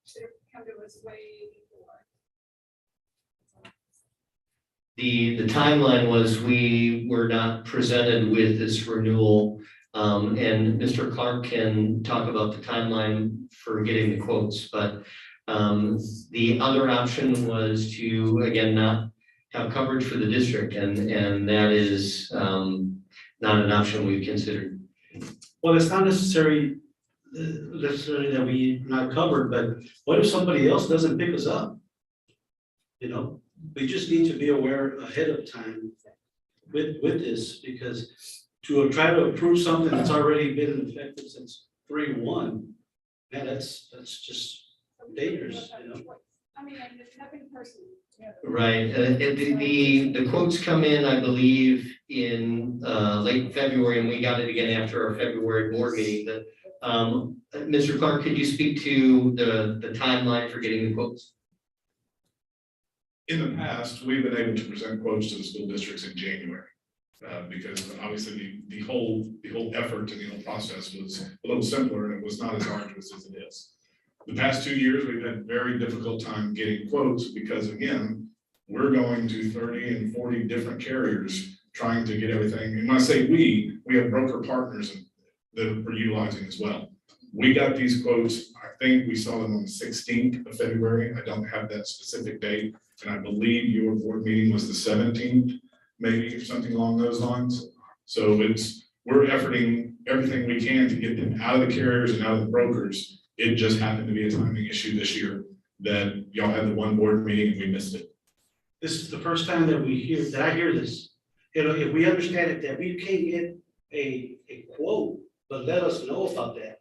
Should have come to us way before. The timeline was we were not presented with this renewal. And Mr. Clark can talk about the timeline for getting the quotes, but the other option was to, again, not have coverage for the district, and that is not an option we've considered. Well, it's not necessarily that we not covered, but what if somebody else doesn't pick us up? You know, we just need to be aware ahead of time with this, because to try to approve something that's already been effective since 3/1, man, that's just dangerous, you know? I mean, there's nothing personal. Right, the quotes come in, I believe, in late February, and we got it again after our February board meeting. But Mr. Clark, could you speak to the timeline for getting the quotes? In the past, we've been able to present quotes to the school districts in January. Because obviously the whole effort and the whole process was a little simpler, and it was not as arduous as it is. The past 2 years, we've had very difficult time getting quotes because, again, we're going to 30 and 40 different carriers trying to get everything. And when I say we have broker partners that we're utilizing as well. We got these quotes, I think we saw them on the 16th of February. I don't have that specific date, and I believe your board meeting was the 17th. Maybe or something along those lines. So we're efforting everything we can to get them out of the carriers and out of the brokers. It just happened to be a timing issue this year that y'all had the one board meeting and we missed it. This is the first time that I hear this. You know, if we understand it, that we can't get a quote, but let us know about that.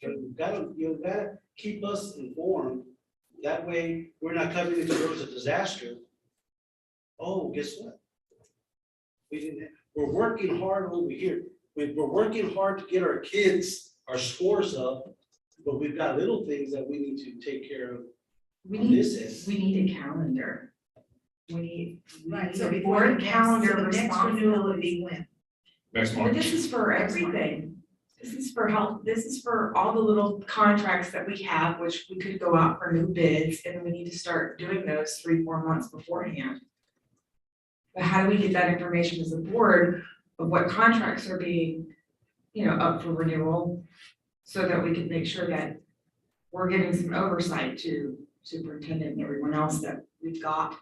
You gotta keep us informed. That way, we're not coming into there was a disaster. Oh, guess what? We're working hard over here. We're working hard to get our kids, our scores up, but we've got little things that we need to take care of. We on this end. need a calendar. We need So a before board the next, calendar so the next renewal would be responsibility. when? Next But March. this is for everything. This is for health, this is for all the little contracts that we have, which we could go out for new bids, and we need to start doing those 3-4 months beforehand. But how do we get that information as a board of what contracts are being, up for renewal? So that we can make sure that we're giving some oversight to superintendent and everyone else, that we've got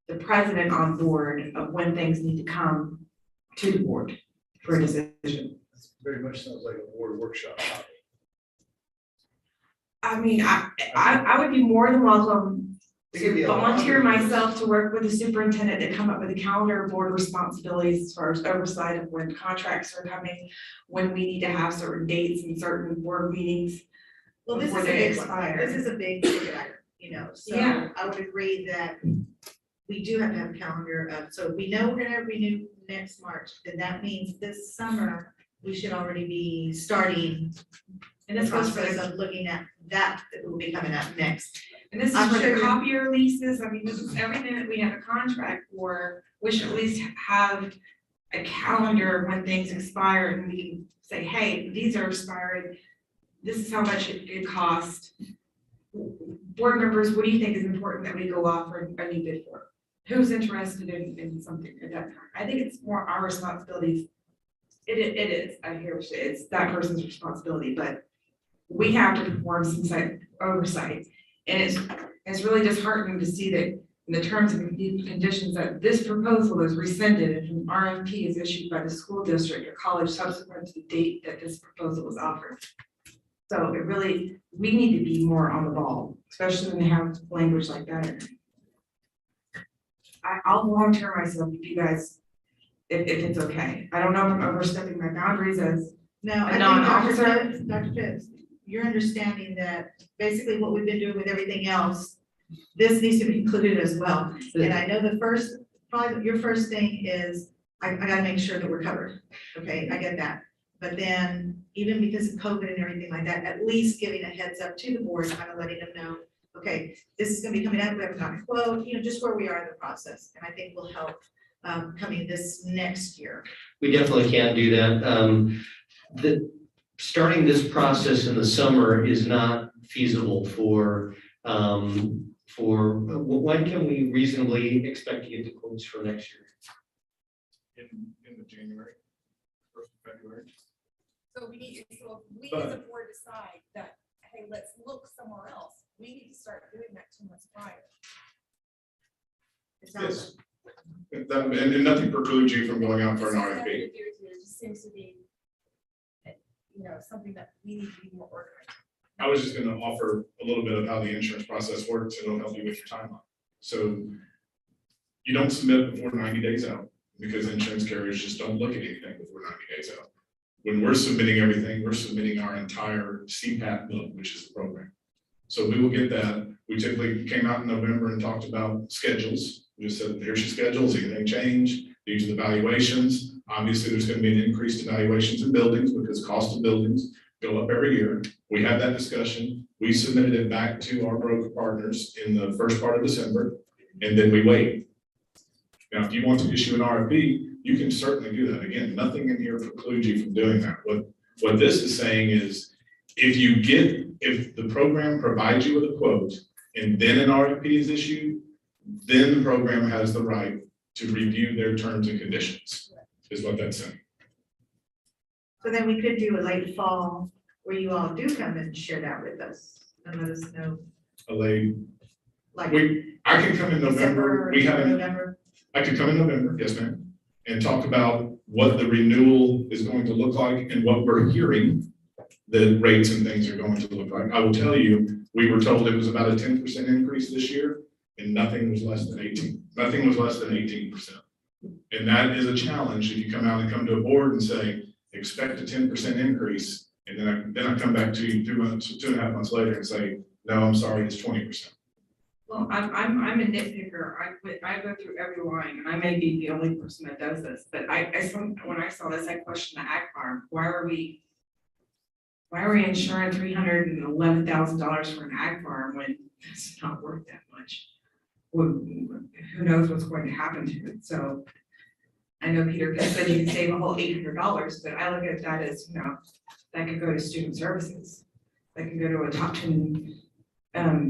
the president on board of when things need to come to the board for a decision. Very much sounds like a board workshop. I mean, I would be more than welcome to volunteer myself to work with the superintendent to come up with a calendar of board responsibilities as far as oversight of when contracts are coming, when we need to have certain dates and certain board meetings. Well, this before is a they big, expire. this is a big ticket item, so Yeah. I would agree that we do have to have a calendar of, so if we know we're gonna renew next March, then that means this summer, we should already be starting And the this goes for process the, of looking at that will be coming up next. and this is I'm for sure the you're- copier leases. I mean, this is everything that we have a contract for. We should at least have a calendar when things expire and we can say, hey, these are expired. This is how much it cost. Board members, what do you think is important that we go off or a new bid for? Who's interested in something at that time? I think it's more our responsibilities. It is, I hear what you say, it's that person's responsibility, but we have to perform some site oversight. And it's really disheartening to see that in the terms and conditions that this proposal is rescinded and an RFP is issued by the school district or college subsequent to the date that this proposal was offered. So it really, we need to be more on the ball, especially when they have language like that in it. I'll volunteer myself if you guys, if it's okay. I don't know if I'm overstepping my boundaries as No, a I think non-officer. Dr. Pitts, you're understanding that basically what we've been doing with everything else, this needs to be included as well. And I know the first, probably your first thing is, I gotta make sure that we're covered. Okay, I get that. But then even because of COVID and everything like that, at least giving a heads up to the board, kind of letting them know, okay, this is gonna be coming up, we haven't gotten a quote, just where we are in the process. And I think will help coming this next year. We definitely can do that. Starting this process in the summer is not feasible for, when can we reasonably expect to get the quotes for next year? In the January, 1st of February. So if we as a board decide that, hey, let's look somewhere else, we need to start doing that 2 months prior. Yes. And nothing precludes you from going out for an RFP. It just seems to be, something that we need to be more organized. I was just gonna offer a little bit of how the insurance process works. It'll help you with your timeline. So you don't submit before 90 days out because insurance carriers just don't look at anything before 90 days out. When we're submitting everything, we're submitting our entire CPAP book, which is the program. So we will get that. We typically came out in November and talked about schedules. We just said, here's your schedules, anything changed? These are the valuations. Obviously, there's going to be an increased evaluations in buildings because cost of buildings go up every year. We had that discussion. We submitted it back to our broker partners in the first part of December, and then we wait. Now, if you want to issue an RFP, you can certainly do that. Again, nothing in here precludes you from doing that. What this is saying is, if the program provides you with a quote and then an RFP is issued, then the program has the right to review their terms and conditions, is what that's saying. So then we could do a late fall where you all do come and share that with us and let us know. I can come in November. I could come in November, yes, ma'am, and talk about what the renewal is going to look like and what we're hearing the rates and things are going to look like. I will tell you, we were told it was about a 10% increase this year, and nothing was less than 18%. And that is a challenge if you come out and come to a board and say, expect a 10% increase, and then I come back to you 2.5 months later and say, no, I'm sorry, it's 20%. Well, I'm a nitpicker. I go through every line, and I may be the only person that does this, but when I saw this, I questioned the ag farm. Why are we insuring $311,000 for an ag farm when it's not worth that much? Who knows what's going to happen to it? So I know Peter said you can save a whole $800, but I look at that as, that could go to student services. That can go to a top 10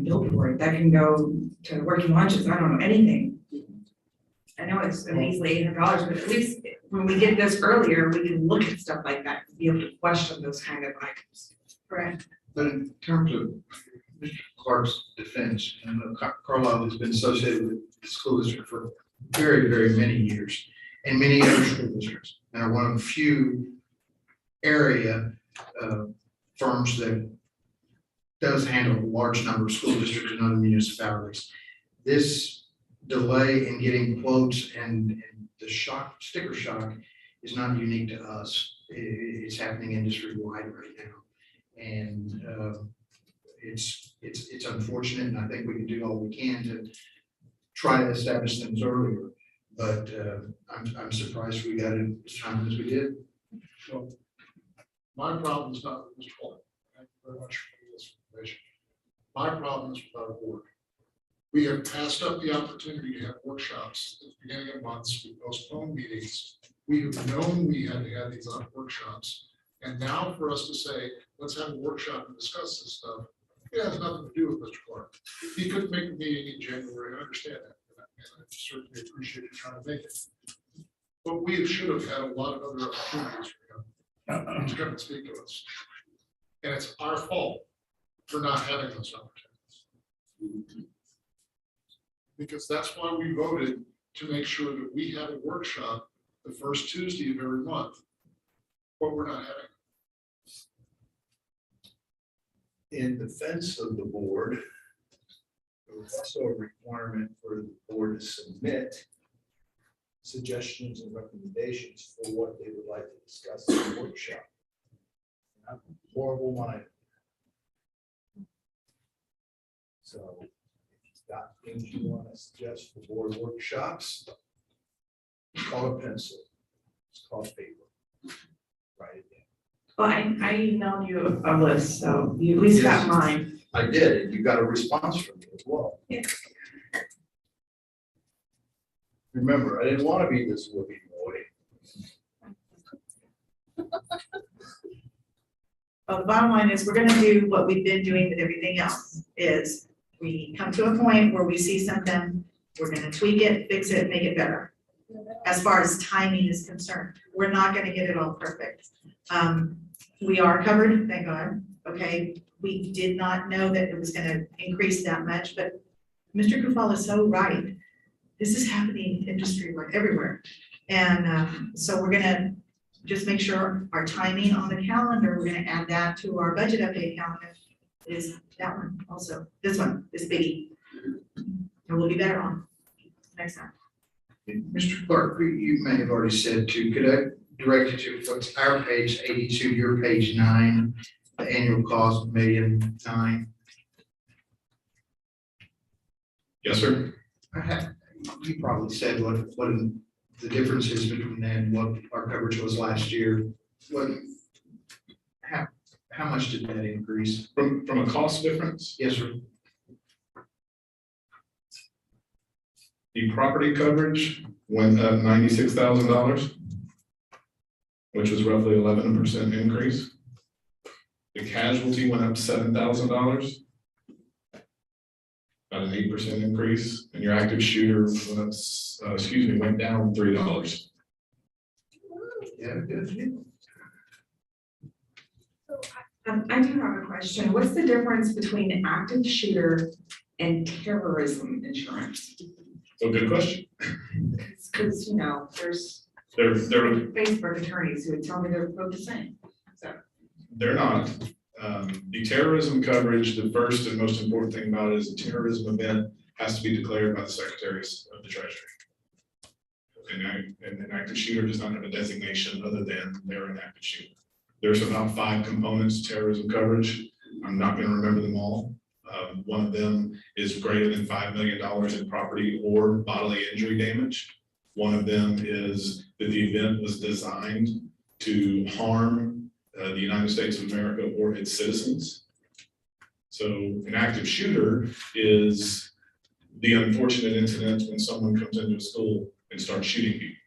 billboard, that can go to working lunches, I don't know, anything. I know it's a measly $800, but at least when we get this earlier, we can look at stuff like that, and be able to question those kind of items. Correct. But in terms of Mr. Clark's defense, and I know Carlisle has been associated with the school district for very, very many years, and many other school districts, and are one of the few area firms that does handle a large number of school districts and other municipalities. This delay in getting quotes and the sticker shock is not unique to us. It's happening industry-wide right now. And it's unfortunate, and I think we can do all we can to try to establish things earlier. But I'm surprised we got it as time as we did. So my problem is not with Mr. Clark. Thank you very much for this information. My problem is with our board. We have passed up the opportunity to have workshops at the beginning of months. We postponed meetings We have known we had to have these workshops. And now for us to say, let's have a workshop and discuss this stuff, it has nothing to do with Mr. Clark. He couldn't make a meeting in January, I understand that. And I certainly appreciate you trying to make it. But we should have had a lot of other opportunities for him to come and speak to us. And it's our fault for not having those opportunities. Because that's why we voted to make sure that we have a workshop the first Tuesday of every month. But we're not having. In defense of the board, there was also a requirement for the board to submit suggestions and recommendations for what they would like to discuss in the workshop. I'm horrible mind. So if you've got things you want to suggest for board workshops, call a pencil, it's called paper. Write it down. Well, I emailed you a list, so you at least got mine. I did, and you got a response from me as well. Yeah. Remember, I didn't want to be this whoopee boy. Well, the bottom line is, we're gonna do what we've been doing with everything else, is we come to a point where we see something, we're gonna tweak it, fix it, make it better. As far as timing is concerned, we're not gonna get it all perfect. We are covered, thank God, okay? We did not know that it was gonna increase that much, but Mr. Kufal is so right. This is happening industry-wide everywhere. And so we're gonna just make sure our timing on the calendar, we're gonna add that to our budget update calendar, is that one also, this one, this biggie. And we'll be better on next time. Mr. Clark, you may have already said too, could I direct you to what's our page 82, your page 9, the annual cost, $1,000,009? Yes, sir. You probably said what the difference is between that and what our coverage was last year. How much did that increase? From a cost difference, Yes, sir. the property coverage went up $96,000, which was roughly 11% increase. The casualty went up $7,000, about an 8% increase, and your active shooter went down $3. Yeah, good. I do have a question. What's the difference between an active shooter and terrorism insurance? So good question. Because, you know, there's They're Facebook attorneys who would tell me they're both the same. So, They're not. The terrorism coverage, the first and most important thing about it is a terrorism event has to be declared by the Secretary of the Treasury. And an active shooter does not have a designation other than they're an active shooter. There's about 5 components to terrorism coverage. I'm not going to remember them all. One of them is greater than $5 million in property or bodily injury damage. One of them is that the event was designed to harm the United States of America or its citizens. So an active shooter is the unfortunate incident when someone comes into a school and starts shooting people.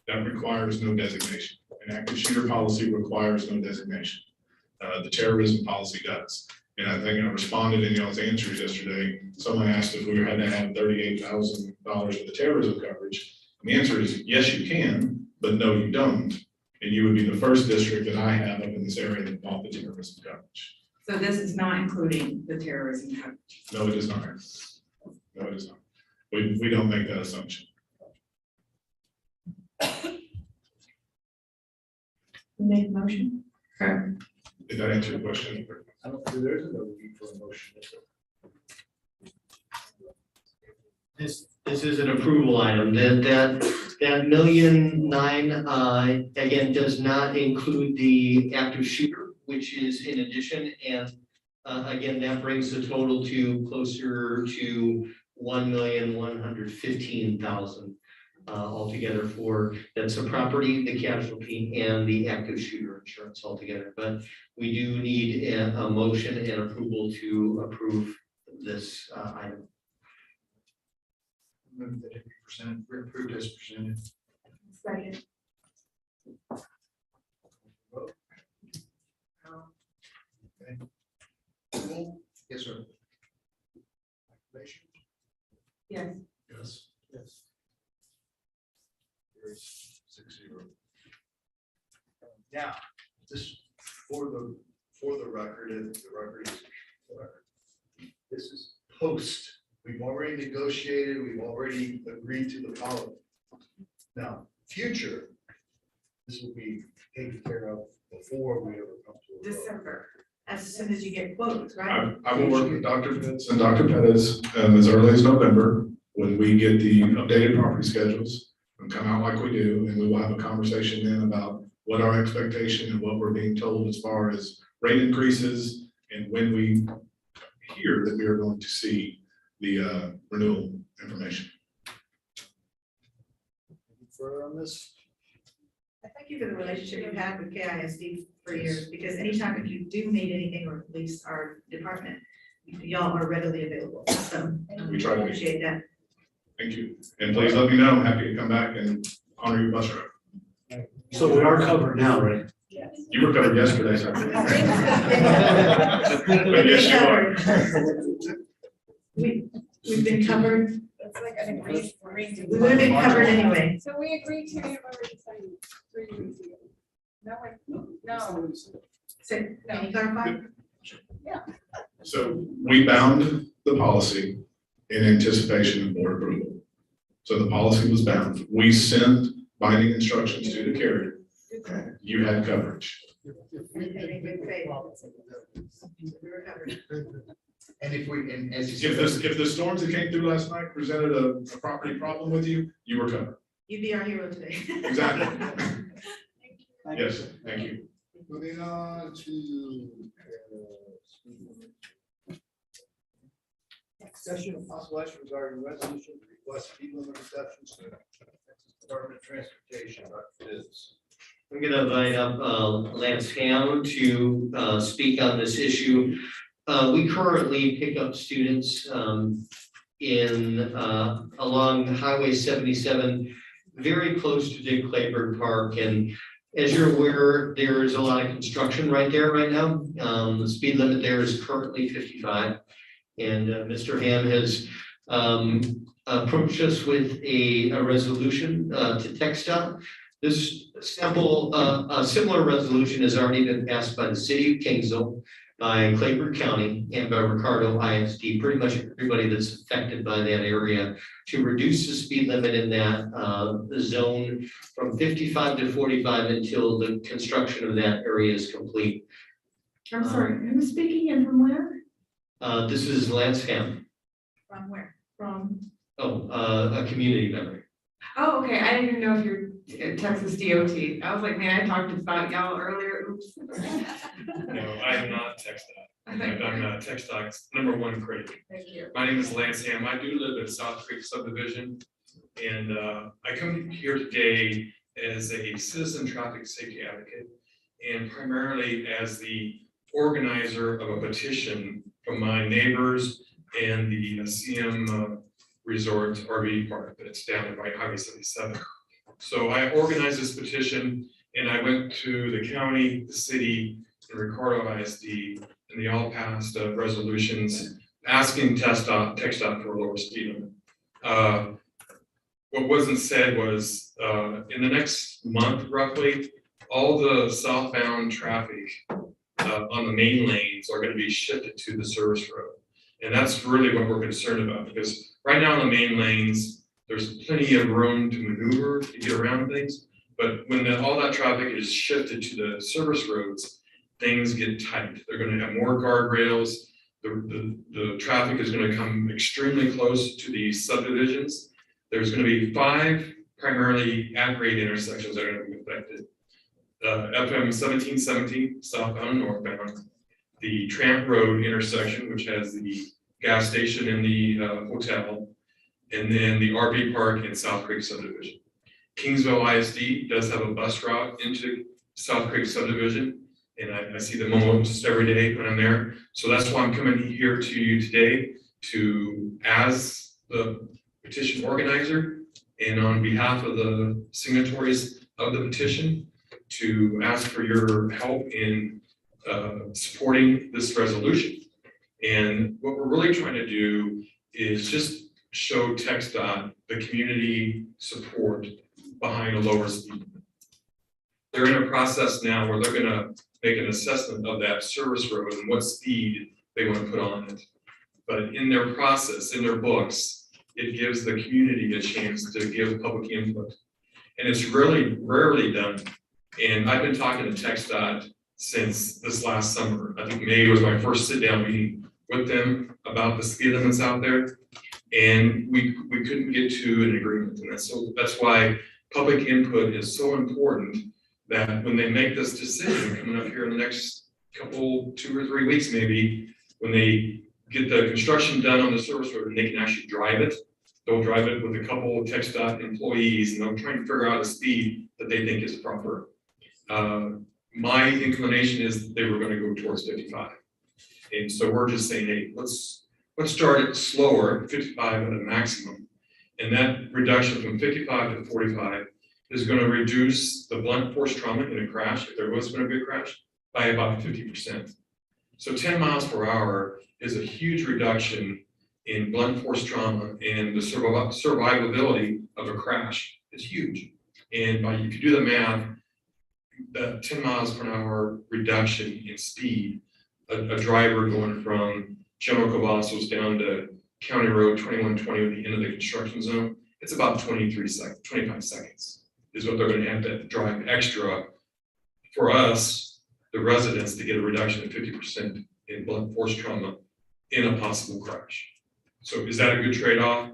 That requires no designation. An active shooter policy requires no designation. The terrorism policy does. And I think I responded in y'all's answers yesterday. Someone asked if we had to have $38,000 for the terrorism coverage. And the answer is yes, you can, but no, you don't. And you would be the first district that I have up in this area that bought the terrorism coverage. so this is not including the terrorism coverage. No, it is not. No, it is not. We don't make that assumption. Who made the motion? Did that answer your question? I don't think there's no need for a motion. This is an approval item, that $1,000,009, again, does not include the active shooter, which is in addition, and again, that brings the total to closer to $1,115,000 altogether for, that's the property, the casualty, and the active shooter insurance altogether, but we do need a motion and approval to approve this item. Move that it be approved as presented. Second. Yes, sir. Proclamation? Yes. Yes. Yes. Carries 6-0. Now, this, for the record, and the record is, this is post. We've already negotiated, we've already agreed to the policy. Now, future, this will be taken care of before we ever come to a vote. December, as soon as you get quotes, right? I will work with Dr. Pitts and Dr. Pettis as early as November, when we get the updated property schedules and come out like we do, and we will have a conversation then about what our expectation and what we're being told as far as rate increases and when we hear that we are going to see the renewal information. Any further on this? I thank you for the relationship you've had with KISD for years, because anytime if you do need anything, or at least our department, y'all are readily available, so We try to be. appreciate that. Thank you. And please let me know. I'm happy to come back and honor your bus route. So we are covered now, right? You were covered yesterday, sir. But yes, you are. We've been covered, It's like an agreement. we would have been covered anyway. So we agreed to, have already signed 3 weeks ago. No one, no. So, can you clarify? So we bound the policy in anticipation of board approval. So the policy was bound. We sent binding instructions to the carrier. You had coverage. We were covered. And if we, and as you If said. the storms that came through last night presented a property problem with you, you were covered. You'd be our hero today. Exactly. Yes, thank you. Moving on to. Discussion of possible action regarding resolution to request speed limit reductions to Texas Department of Transportation. Dr. Pitts. I'm going to invite up Lance Ham to speak on this issue. We currently pick up students along Highway 77, very close to Dick Clayburgh Park. And as you're aware, there is a lot of construction right there right now. The speed limit there is currently 55. And Mr. Ham has approached us with a resolution to TxDOT. This a similar resolution has already been passed by the city of Kingsville, by Clayburgh County, and by Ricardo ISD, pretty much everybody that's affected by that area, to reduce the speed limit in that zone from 55 to 45 until the construction of that area is complete. I'm sorry, who's speaking and from where? This is Lance Ham. From where? From, A community member. Oh, okay, I didn't even know if you're Texas DOT. I was like, man, I talked about y'all earlier, oops. No, I am not TxDOT. I'm TxDOT's #1 critic. Thank you. My name is Lance Ham. I do live in South Creek subdivision. And I come here today as a citizen traffic safety advocate and primarily as the organizer of a petition from my neighbors and the CM Resort RV park that's down at Highway 77. So I organized this petition and I went to the county, the city, and Ricardo ISD, and they all passed resolutions asking TxDOT for a lower speed limit. What wasn't said was in the next month roughly, all the southbound traffic on the main lanes are going to be shifted to the service road. And that's really what we're concerned about, because right now on the main lanes, there's plenty of room to maneuver, to get around things. But when all that traffic is shifted to the service roads, things get tight. They're going to have more guardrails. The traffic is going to come extremely close to these subdivisions. There's going to be 5 primarily at-grade intersections that are going to be affected. FM 1717 southbound and northbound, the Tramp Road intersection, which has the gas station and the hotel, and then the RV park in South Creek subdivision. Kingsville ISD does have a bus route into South Creek subdivision, and I see them almost every day when I'm there. So that's why I'm coming here to you today to, as the petition organizer and on behalf of the signatories of the petition, to ask for your help in supporting this resolution. And what we're really trying to do is just show TxDOT the community support behind a lower speed limit. They're in a process now where they're gonna make an assessment of that service road and what speed they want to put on it. But in their process, in their books, it gives the community a chance to give public input. And it's really rarely done. And I've been talking to TxDOT since this last summer. I think May was my first sit-down meeting with them about the speed limits out there. And we couldn't get to an agreement. And that's why public input is so important, that when they make this decision coming up here in the next couple, 2 or 3 weeks maybe, when they get the construction done on the service road and they can actually drive it, they'll drive it with a couple of TxDOT employees and they'll try and figure out a speed that they think is proper. My inclination is they were gonna go towards 55. And so we're just saying, hey, let's start it slower, 55 at a maximum. And that reduction from 55 to 45 is gonna reduce the blunt force trauma in a crash, if there was gonna be a crash, by about 50%. So 10 miles per hour is a huge reduction in blunt force trauma, and the survivability of a crash is huge. And if you do the math, that 10 miles per hour reduction in speed, a driver going from General Cavazos down to County Road 2120 at the end of the construction zone, it's about 25 seconds is what they're gonna have to drive extra for us, the residents, to get a reduction of 50% in blunt force trauma in a possible crash. So is that a good trade-off?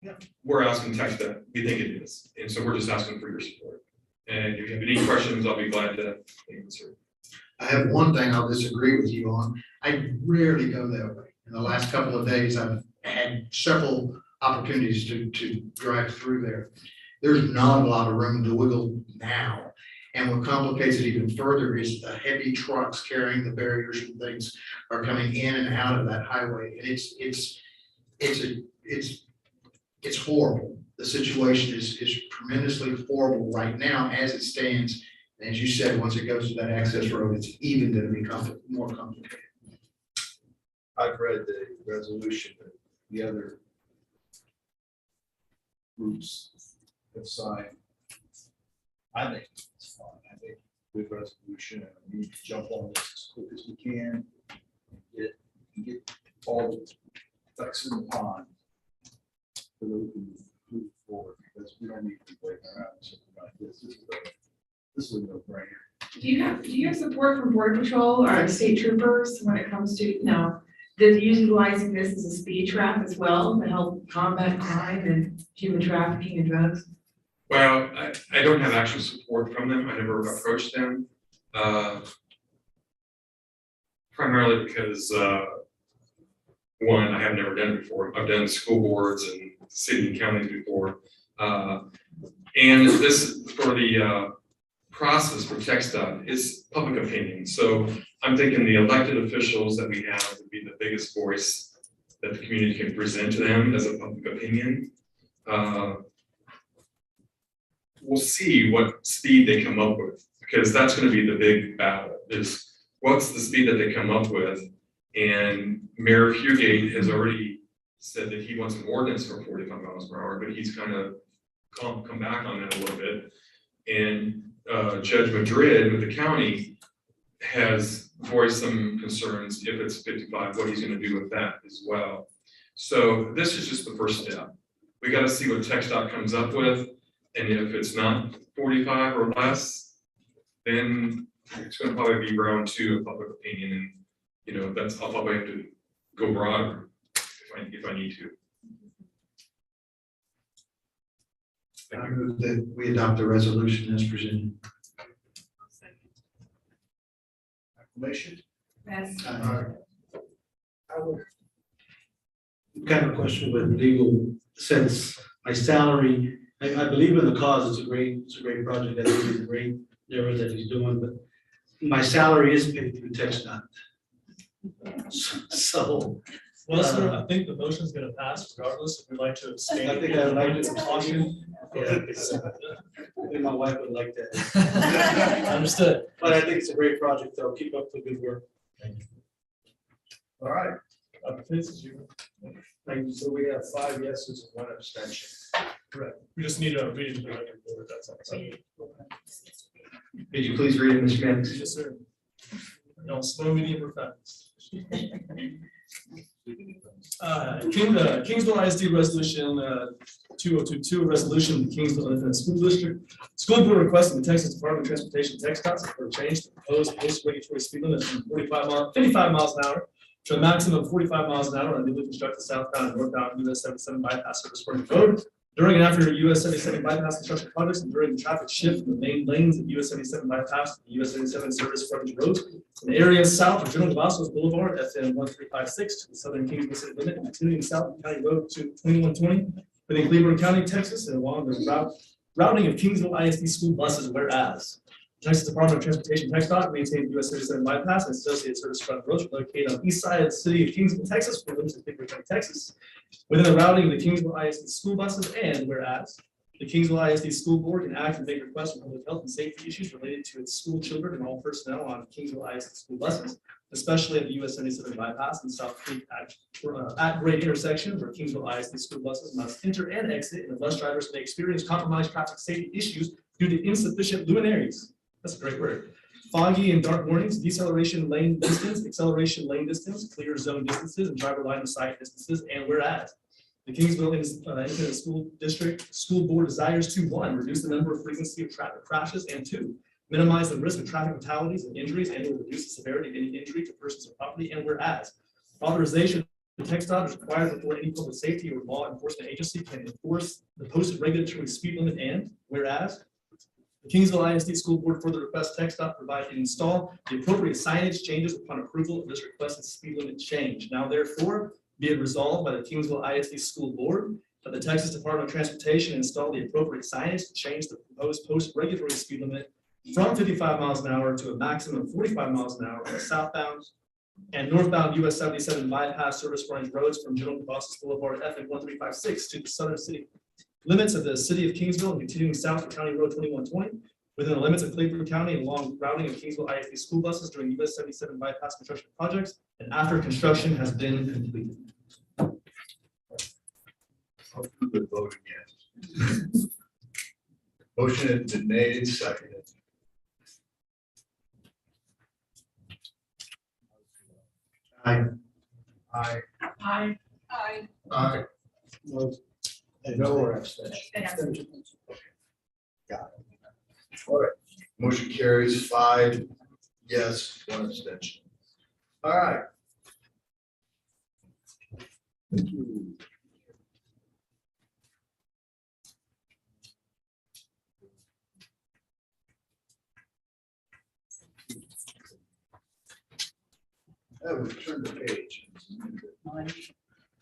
Yeah. We're asking TxDOT, we think it is. And so we're just asking for your support. And if you have any questions, I'll be glad to answer. I have one thing I'll disagree with you on. I rarely go that way. In the last couple of days, I've had several opportunities to drive through there. There's not a lot of room to wiggle now. And what complicates it even further is the heavy trucks carrying the barriers and things are coming in and out of that highway. And it's horrible. The situation is tremendously horrible right now as it stands. And as you said, once it goes to that access road, it's even going to be more complicated. I've read the resolution that the other groups have signed. I think it's fine. I think good resolution, and we need to jump on this as quick as we can and get all the ducks in the pond so that we can move forward, because we don't need to be waiting around something like this. This is a no-brainer. Do you have support from Border Patrol or state troopers when it comes to, utilizing this as a speed trap as well to help combat crime and human trafficking and drugs? Well, I don't have actual support from them. I never approached them. Primarily because, one, I have never done it before. I've done school boards and city and counties before. And this, for the process for TxDOT, is public opinion. So I'm thinking the elected officials that we have would be the biggest voice that the community can present to them as a public opinion. We'll see what speed they come up with, because that's going to be the big battle, is what's the speed that they come up with. And Mayor Fugate has already said that he wants an ordinance for 45 miles per hour, but he's kind of come back on that a little bit. And Judge Madrid with the county has voiced some concerns if it's 55, what he's going to do with that as well. So this is just the first step. We got to see what TxDOT comes up with. And if it's not 45 or less, then it's going to probably be round 2 of public opinion. And, I'll probably have to go broader if I need to. I move that we adopt the resolution as presented. Proclamation? Yes. I would kind of question with legal sense, my salary, I believe in the cause, it's a great project, I think it's a great endeavor that he's doing, but my salary is paid through TxDOT. So Well, sir, I think the motion's gonna pass regardless, if we'd like to abstain. I think I'd like to Caution. I think my wife would like that. Understood. But I think it's a great project, though. Keep up the good work. All right, Please, you. thank you. So we have 5 yeses and 1 abstention. Correct. We just need a reading to the record for it, that's all. Could you please read it, Mr. Mannix? Yes, sir. No, slow, medium, or fast. Kingsville ISD Resolution 2022, a resolution of the Kingsville Independent School District. School board requesting the Texas Department of Transportation text dots for a change to proposed post-regulatory speed limit from 55 miles an hour to a maximum of 45 miles an hour on newly constructed southbound and northbound US 77 bypass service for the road. During and after US 77 bypass construction projects and during the traffic shift from the main lanes of US 77 bypass to the US 77 service frontage roads in the area south of General Vasquez Boulevard, FM 1356 to the southern Kingsville city limit, and continuing south of County Road to 2120 within Cleveland County, Texas, and along the routing of Kingsville ISD school buses, whereas Texas Department of Transportation TxDOT maintains US 77 bypass and associated service front roads located on the east side of the city of Kingsville, Texas, for limits of Cleveland County, Texas, within the routing of the Kingsville ISD school buses, and whereas the Kingsville ISD School Board can act and make requests for public health and safety issues related to its school children and all personnel on Kingsville ISD school buses, especially at the US 77 bypass and South Creek at grade intersection where Kingsville ISD school buses must enter and exit, and the bus drivers may experience compromised traffic safety issues due to insufficient luminaries. That's a great word. Foggy and dark mornings, deceleration lane distance, acceleration lane distance, clear zone distances, and driver line of sight distances, and whereas the Kingsville Independent School District School Board desires to 1, reduce the number of frequency of traffic crashes, and 2, minimize the risk of traffic fatalities and injuries, and will reduce the severity of any injury to persons or property, and whereas authorization of TxDOT is required before any public safety or law enforcement agency can enforce the posted regulatory speed limit, and whereas the Kingsville ISD School Board further requests TxDOT provide and install the appropriate signage changes upon approval of this requested speed limit change. Now therefore, be it resolved by the Kingsville ISD School Board that the Texas Department of Transportation install the appropriate signage to change the proposed post-regulatory speed limit from 55 miles an hour to a maximum of 45 miles an hour on the southbound and northbound US 77 bypass service frontage roads from General Vasquez Boulevard FM 1356 to the southern city limits of the city of Kingsville and continuing south to County Road 2120 within the limits of Cleveland County and along routing of Kingsville ISD school buses during US 77 bypass construction projects and after construction has been completed. I'll do the vote again. Motion has been made, seconded. Aye. Aye. Aye. Aye. Aye. No or abstention. Got it. All right, motion carries 5 yes, 1 abstention. All right. Thank you. I will turn the page.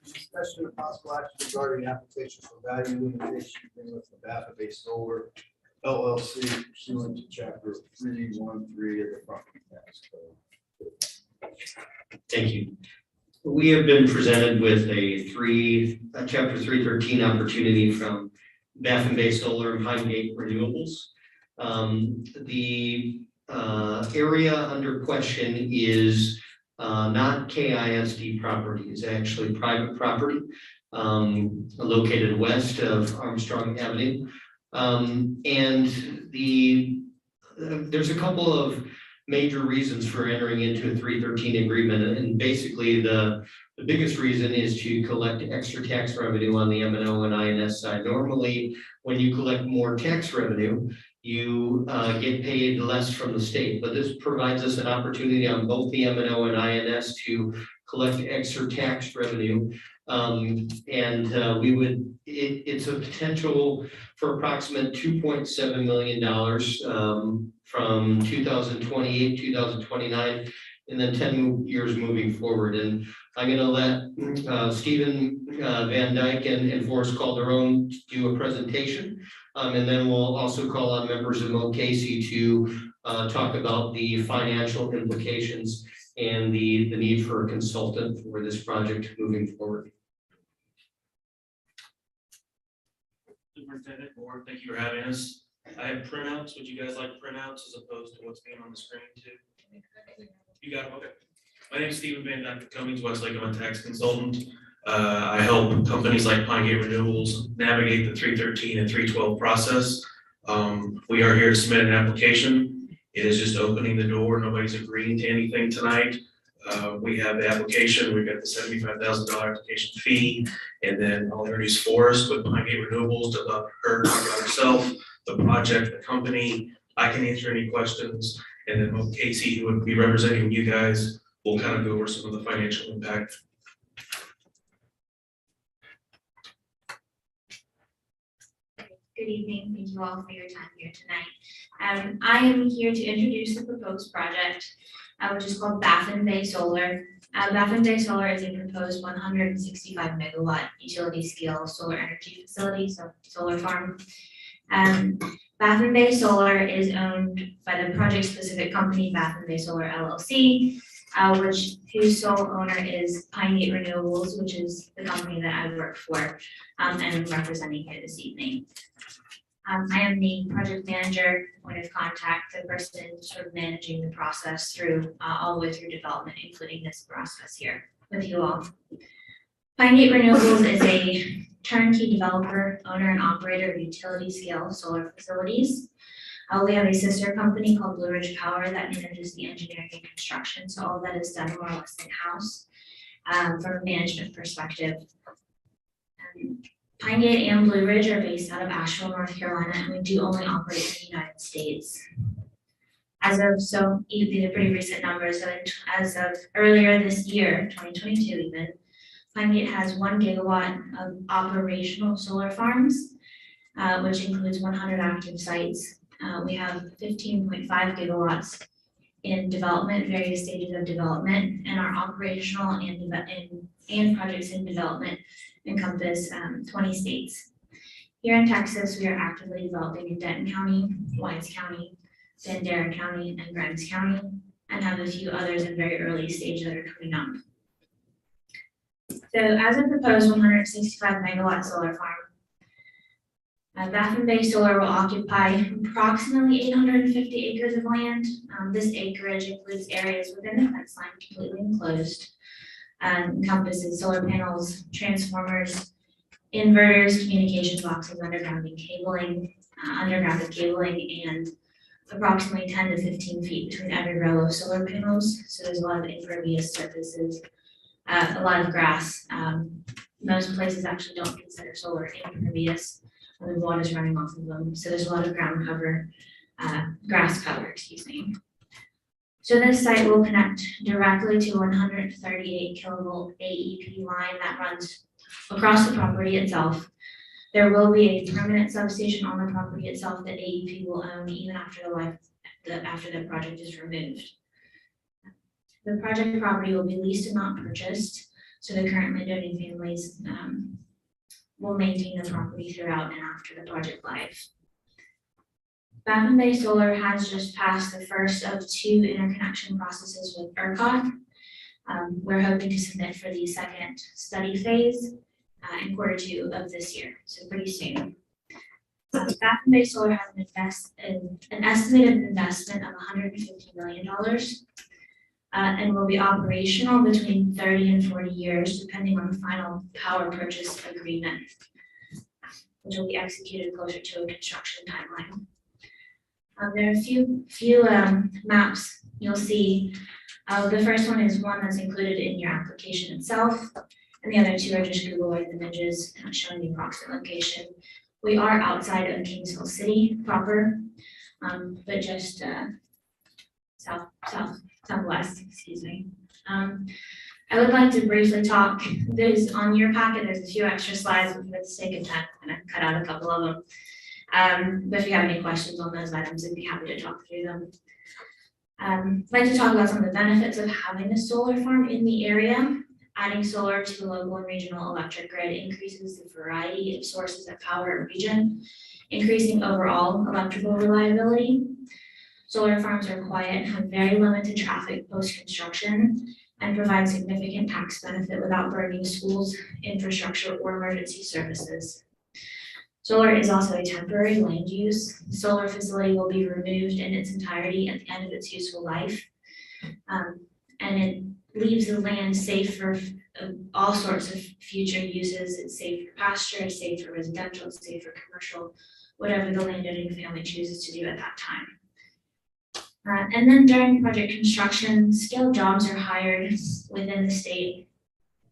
Discussion of possible action regarding application for value limitation agreement with Bath-based Solar LLC pursuant to chapter 313 of the property tax code. Thank you. We have been presented with a chapter 313 opportunity from Bath Solar and Pine Gate Renewables. The area under question is not KISD property, it's actually private property located west of Armstrong Avenue. And there's a couple of major reasons for entering into a 313 agreement. And basically the biggest reason is to collect extra tax revenue on the M&O and INS side. Normally, when you collect more tax revenue, you get paid less from the state, but this provides us an opportunity on both the M&O and INS to collect extra tax revenue. It's a potential for approximate $2.7 million from 2028, 2029, and then 10 years moving forward. And I'm going to let Stephen Van Dyke and Forrest Calderon do a presentation. And then we'll also call on members of Mo Casey to talk about the financial implications and the need for a consultant for this project moving forward. Superintendent, board, thank you for having us. I have printouts. Would you guys like printouts as opposed to what's being on the screen too? You got it, okay. My name is Stephen Van Dyke Cummings, Westlake. I'm a tax consultant. I help companies like Pine Gate Renewables navigate the 313 and 312 process. We are here to submit an application. It is just opening the door. Nobody's agreeing to anything tonight. We have the application. We've got the $75,000 application fee. And then I'll introduce Forrest with Pine Gate Renewables to let her talk about herself, the project, the company. I can answer any questions. And then Casey, who would be representing you guys, will kind of go over some of the financial impact. Good evening. Thank you all for your time here tonight. I am here to introduce the proposed project, which is called Baffin Bay Solar. Baffin Bay Solar is a proposed 165 megawatt utility scale solar energy facility, so solar farm. Baffin Bay Solar is owned by the project specific company Baffin Bay Solar LLC, whose sole owner is Pine Gate Renewables, which is the company that I work for and I'm representing here this evening. I am the project manager, point of contact, the person sort of managing the process through all the way through development, including this process here with you all. Pine Gate Renewables is a turnkey developer, owner, and operator of utility scale solar facilities. We have a sister company called Blue Ridge Power that manages the engineering and construction, so all that is done more or less in-house from a management perspective. Pine Gate and Blue Ridge are based out of Asheville, North Carolina, and we do only operate in the United States. These are pretty recent numbers, so as of earlier this year, 2022 even, Pine Gate has 1 gigawatt of operational solar farms, which includes 100 active sites. We have 15.5 gigawatts in development, various stages of development, and our operational and projects in development encompass 20 states. Here in Texas, we are actively developing in Denton County, Wise County, Bandera County, and Grimes County, and have a few others in very early stage that are coming up. So as a proposed 165 megawatt solar farm, Baffin Bay Solar will occupy approximately 850 acres of land. This acreage includes areas within the fence line completely enclosed, encompasses solar panels, transformers, inverters, communication boxes, undergrounded cabling, and approximately 10 to 15 feet between every row of solar panels. So there's a lot of impervious surfaces, a lot of grass. Most places actually don't consider solar impervious. The water's running off of them, so there's a lot of ground cover, grass cover, excuse me. So this site will connect directly to 138 kilovolt AEP line that runs across the property itself. There will be a permanent substation on the property itself that AEP will own even after after the project is removed. The project property will be leased and not purchased, so the current landowning families will maintain the property throughout and after the project life. Baffin Bay Solar has just passed the first of 2 interconnection processes with ERCOT. We're hoping to submit for the second study phase in Q2 of this year, so pretty soon. Baffin Bay Solar has an estimated investment of $150 million and will be operational between 30 and 40 years, depending on the final power purchase agreement, which will be executed closer to a construction timeline. There are a few maps you'll see. The first one is one that's included in your application itself, and the other 2 are just Google Earth images showing the approximate location. We are outside of Kingsville City proper, but just southwest, excuse me. I would like to briefly talk, there's on your packet, there's a few extra slides, but for the sake of time, I'm gonna cut out a couple of them. But if you have any questions on those items, I'd be happy to talk through them. I'd like to talk about some of the benefits of having a solar farm in the area. Adding solar to the local and regional electric grid increases the variety of sources of power in region, increasing overall electrical reliability. Solar farms are quiet, have very limited traffic post-construction, and provide significant tax benefit without burdening schools, infrastructure, or emergency services. Solar is also a temporary land use. The solar facility will be removed in its entirety at the end of its useful life. And it leaves the land safe for all sorts of future uses. It's safe for pasture, it's safe for residential, it's safe for commercial, whatever the landowning family chooses to do at that time. And then during project construction, skilled jobs are hired within the state.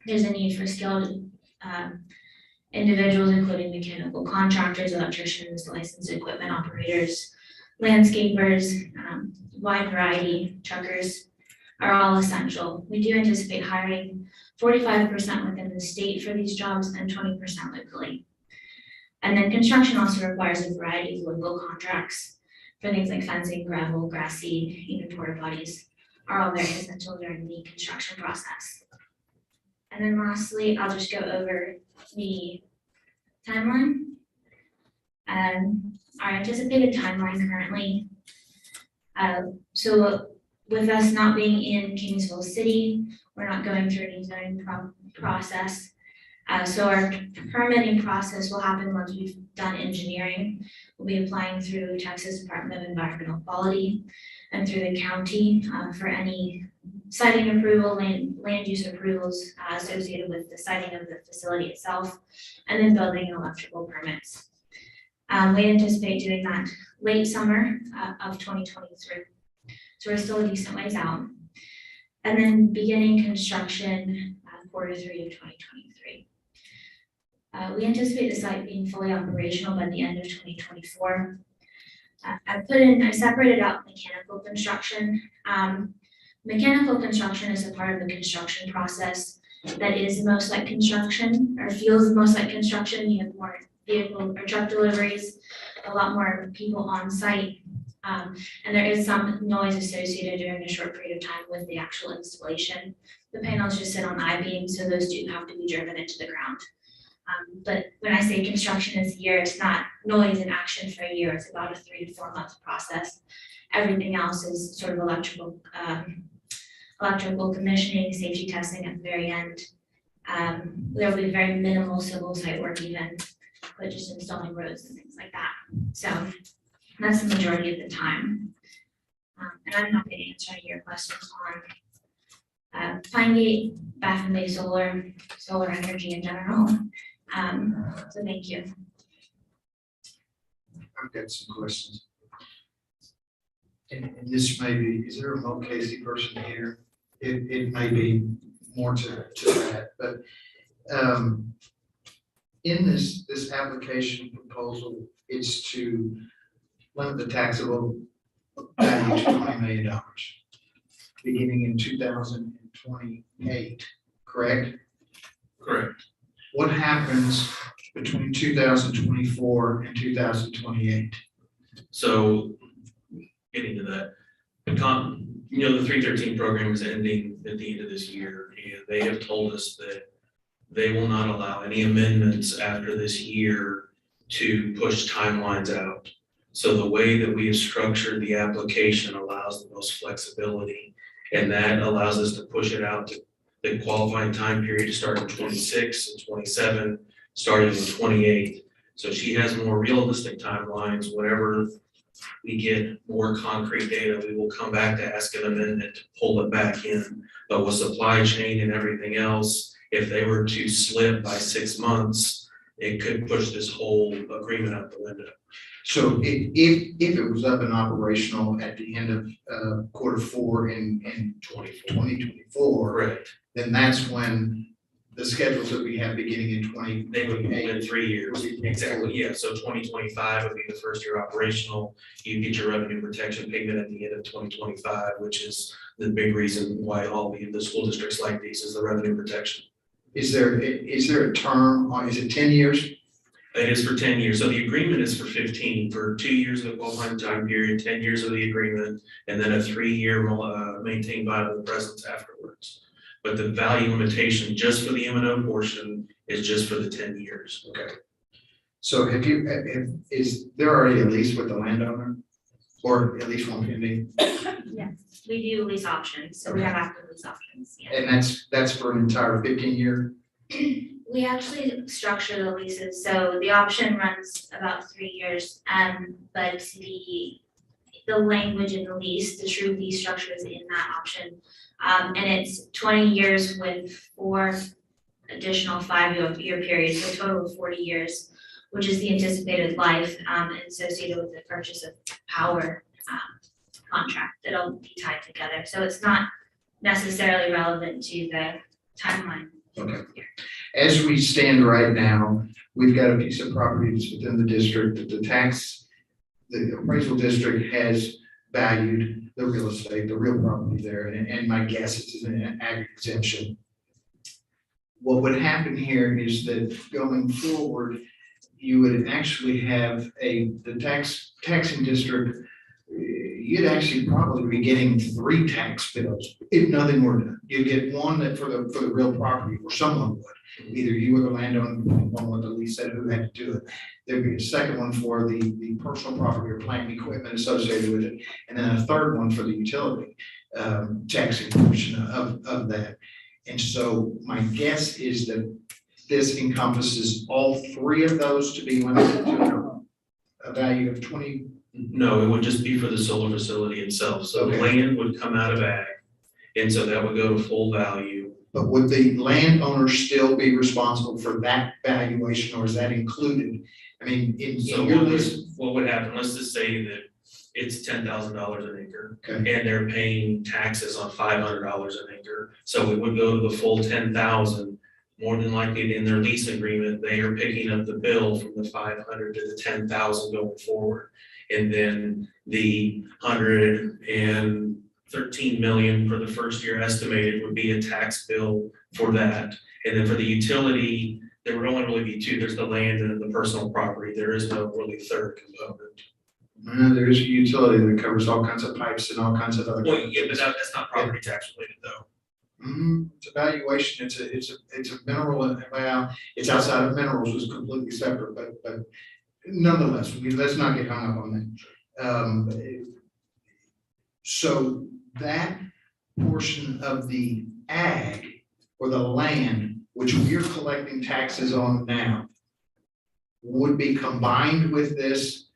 There's a need for skilled individuals, including mechanical contractors, electricians, licensed equipment operators, landscapers, wide variety, truckers are all essential. We do anticipate hiring 45% within the state for these jobs and 20% locally. And then construction also requires a variety of local contracts for things like fencing, gravel, grass seed, even porta potties are all very essential during the construction process. And then lastly, I'll just go over the timeline. Our anticipated timeline currently. So with us not being in Kingsville City, we're not going through any zoning process. So our permitting process will happen once we've done engineering. We'll be applying through Texas Department of Environmental Quality and through the county for any siting approval, land use approvals associated with the siting of the facility itself, and then building and electrical permits. We anticipate doing that late summer of 2023. So we're still a decent ways out. And then beginning construction quarter 3 of 2023. We anticipate the site being fully operational by the end of 2024. I separated out mechanical construction. Mechanical construction is a part of the construction process that is most like construction or feels most like construction. You have more vehicle or truck deliveries, a lot more people on site. And there is some noise associated during a short period of time with the actual installation. The panels just sit on I-beams, so those do have to be driven into the ground. But when I say construction is a year, it's not noise and action for a year. It's about a 3 to 4 month process. Everything else is sort of electrical commissioning, safety testing at the very end. There will be very minimal civil site work even, but just installing roads and things like that. So that's the majority of the time. And I'm happy to answer any of your questions on Pine Gate, Baffin Bay Solar, solar energy in general. So thank you. I've got some questions. And this may be, is there a Mo Casey person here? It may be more to that, but in this application proposal, it's to limit the taxable value to $20 million, beginning in 2028, correct? Correct. What happens between 2024 and 2028? So getting to that, the 313 program is ending at the end of this year, and they have told us that they will not allow any amendments after this year to push timelines out. So the way that we have structured the application allows the most flexibility, and that allows us to push it out to the qualifying time period to start in 26 and 27, starting in 28. So she has more realistic timelines. Whenever we get more concrete data, we will come back to ask an amendment to pull it back in. But with supply chain and everything else, if they were to slip by 6 months, it could push this whole agreement out the window. So if it was up and operational at the end of quarter 4 in 2024, Right. then that's when the schedules that we have beginning in 20. They would be in 3 years. Exactly, yeah. So 2025 would be the first year operational. You get your revenue protection payment at the end of 2025, which is the big reason why all the school districts like these is the revenue protection. Is there a term, is it 10 years? It is for 10 years. So the agreement is for 15, for 2 years of the qualifying time period, 10 years of the agreement, and then a 3-year maintained viable presence afterwards. But the value limitation just for the M&O portion is just for the 10 years. Okay. So is there already a lease with the landowner? or at least one pending? Yes, we do lease options, so we have active lease options, yeah. And that's for an entire 15-year? We actually structure the leases, so the option runs about 3 years, but the language in the lease, the true lease structure is in that option. And it's 20 years with 4 additional 5-year periods, so a total of 40 years, which is the anticipated life associated with the purchase of power contract that'll be tied together. So it's not necessarily relevant to the timeline. Okay. As we stand right now, we've got a piece of property that's within the district that the appraisal district has valued the real estate, the real property there, and my guess is an ag exemption. What would happen here is that going forward, you would actually have the taxing district, you'd actually probably be getting 3 tax bills if nothing were done. You'd get one that for the real property, or someone would, either you or the landowner, depending on what the lease said, who had to do it. There'd be a second one for the personal property or plant equipment associated with it, and then a third one for the utility taxing portion of that. And so my guess is that this encompasses all 3 of those to be limited to a value of 20. No, it would just be for the solar facility itself. So the Okay. land would come out of ag, and so that would go to full value. But would the landowner still be responsible for that valuation, or is that included? I mean, So in your list. what would happen, let's just say that it's $10,000 an acre. Okay. And they're paying taxes on $500 an acre. So it would go to the full 10,000. More than likely in their lease agreement, they are picking up the bill from the 500 to the 10,000 going forward. And then the 113 million for the first year estimated would be a tax bill for that. And then for the utility, there would only really be 2. There's the land and then the personal property. There is no really third component. There is a utility that covers all kinds of pipes and all kinds of other. Well, yeah, but that's not property tax related though. It's a valuation, it's a mineral, and well, it's outside of minerals, it's completely separate, but nonetheless, let's not get hung up on that. So that portion of the ag or the land, which we're collecting taxes on now, would be combined with this.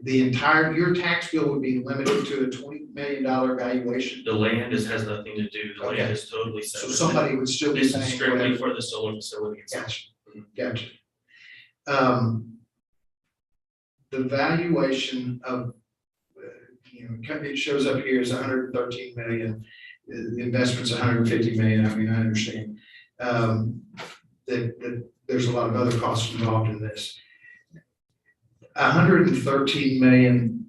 Your tax bill would be limited to a $20 million valuation. The land has nothing to do, the land is totally separate. So somebody would still be This paying is strictly whatever. for the solar facility itself. Gotcha. The valuation of, it shows up here as 113 million, the investment's 150 million, I mean, I understand. That there's a lot of other costs involved in this. 113 million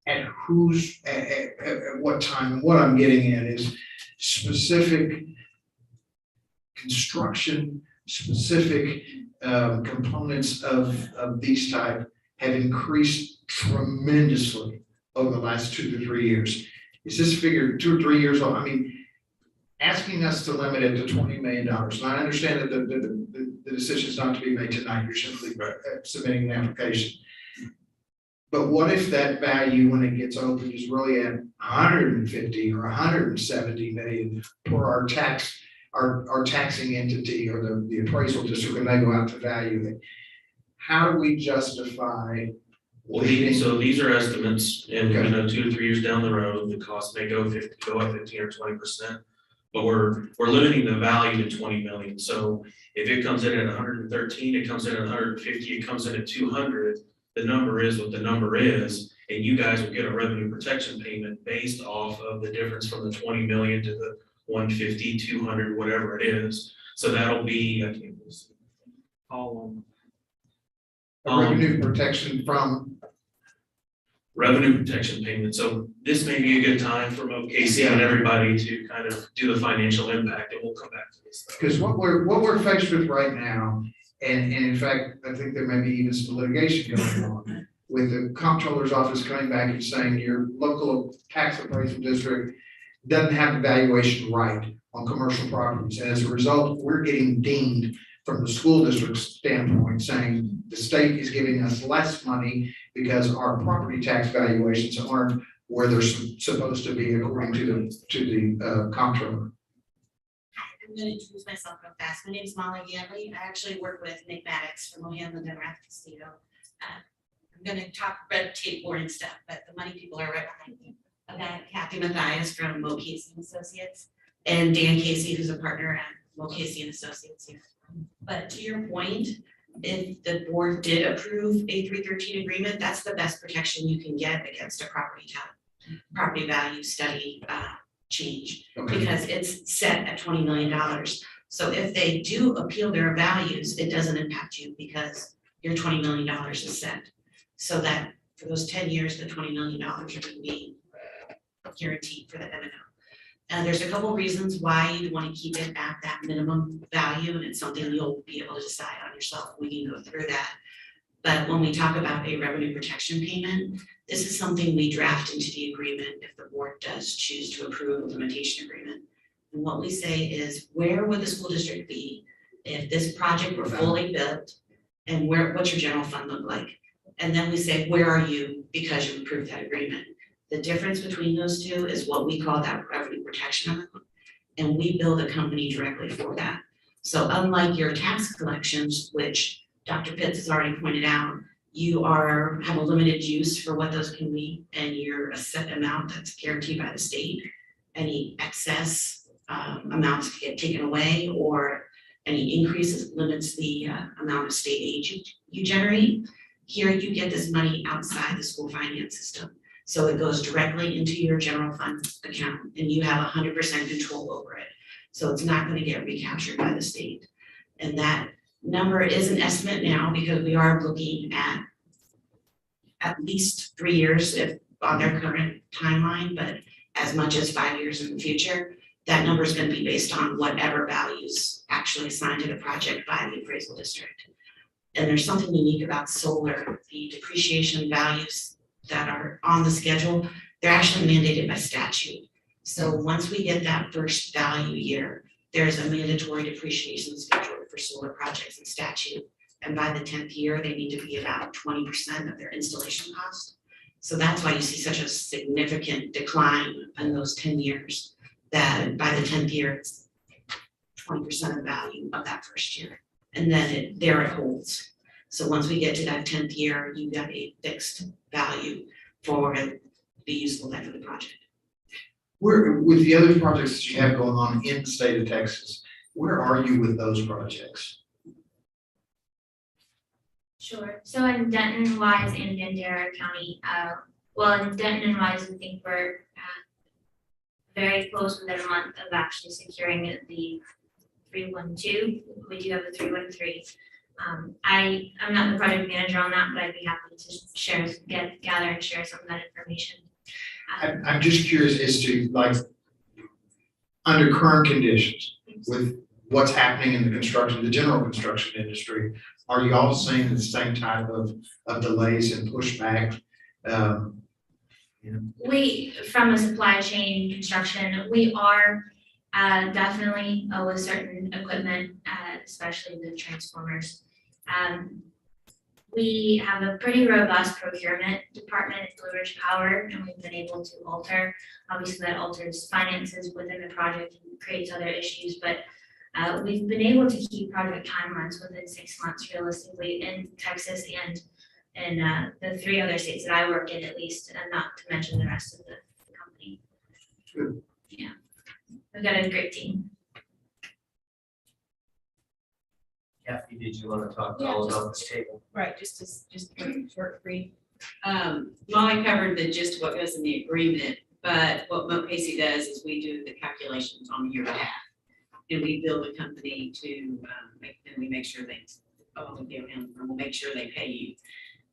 at what time? And what I'm getting at is specific construction, specific components of these type have increased tremendously over the last 2 to 3 years. Is this figure 2 or 3 years old? I mean, asking us to limit it to $20 million. And I understand that the decision is not to be made tonight. You're simply submitting an application. But what if that value, when it gets opened, is really at 150 or 170 million for our taxing entity or the appraisal district when they go out to value it? How do we justify? Well, so these are estimates, and 2 to 3 years down the road, the cost may go up 15 or 20%. But we're limiting the value to 20 million. So if it comes in at 113, it comes in at 150, it comes in at 200, the number is what the number is, and you guys will get a revenue protection payment based off of the difference from the 20 million to the 150, 200, whatever it is. So that'll be, I can't see, revenue protection from revenue protection payment. So this may be a good time for Casey and everybody to kind of do the financial impact, and we'll come back to this. Because what we're faced with right now, and in fact, I think there may be even some litigation going on with the comptroller's office coming back and saying your local tax appraisal district doesn't have the valuation right on commercial properties. And as a result, we're getting dinged from the school district standpoint, saying the state is giving us less money because our property tax valuations aren't where they're supposed to be according to the comptroller. I'm gonna introduce myself real fast. My name is Molly Ganley. I actually work with Nick Maddox from O'Hanlon and Castillo. I'm gonna talk red tape boring stuff, but the money people are right behind me. I've got Kathy Mathias from Mo Casey and Associates and Dan Casey, who's a partner at Mo Casey and Associates here. But to your point, if the board did approve a 313 agreement, that's the best protection you can get against a property value study change, because it's set at $20 million. So if they do appeal their values, it doesn't impact you because your $20 million is set. So that for those 10 years, the $20 million are going to be guaranteed for the M&O. There's a couple reasons why you'd want to keep it at that minimum value, and it's something you'll be able to decide on yourself. We can go through that. But when we talk about a revenue protection payment, this is something we draft into the agreement if the board does choose to approve implementation agreement. And what we say is, where would the school district be if this project were fully built, and what's your general fund look like? And then we say, where are you because you approved that agreement? The difference between those two is what we call that revenue protection amount, and we bill the company directly for that. So unlike your tax collections, which Dr. Pitts has already pointed out, you have a limited use for what those can be, and you're a set amount that's guaranteed by the state. Any excess amounts get taken away, or any increases limits the amount of state aid you generate. Here you get this money outside the school finance system. So it goes directly into your general fund account, and you have 100% control over it. So it's not going to get recaptured by the state. And that number is an estimate now, because we are looking at least 3 years if on their current timeline, but as much as 5 years in the future. That number is going to be based on whatever values actually assigned to the project by the appraisal district. And there's something unique about solar. The depreciation values that are on the schedule, they're actually mandated by statute. So once we get that first value year, there's a mandatory depreciation schedule for solar projects in statute. And by the 10th year, they need to be about 20% of their installation cost. So that's why you see such a significant decline in those 10 years, that by the 10th year, it's 20% of value of that first year. And then it holds. So once we get to that 10th year, you got a fixed value for the useful life of the project. With the other projects that you have going on in the state of Texas, where are you with those projects? Sure. So in Denton, Wise, and Bandera County, in Denton and Wise, I think we're very close, within a month of actually securing the 312. We do have the 313. I'm not the project manager on that, but I'd be happy to gather and share some of that information. I'm just curious as to, like, under current conditions, with what's happening in the general construction industry, are you all seeing the same type of delays and pushback? We, from a supply chain construction, we are definitely with certain equipment, especially the transformers. We have a pretty robust procurement department at Blue Ridge Power, and we've been able to alter. Obviously, that alters finances within the project and creates other issues, but we've been able to keep project timelines within 6 months realistically in Texas and in the 3 other states that I work in, at least, and not to mention the rest of the company. Good. Yeah, we've got a great team. Kathy, did you want to talk all about this table? Right, just short, brief. Molly covered the gist of what goes in the agreement, but what Mo Casey does is we do the calculations on your behalf. And we bill the company to make sure we'll make sure they pay you.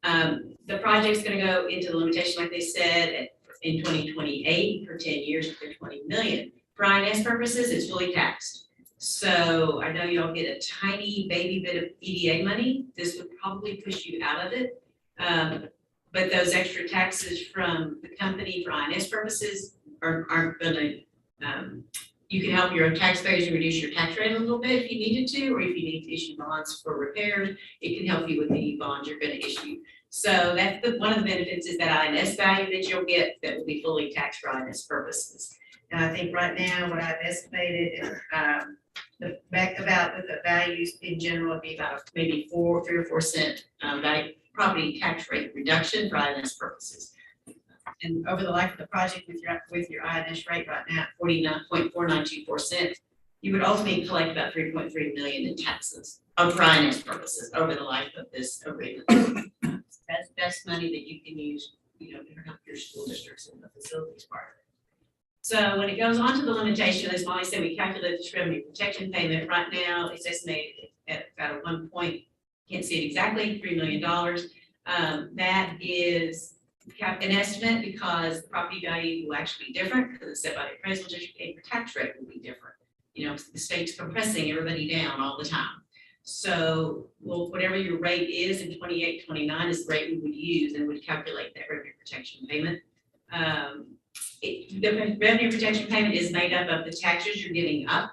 The project's gonna go into the limitation, like they said, in 2028 for 10 years for 20 million. For INS purposes, it's fully taxed. So I know y'all get a tiny baby bit of EDA money. This would probably push you out of it. But those extra taxes from the company for INS purposes aren't gonna you can help your taxpayers reduce your tax rate a little bit if you needed to, or if you need to issue bonds for repairs, it can help you with the bonds you're gonna issue. So that's one of the benefits is that INS value that you'll get that will be fully taxed for INS purposes. And I think right now, what I've estimated, the back about with the values in general would be about maybe 3 or 4 cent value property tax rate reduction for INS purposes. And over the life of the project with your INS rate right now, 49.4924 cents, you would ultimately collect about 3.3 million in taxes for INS purposes over the life of this agreement. That's money that you can use, to help your school districts and the facilities part of it. So when it goes on to the limitation, as Molly said, we calculate this revenue protection payment. Right now, it's estimated at about can't see it exactly, $3 million. That is an estimate because the property value will actually be different because it's set by the appraisal district and your tax rate will be different. The state's compressing everybody down all the time. So, whatever your rate is in 28, 29 is the rate we would use and would calculate that revenue protection payment. The revenue protection payment is made up of the taxes you're giving up,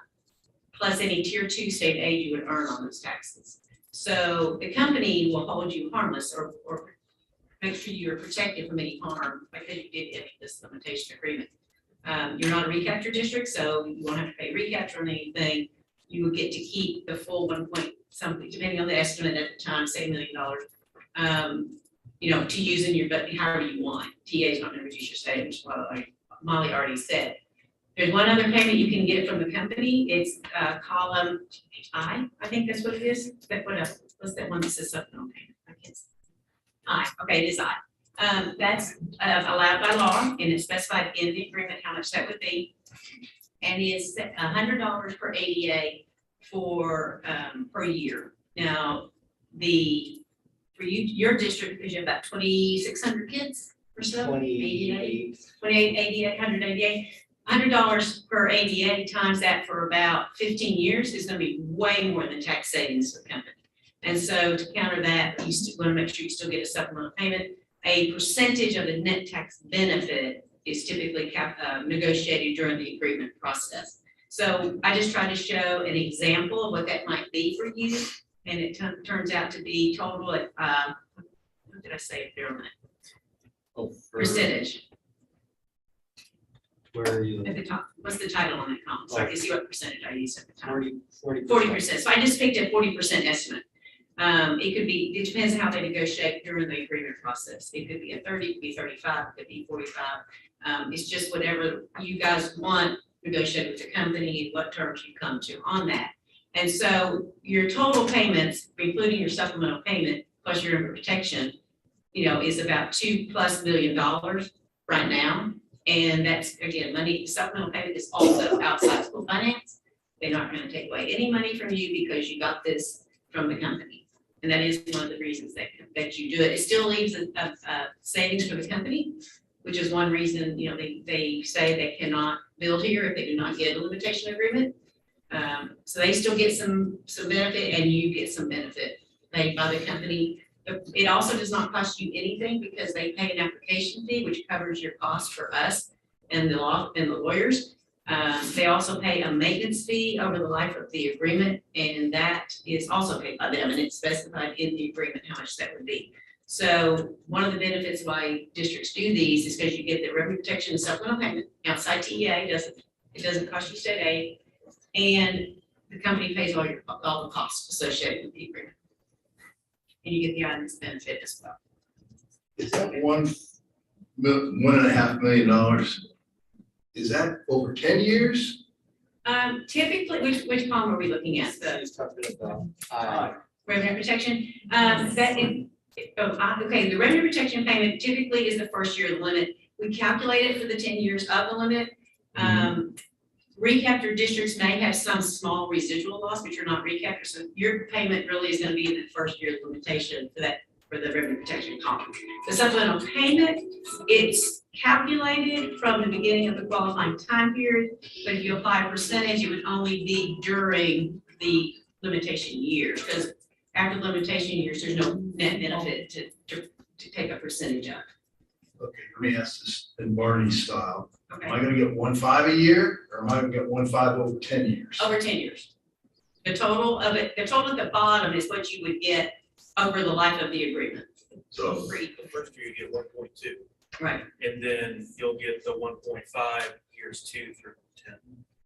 plus any tier 2 state aid you would earn on those taxes. So the company will hold you harmless or make sure you are protected from any harm because you did enter this limitation agreement. You're not a recapture district, so you won't have to pay recapture on anything. You will get to keep the full 1 point something, depending on the estimate at the time, say $1 million, to use in your, but however you want. TA is not going to reduce your savings, like Molly already said. There's one other payment you can get from the company. It's column I think that's what it is. What's that one that says supplemental payment? I can't see. Okay, it is I. That's allowed by law and it's specified in the agreement how much that would be. And it's $100 per ADA for per year. Now, for your district, because you have about 2,600 kids or so, 28 ADA, 188. $100 per ADA times that for about 15 years is going to be way more than tax savings for the company. And so to counter that, you want to make sure you still get a supplemental payment. A percentage of the net tax benefit is typically negotiated during the agreement process. So I just tried to show an example of what that might be for you. And it turns out to be total at, what did I say? Percentage. Where are you? At the top, what's the title on that column? So I can see what percentage I used at the top. 40%. 40%. So I just picked a 40% estimate. It depends on how they negotiate during the agreement process. It could be a 30, it could be 35, it could be 45. It's just whatever you guys want negotiated with the company and what terms you come to on that. And so your total payments, including your supplemental payment plus your protection, is about $2+ million right now. And that's, again, money, supplemental payment is also outside school finance. They're not going to take away any money from you because you got this from the company. And that is one of the reasons that you do it. It still leaves a savings for the company, which is one reason, they say they cannot build here if they do not get a limitation agreement. So they still get some benefit and you get some benefit paid by the company. It also does not cost you anything because they pay an application fee, which covers your cost for us and the lawyers. They also pay a maintenance fee over the life of the agreement, and that is also paid by them, and it's specified in the agreement how much that would be. So one of the benefits why districts do these is because you get the revenue protection and supplemental payment outside TEA. It doesn't cost you state aid, and the company pays all the costs associated with the agreement. And you get the items benefit as well. Is that $1.5 million? Is that over 10 years? Typically, which column are we looking at? The revenue protection. Okay, the revenue protection payment typically is the first year of the limit. We calculate it for the 10 years of the limit. Recapture districts may have some small residual loss, but you're not recapture. So your payment really is going to be in the first year of limitation for the revenue protection column. The supplemental payment, it's calculated from the beginning of the qualifying time period, but if you apply a percentage, it would only be during the limitation year, because after the limitation years, there's no net benefit to take a percentage of. Okay, let me ask this in Barney style. Am I Okay, gonna get 1.5 a year, or am I gonna get 1.5 over 10 years? over 10 years. The total of it, the total at the bottom is what you would get over the life of the agreement. So, The first year you get 1.2, Right, and then you'll get the 1.5 years 2 through 10.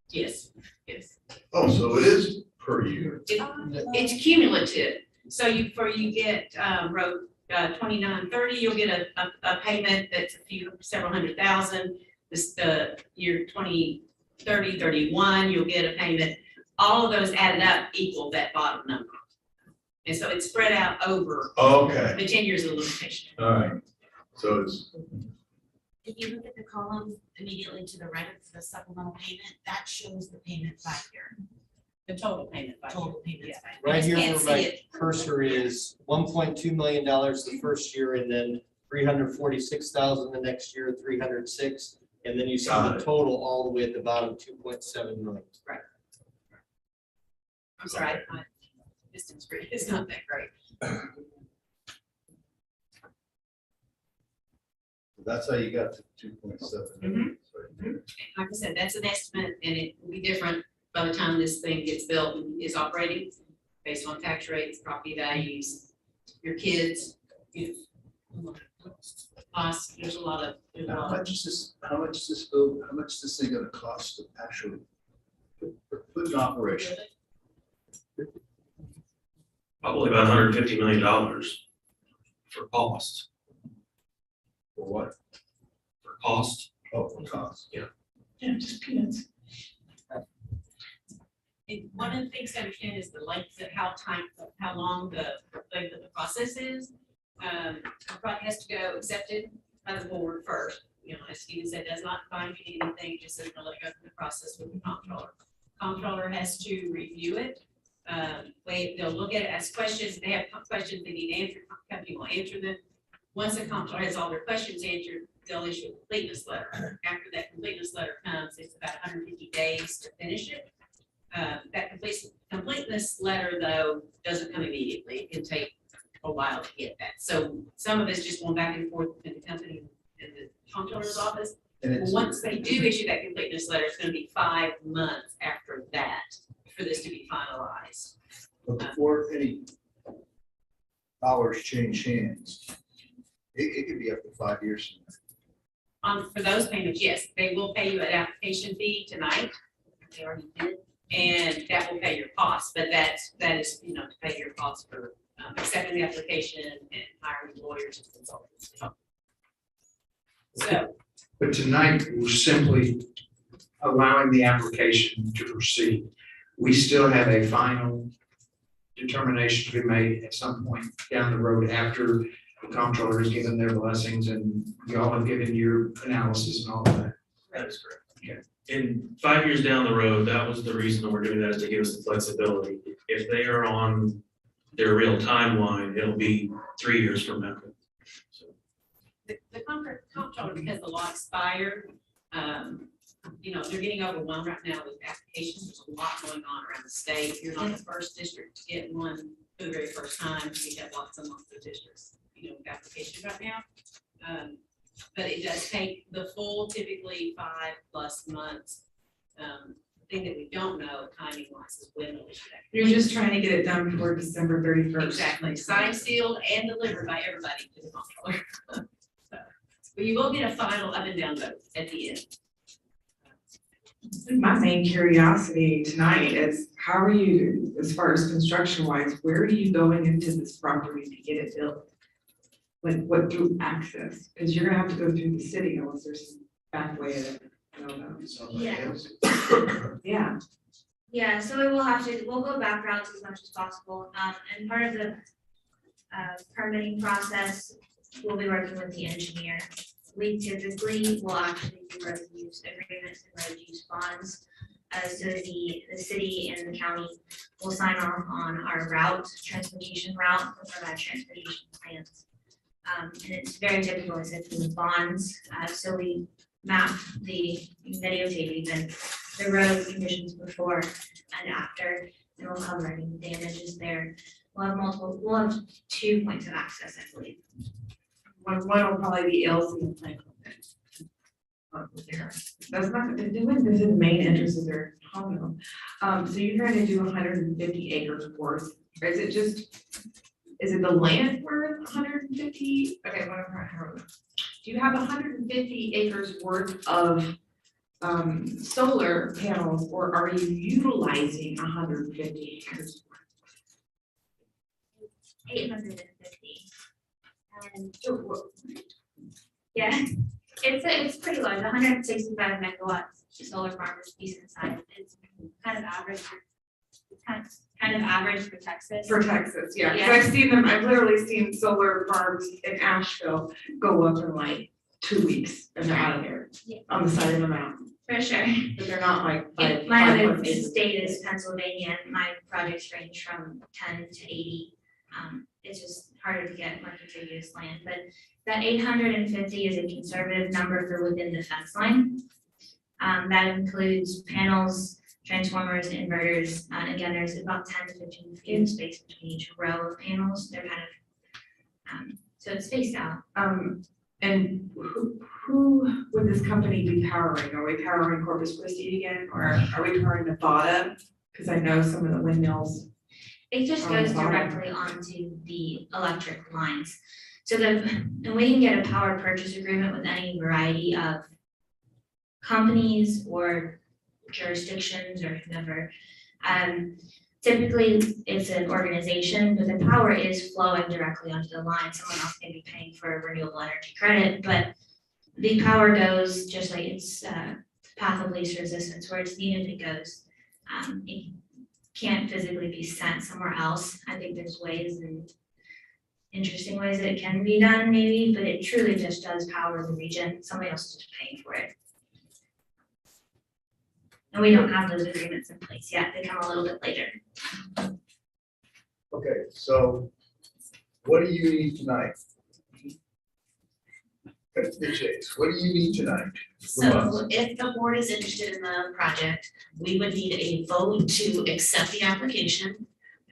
yes, yes. oh, so it is per year. It's cumulative. So you get, road, 2930, you'll get a payment that's several hundred thousand. The year 2030, 31, you'll get a payment. All of those added up equal that bottom number. And so it's spread out over Okay, the 10 years of limitation. all right. So it's, If you look at the column immediately to the right of the supplemental payment, that shows the payment by year. The total payment by year. Total payments by year. Right You here just where can't see my it. cursor is $1.2 million the first year, and then 346,000 the next year, 306. And then you see Got the it. total all the way at the bottom, 2.7 million. Right. I'm sorry, my distance grid is not that great. that's how you got to 2.7. Like I said, that's an estimate and it will be different by the time this thing gets built and is operating based on tax rates, property values, your kids, you know, costs, there's a lot of. How much is this, how much is this build, how much is this thing gonna cost to actually put in operation? Probably about $150 million for cost. For what? For cost. Oh, for cost. Yeah. Yeah, just peanuts. And one of the things to understand is the length of how long the length of the process is. The project has to go accepted by the board first. You know, as Stephen said, does not find anything, just says let it go through the process with the comptroller. Comptroller has to review it. They'll look at it, ask questions. They have questions they need answered. Company will answer them. Once the comptroller has all their questions answered, they'll issue a completeness letter. After that completeness letter comes, it's about 150 days to finish it. That completeness letter, though, doesn't come immediately. It can take a while to get that. So some of it's just going back and forth in the company and the comptroller's office. And Well, it's, once they do issue that completeness letter, it's going to be 5 months after that for this to be finalized. but before any dollars change hands, it could be up to 5 years. For those payments, yes, they will pay you an application fee tonight. They already did. And that will pay your costs, but that is, you know, to pay your costs for accepting the application and hiring lawyers and consultants. So, But tonight, we're simply allowing the application to proceed. We still have a final determination to be made at some point down the road after the comptroller has given their blessings and y'all have given your analysis and all of that. That is correct. Okay. And 5 years down the road, that was the reason that we're doing that, is to give us the flexibility. If they are on their real timeline, it'll be 3 years from now. So, the comptroller, because the law expired, you know, they're getting overwhelmed right now with applications. There's a lot going on around the state. You're not the first district to get one for the very first time. We have lots and lots of districts, you know, with applications right now. But it does take the full, typically 5+ months. The thing that we don't know timing wise is when it'll issue that. You're just trying to get it done before December 31st. Exactly, signed, sealed, and delivered by everybody to the comptroller. So, but you will get a final up and down vote at the end. My main curiosity tonight is how are you, as far as construction wise, where are you going into this property to get it built? Like what through access? Because you're gonna have to go through the city unless there's some back way of it. I don't know. Yeah. Yeah. Yeah, so we'll go back routes as much as possible, and part of the permitting process, we'll be working with the engineer. We typically will actually do road use agreements and road use bonds. So the city and the county will sign off on our route, transportation route, and provide transportation plans. And it's very typical, I said, from the bonds, so we map the videotape even the road conditions before and after, and we'll cover any damages there. We'll have 2 points of access, I believe. One will probably be LC and Franklin. There. That's not, this is the main entrances are common. So you're trying to do 150 acres worth, or is it the land worth 150? Okay, whatever. Do you have 150 acres worth of solar panels, or are you utilizing 150 acres? 850. And yeah, it's pretty large, 165 megawatts solar farm is decent size. It's kind of average for Texas. For Texas, yeah, because I've seen them, I've literally seen solar farms in Asheville go up in like 2 weeks and they're out of there on the side of the mountain. For sure. But they're not like My other state is Pennsylvania, and my projects range from 10 to 80. It's just harder to get more contiguous land, but that 850 is a conservative number for within the fence line. That includes panels, transformers, inverters, and again, there's about 10 to 15 feet of space between each row of panels. They're kind of, so it's spaced out. And who would this company be powering? Are we powering Corpus Christi again, or are we powering Nevada? Because I know some of the windmills. It just goes directly onto the electric lines. So and we can get a power purchase agreement with any variety of companies or jurisdictions or whoever. Typically, it's an organization, but the power is flowing directly onto the line. Someone else may be paying for a renewable energy credit, but the power goes just like it's path of least resistance, where it's needed, it goes. It can't physically be sent somewhere else. I think there's ways and interesting ways that it can be done maybe, but it truly just does power the region. Somebody else is just paying for it. And we don't have those agreements in place yet. They come a little bit later. Okay, so what do you need tonight? Cut to the chase. What do you need tonight? So if the board is interested in the project, we would need a vote to accept the application.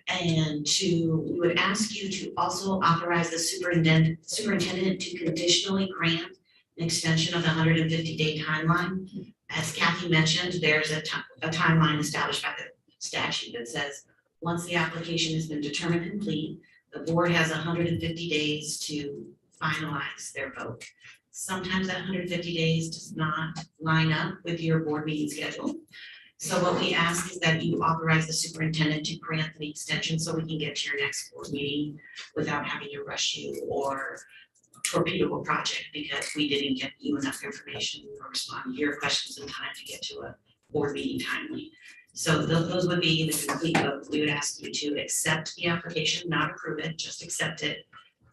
And we would ask you to also authorize the superintendent to conditionally grant an extension of the 150-day timeline. As Kathy mentioned, there's a timeline established by the statute that says, once the application has been determined complete, the board has 150 days to finalize their vote. Sometimes that 150 days does not line up with your board meeting schedule. So what we ask is that you authorize the superintendent to grant the extension so we can get to your next board meeting without having to rush you or torpedo a project because we didn't get you enough information or respond to your questions in time to get to a board meeting timely. So those would be the complete vote. We would ask you to accept the application, not approve it, just accept it,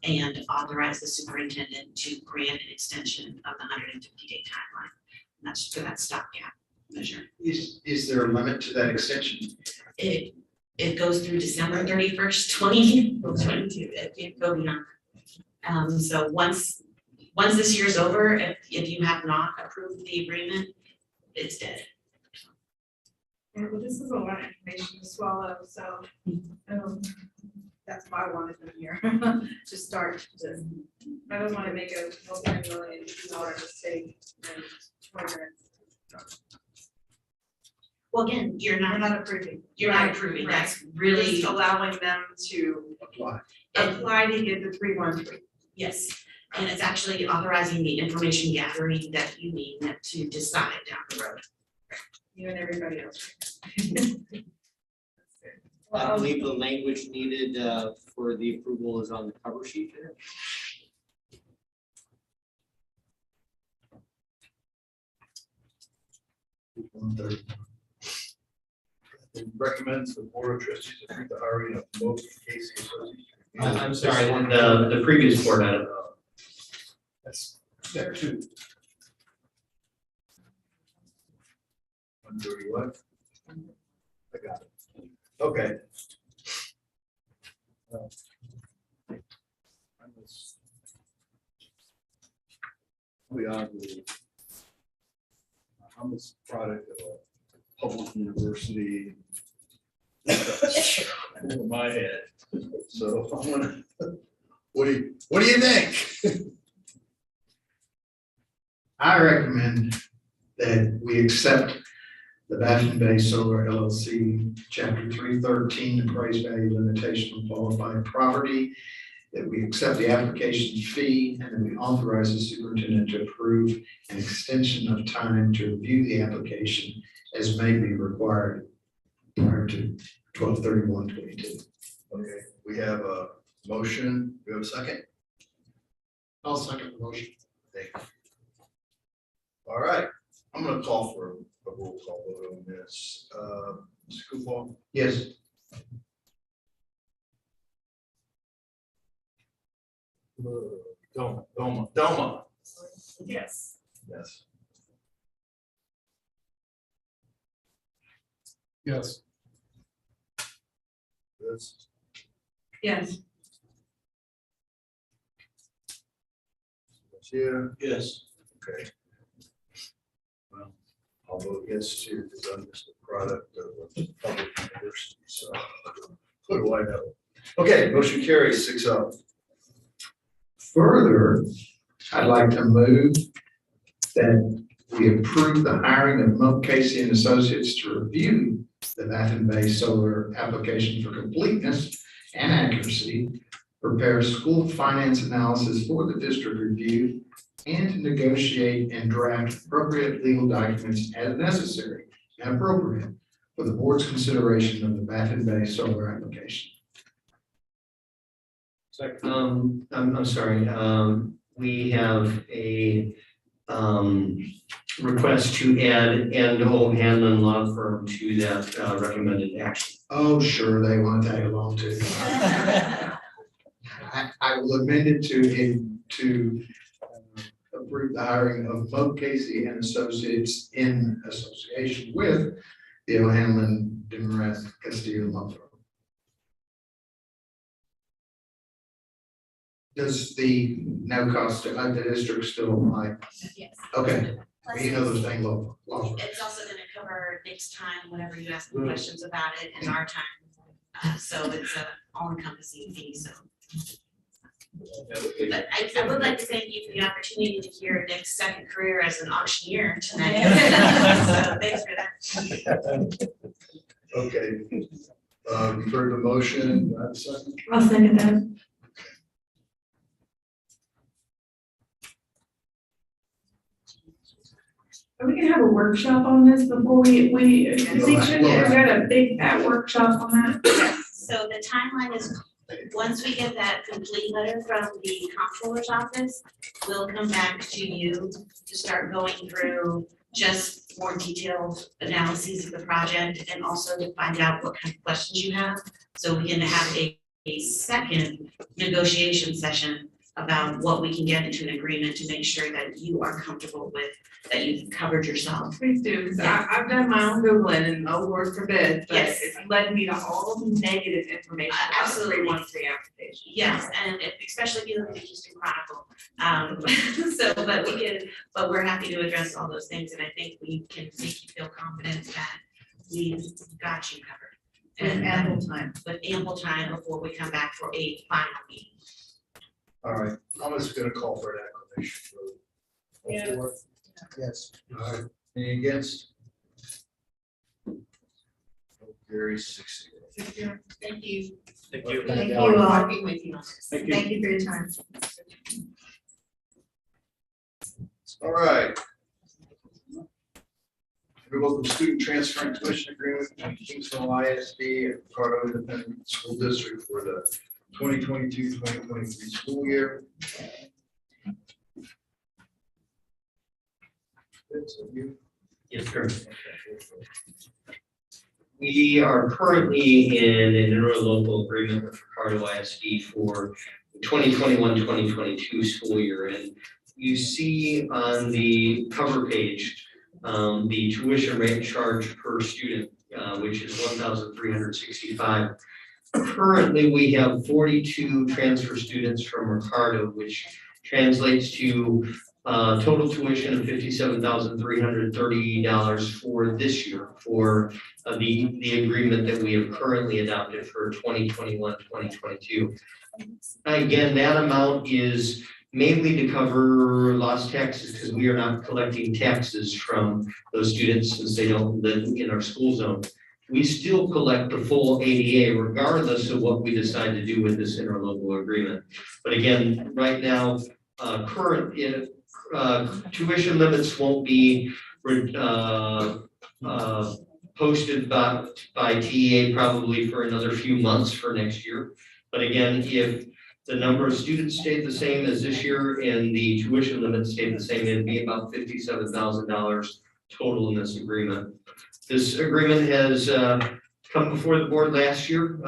and authorize the superintendent to grant an extension of the 150-day timeline. And that's for that stopgap measure. Is there a limit to that extension? It goes through December 31st, 2022. It can't go beyond. So once this year's over, if you have not approved the agreement, it's dead. Yeah, well, this is a lot of information to swallow, so, that's why I wanted them here, to start, I don't wanna make a multi-million-dollar mistake and 20 minutes. Well, again, you're not approving. You're not approving, that's really. Just allowing them to apply to get the 313. Yes, and it's actually authorizing the information gathering that you need to decide down the road. You and everybody else. I believe the language needed for the approval is on the cover sheet there. It recommends the board of trustees approve the hiring of Moak Casey Associates. I'm sorry, the previous board item. That's there too. 131. I got it. Okay. I'm a product of a public university. Over my head. So I'm gonna, what do you think? I recommend that we accept the Baffin Bay Solar LLC, Chapter 313, appraised value limitation on qualified property, that we accept the application fee, and that we authorize the superintendent to approve an extension of time to review the application as may be required prior to 12/31/22. Okay, we have a motion. We have a second? I'll second the motion. Thank you. All right, I'm gonna call for a roll call vote on this. Mr. Coupon? Yes. Doma. Yes. Yes. Yes. Yes. Yes. Here, Yes. okay. Well, I'll vote yes too, because I'm just a product of a public university, so what do I know? Okay, motion carries 6-0. Further, I'd like to move that we approve the hiring of Moat Casey and Associates to review the Baffin Bay Solar application for completeness and accuracy, prepare school finance analysis for the district review, and to negotiate and draft appropriate legal documents as necessary and appropriate for the board's consideration of the Baffin Bay Solar application. I'm sorry, we have a, request to add O'Hanlon Law Firm to that, recommended action. Oh, sure, they want to tag along too. I will amend it to approve the hiring of Moat Casey and Associates in association with the O'Hanlon Demarath Castillo Law Firm. Does the no cost to the district still apply? Yes. Okay, Plus you know those things law. it's also gonna cover next time, whenever you ask me questions about it, and our time. So it's a all-encompassing fee, so. But I would like to thank you for the opportunity to hear Nick's second career as an auctioneer tonight. So thanks for that. Okay. You've heard the motion. Do I have a second? I'll second that. Are we gonna have a workshop on this before we got a big fat workshop on that? So the timeline is, once we get that complete letter from the comptroller's office, we'll come back to you to start going through just more detailed analyses of the project and also to find out what kind of questions you have. So we can have a second negotiation session about what we can get into an agreement to make sure that you are comfortable with, that you've covered yourself. Please do, because I've done my own Googling and oh, Lord forbid, but Yes. it's led me to all the negative information about Absolutely. 313 application. Yes, and especially if you look at the Houston Chronicle. But we're happy to address all those things, and I think we can make you feel confident that we've got you covered. With ample time. With ample time before we come back for a final meeting. All right, I'm just gonna call for an acclamation vote. Yes. Yes. All right, any against? Carries 6-0. Thank you. Thank you. Thank you all. Working with you. Thank you. Thank you for your time. All right. We welcome student transfer and tuition agreement between Kingsville ISD and Ricardo Independent School District for the 2022-2023 school year. Yes, sir. We are currently in an interlocal agreement with Ricardo ISD for the 2021-2022 school year. And you see on the cover page, the tuition rate charged per student, which is $1,365. Currently, we have 42 transfer students from Ricardo, which translates to total tuition of $57,330 for this year for the agreement that we have currently adopted for 2021-2022. Again, that amount is mainly to cover lost taxes, because we are not collecting taxes from those students since they don't live in our school zone. We still collect the full ADA regardless of what we decide to do with this interlocal agreement. But again, right now, current tuition limits won't be posted by TEA probably for another few months for next year. But again, if the number of students stayed the same as this year and the tuition limit stayed the same, it'd be about $57,000 total in this agreement. This agreement has come before the board last year,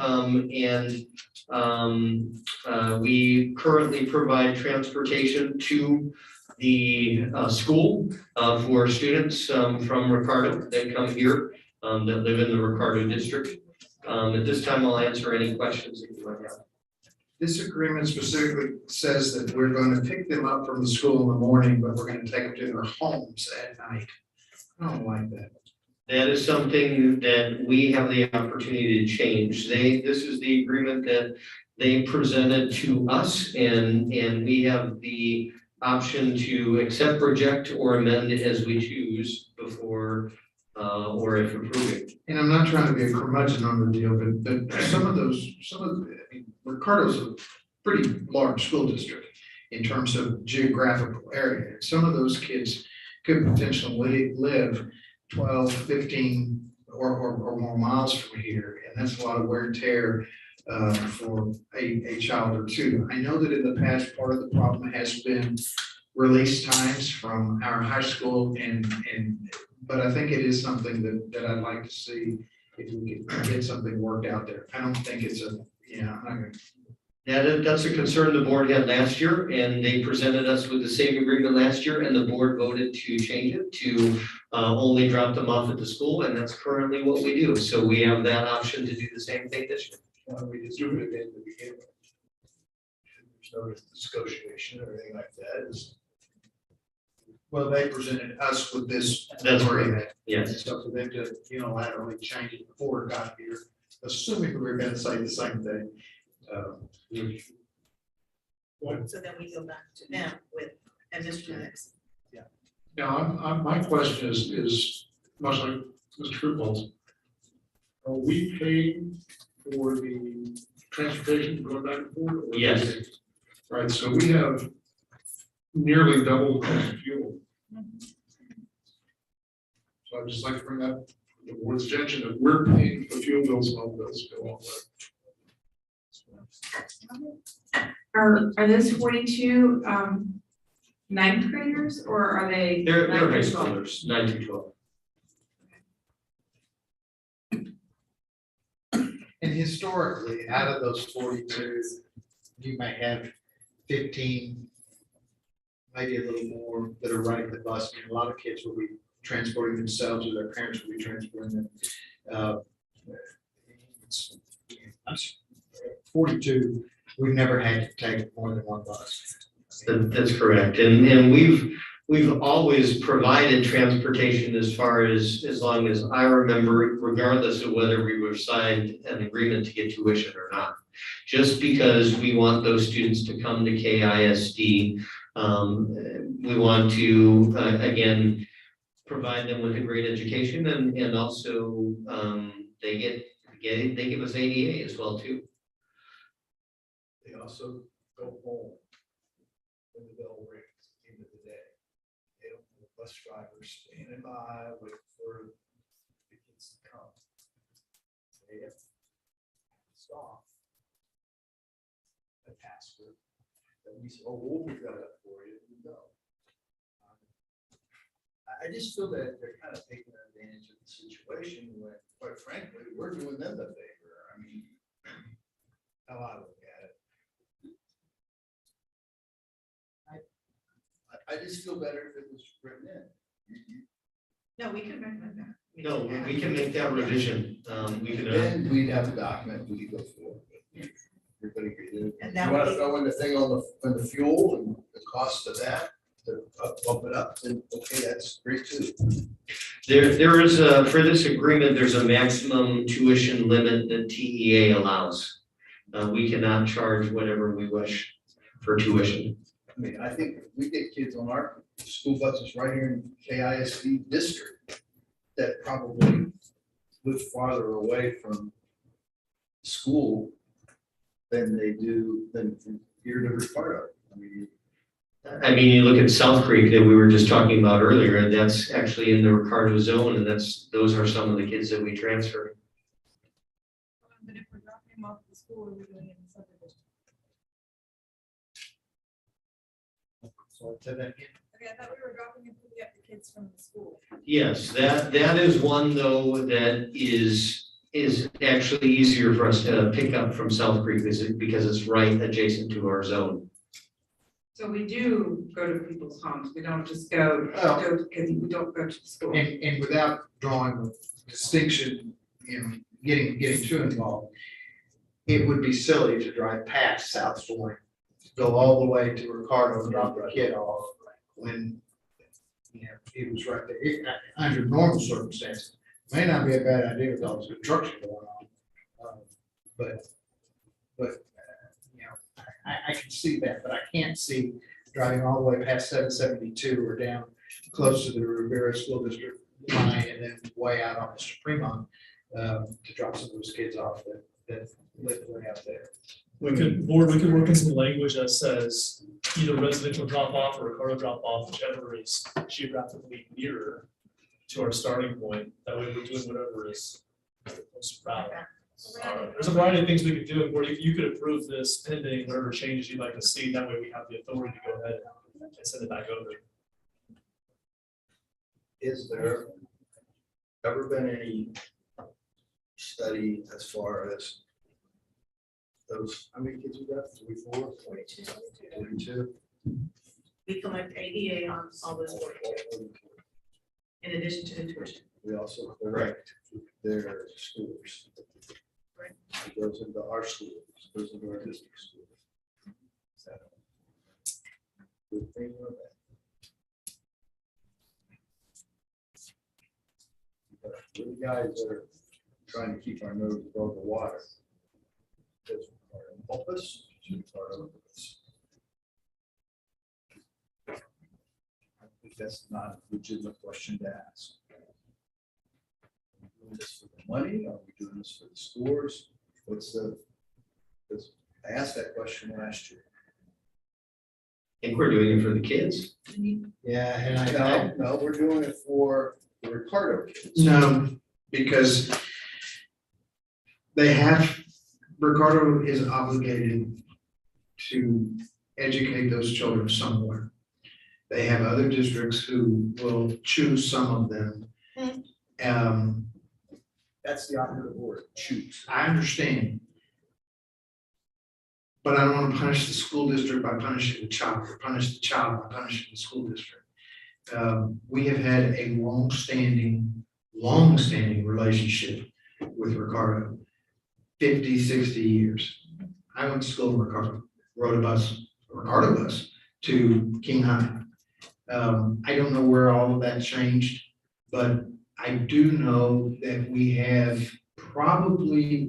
we currently provide transportation to the school for students from Ricardo that come here that live in the Ricardo district. At this time, I'll answer any questions that you might have. This agreement specifically says that we're going to pick them up from the school in the morning, but we're going to take them to their homes at night. I don't like that. That is something that we have the opportunity to change. This is the agreement that they presented to us, and we have the option to accept, reject, or amend it as we choose before or if approving. And I'm not trying to be a curmudgeon on the deal, but I mean, Ricardo's a pretty large school district in terms of geographical area. And some of those kids could potentially live 12, 15 or more miles from here. And that's a lot of wear and tear for a child or two. I know that in the past, part of the problem has been release times from our high school but I think it is something that I'd like to see if we could get something worked out there. I don't think it's I'm not gonna. Yeah, that's a concern the board had last year, and they presented us with the same agreement last year, and the board voted to change it to only drop them off at the school, and that's currently what we do. So we have that option to do the same thing this year. We just do it in the beginning. There's no negotiation or anything like that. Well, they presented us with this. That's agreement. correct. Yes. So for them to unilaterally change it before it got here, assuming we were going to say the same thing. So then we go back to them with, and Mr. Nix. Now, my question is much like Mr. Fruitball's. Are we paying for the transportation going back and forth? Or Yes. Right, so we have nearly double the cost of fuel. So I'd just like to bring up the board's attention that we're paying for fuel bills and all bills go all the way. Are those 42 ninth graders, or are they? They're high 9 to 12? schoolers, 9 to 12. And historically, out of those 42, you may have 15, maybe a little more that are riding the bus. I mean, a lot of kids will be transporting themselves or their parents will be transporting them. 42, we've never had to take more than one bus. That's correct, and we've always provided transportation as long as I remember, regardless of whether we were signed an agreement to get tuition or not. Just because we want those students to come to KISD, we want to again provide them with a great education, and also they give us ADA as well too. They also go home when the bell rings at the end of the day. They don't have a bus driver standing by waiting for the kids to come. They have to stop a tasker that we say, oh, we'll pick that up for you, and go. I just feel that they're kind of taking advantage of the situation when, quite frankly, we're doing them the favor. I mean, how I look at it. I just feel better if it was written in. No, we can recommend that. No, we can make that revision. We can. Then we'd have a document we could go for. Everybody could do. And You that want would to be- throw in the thing on the fuel and the cost of that, to bump it up, then okay, that's great too. There is for this agreement, there's a maximum tuition limit that TEA allows. We cannot charge whatever we wish for tuition. I mean, I think we get kids on our school buses right here in KISD district that probably live farther away from school than they do than from here to Ricardo. I mean, you look at South Creek that we were just talking about earlier, and that's actually in the Ricardo zone, and those are some of the kids that we transfer. But if we're dropping them off at the school, we're doing it in subdivision. So I'll say that again. Okay, I thought we were dropping and picking up the kids from the school. Yes, that is one though that is actually easier for us to pick up from South Creek because it's right adjacent to our zone. So we do go to people's homes, we don't just go, because we don't go to the school. And without drawing the distinction, getting too involved, it would be silly to drive past South Florida, go all the way to Ricardo and drop the kid off when, it was right there. Under normal circumstances, may not be a bad idea with all this construction going on. But I can see that, but I can't see driving all the way past 772 or down close to the Rivera School District line and then way out on Mr. Fremont to drop some of those kids off that live way out there. We could work in some language that says either residential drop off or Ricardo drop off, whichever is geographically nearer to our starting point. That way we're doing whatever is most route. There's a variety of things we could do, where you could approve this pending whatever changes you'd like to see. That way we have the authority to go ahead and send it back over. Is there ever been any study as far as those, how many kids we got? 44? 42. We collect ADA on all those boards, in addition to the tuition. We also correct their schools. It goes into our schools, goes into our district schools. So, good thing with that. But we're the guys that are trying to keep our nose above the water. It's part of help us, it's part of us. I think that's not a legitimate question to ask. Are we doing this for the money? Are we doing this for the scores? What's the, because I asked that question last year. I think we're doing it for the kids. Yeah, and No, we're doing it for the Ricardo kids. No, because Ricardo is obligated to educate those children somewhere. They have other districts who will choose some of them. That's the operative word, choose. I understand. But I don't want to punish the school district by punishing the child, or punish the child by punishing the school district. We have had a long-standing relationship with Ricardo, 50, 60 years. I went to school in Ricardo, rode a Ricardo bus to King High. I don't know where all of that changed, but I do know that we have probably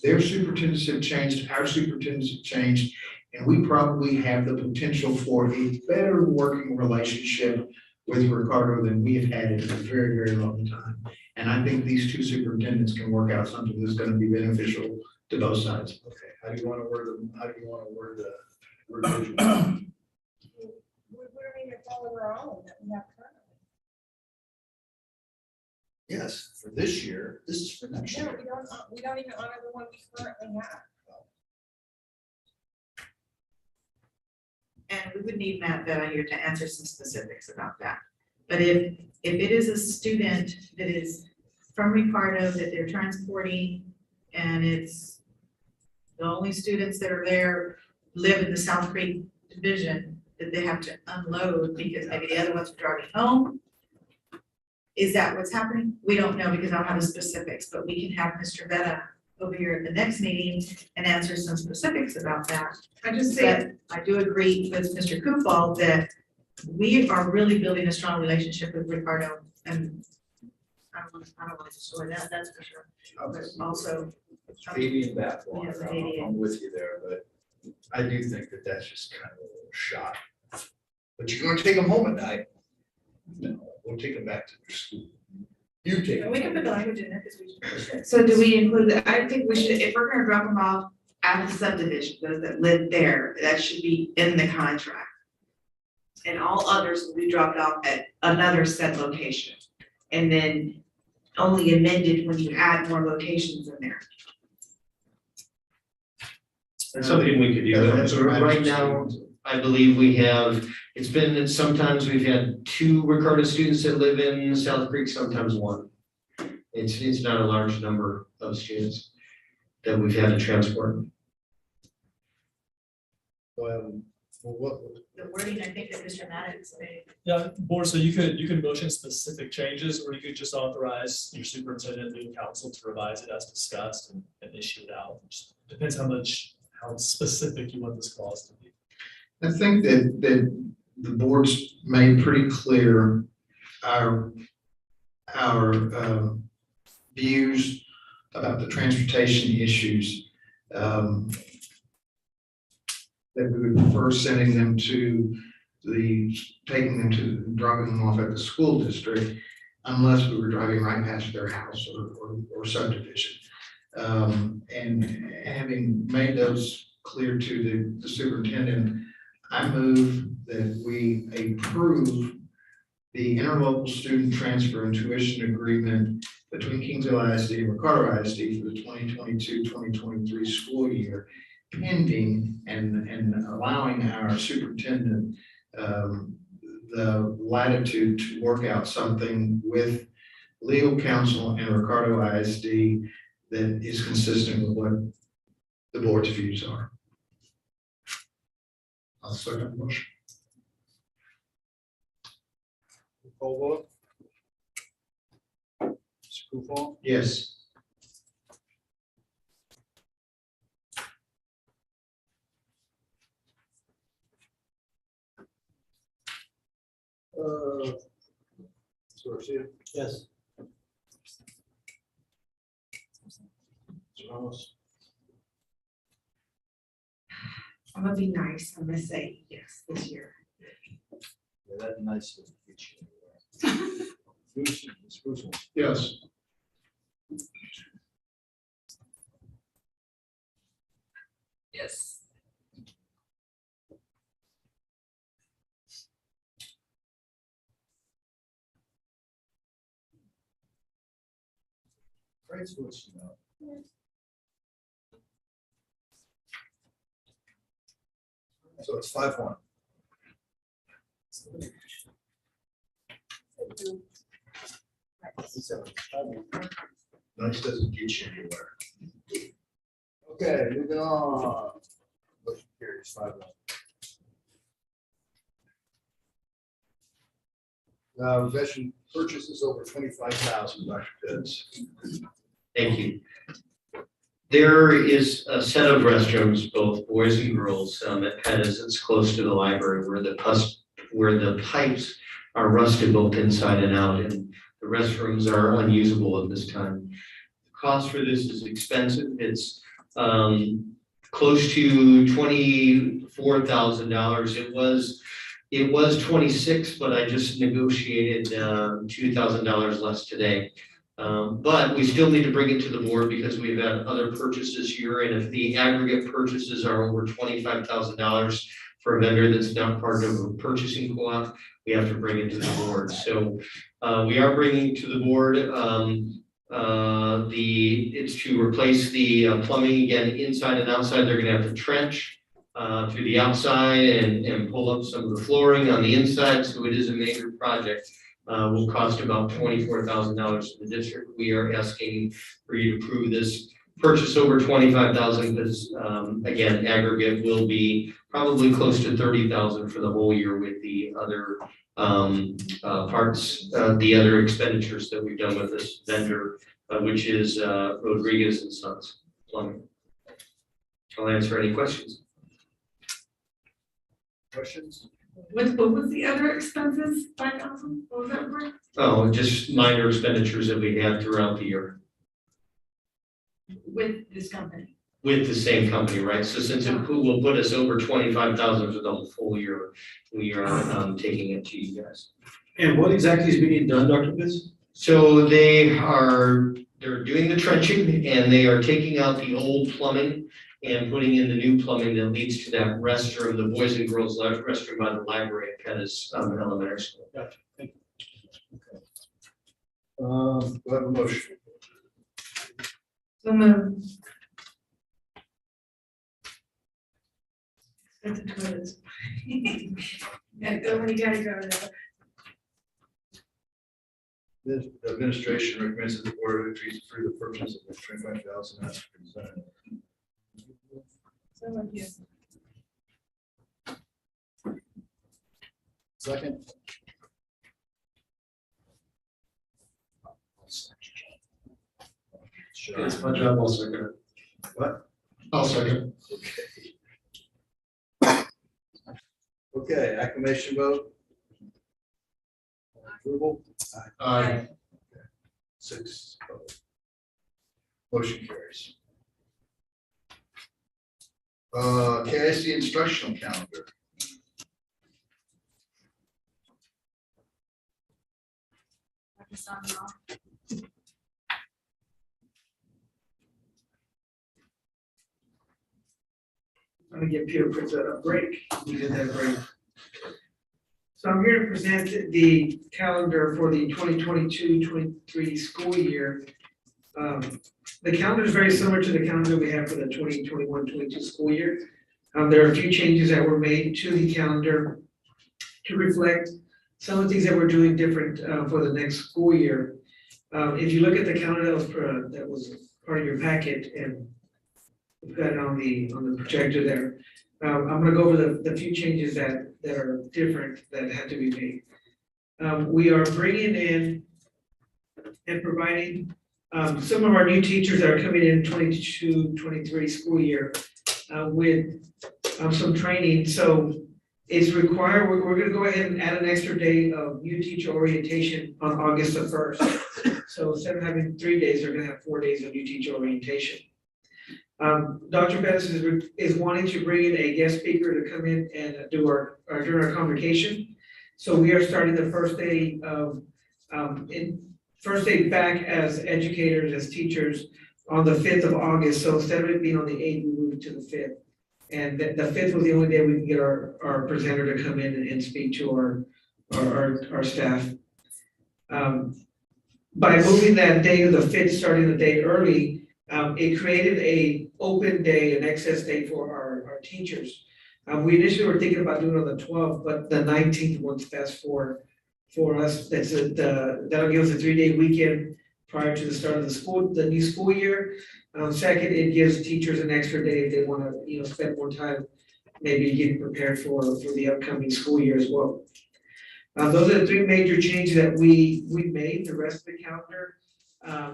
their superintendents have changed, our superintendents have changed, and we probably have the potential for a better working relationship with Ricardo than we have had in a very, very long time. And I think these two superintendents can work out something that's going to be beneficial to both sides. Okay, how do you want to word the revision? We don't even follow our own that we have currently. Yes, for this year, this is for next No, year. we don't even honor the one we currently have. And we would need Matt Vetta here to answer some specifics about that. But if it is a student that is from Ricardo that they're transporting and it's the only students that are there live in the South Creek division that they have to unload because maybe the other ones are driving home. Is that what's happening? We don't know because I don't have the specifics, but we can have Mr. Vetta over here at the next meeting and answer some specifics about that. I just say, But I do agree with Mr. Kufal that we are really building a strong relationship with Ricardo, and I don't want to destroy that, that's for sure. But also. Baby in bathwater, Yeah, the ADA. I'm with you there, but I do think that that's just kind of a little shot But you're gonna take them home at night? No, we'll take them back to their school. You take them. We can put the language in there because we. So do we include that? I think we should, if we're gonna drop them off at the subdivision, those that live there, that should be in the contract. And all others will be dropped off at another said location. And then only amended when you add more locations in there. That's something we could do. Right now, I believe we have, it's been that sometimes we've had 2 Ricardo students that live in South Creek, sometimes 1. It's not a large number of students that we've had to transport. The wording, I think that Mr. Maddox made. Yeah, board, so you could motion specific changes, or you could just authorize your superintendent and council to revise it as discussed and issue it out. Just depends how specific you want this clause to be. I think that the board's made pretty clear our views about the transportation issues. That we would prefer sending them to taking them to, dropping them off at the school district unless we were driving right past their house or subdivision. And having made those clear to the superintendent, I move that we approve the interlocal student transfer and tuition agreement between Kingsville ISD and Ricardo ISD for the 2022-2023 school year, pending and allowing our superintendent the latitude to work out something with legal counsel and Ricardo ISD that is consistent with what the board's views are. I'll second the motion. Call vote. Mr. Kufal? Yes. Garcia? Yes. Mr. Ramos? I'm gonna be nice, I'm gonna say yes this year. Yeah, that nice doesn't get you anywhere. Yes. Yes. Great switch, you know. So it's 5-1. Nice doesn't get you anywhere. Okay, moving on. Motion carries 5-1. Possession purchases over 25,000, Dr. Pitts. Thank you. There is a set of restrooms, both boys and girls, at Pettis. It's close to the library where the pipes are rusted both inside and out, and the restrooms are unusable at this time. The cost for this is expensive. It's close to $24,000. It was 26, but I just negotiated $2,000 less today. But we still need to bring it to the board because we've had other purchases here, and if the aggregate purchases are over $25,000 for a vendor that's not part of a purchasing co-op, we have to bring it to the board. So we are bringing to the board it's to replace the plumbing again inside and outside. They're going to have to trench through the outside and pull up some of the flooring on the inside. So it is a major project. Will cost about $24,000 to the district. We are asking for you to approve this purchase over $25,000 because again, aggregate will be probably close to $30,000 for the whole year with the other parts, the other expenditures that we've done with this vendor, which is Rodriguez and Sons Plumbing. I'll answer any questions. Questions? What was the other expenses, 5,000? What was that for? Oh, just minor expenditures that we had throughout the year. With this company? with the same company, right? So since it will put us over 25,000 for the whole full year, we are taking it to you guys. And what exactly is being done, Dr. Pitts? So they're doing the trenching and they are taking out the old plumbing and putting in the new plumbing that leads to that restroom, the boys and girls restroom by the library at Pettis Elementary School. Gotcha, thank you. Do I have a motion? So moved. That's a twist. Gotta go when you gotta go though. The administration recommends that the board of entries approve the purchase of the 25,000 as presented. So moved, yes. Second. It's my job also. What? I'll second. Okay, acclamation vote. Approval? Aye. 6. Motion carries. KISD instructional calendar. I'm gonna give Peter Prince a break. We did that break. So I'm here to present the calendar for the 2022-23 school year. The calendar is very similar to the calendar we have for the 2021-22 school year. There are a few changes that were made to the calendar to reflect some of the things that we're doing different for the next school year. If you look at the calendar that was part of your packet, and we've got it on the projector there. I'm gonna go over the few changes that are different that had to be made. We are bringing in and providing some of our new teachers that are coming in 22-23 school year with some training. So it's required, we're gonna go ahead and add an extra day of new teacher orientation on August the 1st. So instead of having 3 days, they're gonna have 4 days of new teacher orientation. Dr. Pettis is wanting to bring in a guest speaker to come in and do during our convocation. So we are starting the first day back as educators, as teachers on the 5th of August. So instead of it being on the 8th, we moved to the 5th. And the 5th was the only day we could get our presenter to come in and speak to our staff. By moving that day to the 5th, starting the day early, it created a open day, an excess day for our teachers. We initially were thinking about doing it on the 12th, but the 19th works best for us. That'll give us a 3-day weekend prior to the start of the new school year. Second, it gives teachers an extra day if they wanna, spend more time maybe getting prepared for the upcoming school year as well. Those are the 3 major changes that we made. The rest of the calendar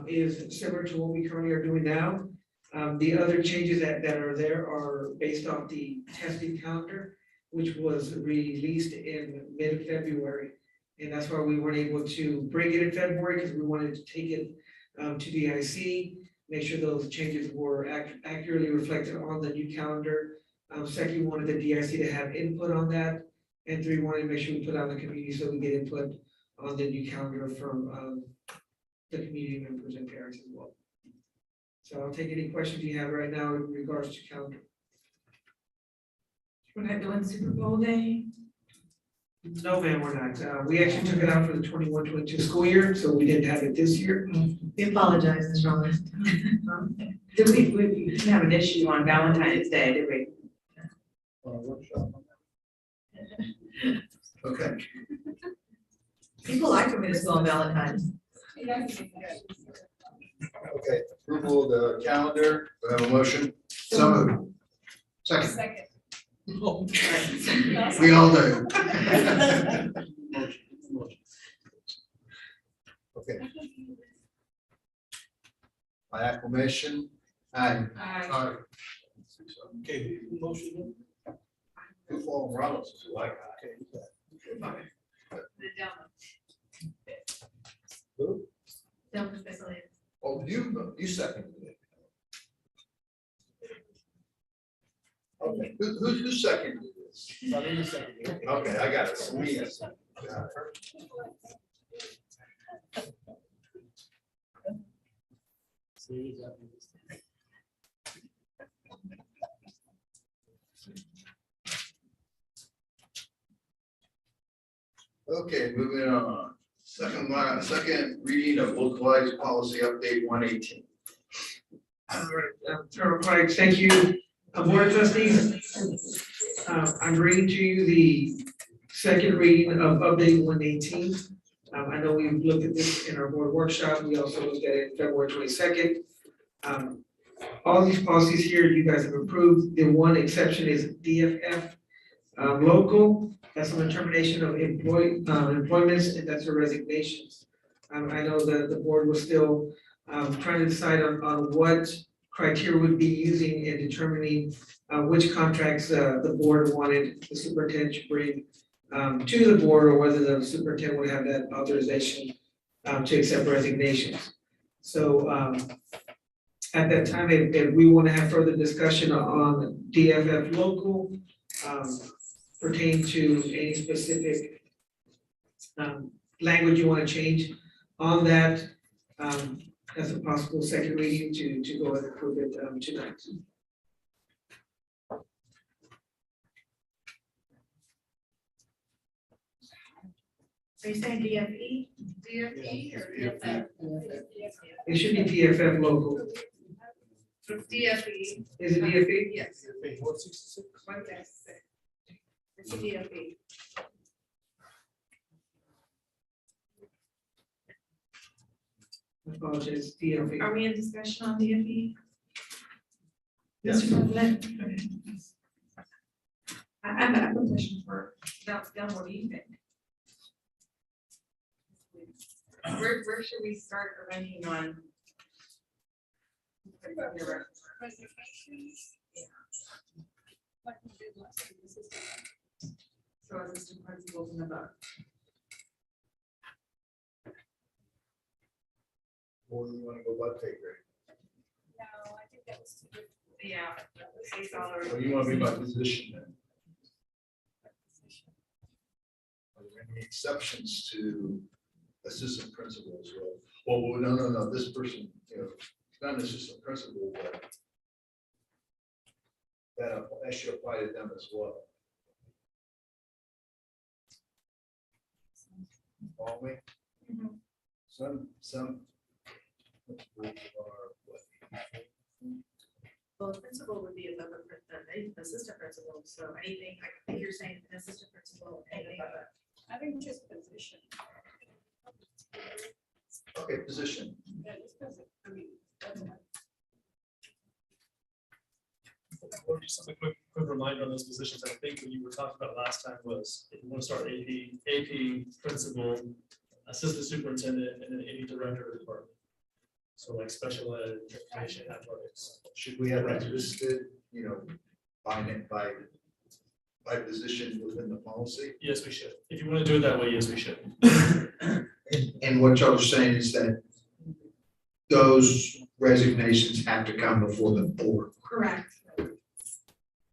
is similar to what we currently are doing now. The other changes that are there are based off the testing calendar, which was released in mid-February. And that's why we weren't able to bring it in February, because we wanted to take it to DIC, make sure those changes were accurately reflected on the new calendar. Second, we wanted the DIC to have input on that. And 3, we wanted to make sure we put out in the community so we get input on the new calendar from the community members and parents as well. So I'll take any questions you have right now in regards to calendar. We're not doing Super Bowl day? No, ma'am, we're not. We actually took it out for the 21-22 school year, so we didn't have it this year. We apologize, Ms. Rowland. Did we didn't have an issue on Valentine's Day, did we? Okay. People like coming to school on Valentine's. Okay, approval of the calendar. Do I have a motion? So moved. Second. We all do. Okay. By acclamation. Aye. Aye. Okay, motion. Who fall Roberts is like. Who? Oh, you seconded it. Okay, who seconded this? Okay, I got it. Selena seconded. Got it. Okay, moving on. Second reading of localized policy update 118. All right, Colonel Craig, thank you. Board of Trustees, I'm reading to you the second reading of update 118. I know we looked at this in our board workshop. We also looked at it February 22nd. All these policies here, you guys have approved. The one exception is DFF local. That's on the termination of employments, and that's for resignations. I know that the board was still trying to decide on what criteria would be using in determining which contracts the board wanted the superintendent to bring to the board, or whether the superintendent would have that authorization to accept resignations. So at that time, if we want to have further discussion on DFF local pertaining to any specific language you want to change on that, as a possible second reading to go ahead and approve it tonight. Are you saying DFE? DFE or DFF? It should be DFF local. DFE. Is it DFE? Yes. 166. 166. It's a DFE. I apologize, DFE. Are we in discussion on DFE? Yes. Mr. President? I have a question for Del, what do you think? Where should we start ranking on? So assistant principals in the book. Or you want to go by pay grade? No, I think that was too good. Yeah. Say salary. Or you want to be by position then? Are there any exceptions to assistant principals? Well, no, this person, it's not an assistant principal, but that should apply to them as well. Follow me? Some principals are what? Well, the principal would be above the assistant principal, so anything, I think you're saying an assistant principal, anything above. I think just position. Okay, position. Yeah, just position. I mean, that's what. Or just a quick reminder on those positions. I think what you were talking about last time was if you want to start AP, principal, assistant superintendent, and then any director of the department. So like special ed, information, athletics. Should we have that listed, by position within the policy? Yes, we should. If you want to do it that way, yes, we should. And what y'all are saying is that those resignations have to come before the board. Correct.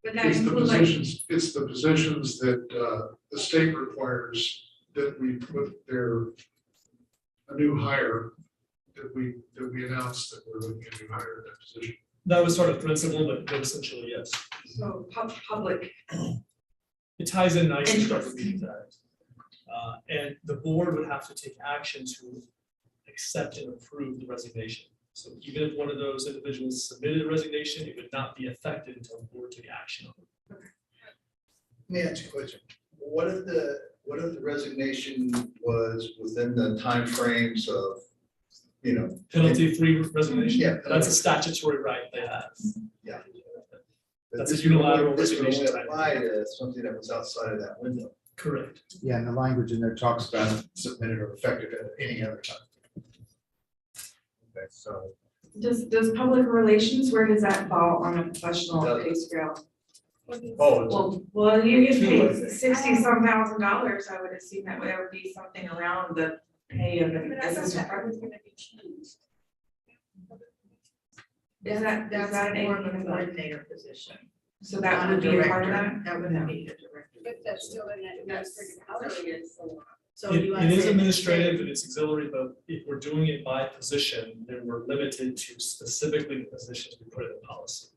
But that It's the includes like, positions, it's the positions that the state requires that we put a new hire, that we announce that we're looking at a new hire in that position. That was sort of principal, but essentially, yes. So public. It ties in nicely to the meeting act. And the board would have to take action to accept and approve the resignation. So even if one of those individuals submitted a resignation, it would not be effective until the board took action on it. Let me ask you a question. What if the resignation was within the timeframes of, Penalty-free resignation? Yeah. That's a statutory right they have. Yeah. That's a unilateral This would resignation only type. apply to something that was outside of that window. Correct. Yeah, and the language in there talks about submitted or effective at any other time. Okay, so. Does public relations, where does that fall on a professional pay scale? Well, you get paid $60-some thousand. I would assume that would be something around the pay of an assistant. Is that That's an more of a anything like? coordinator position. So that would be a part of that? That wouldn't be the director. But that's still in that administrative salary. So It you want it to is say administrative and it's auxiliary, but if we're doing it by position, then we're limited to specifically the positions we put in the policy.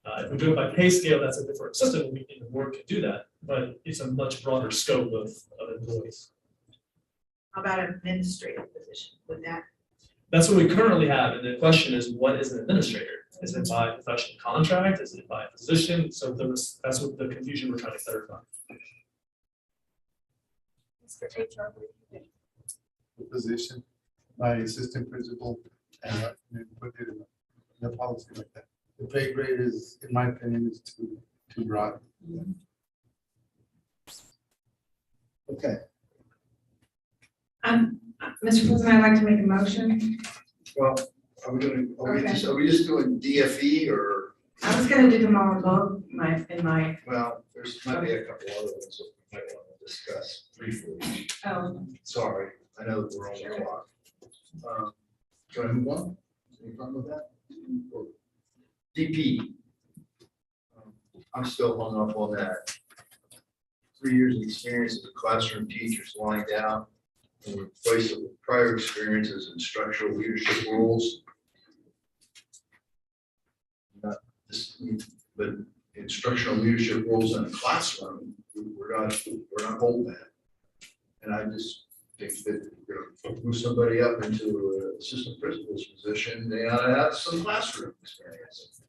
If we do it by pay scale, that's a different system, we can, the board can do that, but it's a much broader scope of employees. How about administrative position? Would that, That's what we currently have, and the question is, what is an administrator? Is it by professional contract, is it by position? So that's what the confusion we're trying to clarify. Mr. HR, what do you think? The position, my assistant principal, and put it in the policy like that. The pay grade is, in my opinion, is too broad. Okay, Mr. President, I'd like to make a motion. Well, are we just doing DFE or, I was gonna do them all both, in my, well, there's might be a couple other ones that we might want to discuss briefly. oh, Sorry, I know that we're on the clock. Can I move on? Any problem with that? Or DP. I'm still hung up on that. 3 years of experience as a classroom teacher lined out and replace it with prior experiences in structural leadership roles. Not this, but instructional leadership roles in a classroom, we're not holding that. And I just think that we're gonna move somebody up into an assistant principal's position, they ought to have some classroom experience.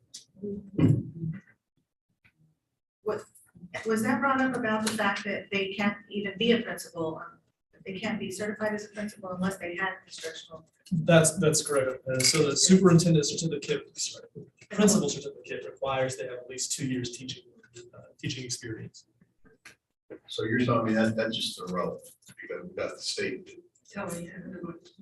was that brought up about the fact that they can't even be a principal? They can't be certified as a principal unless they had instructional. That's correct. So the superintendent certificate, principal certificate requires they have at least 2 years teaching experience. So you're telling me that that's just irrelevant, because we've got the state. tell me.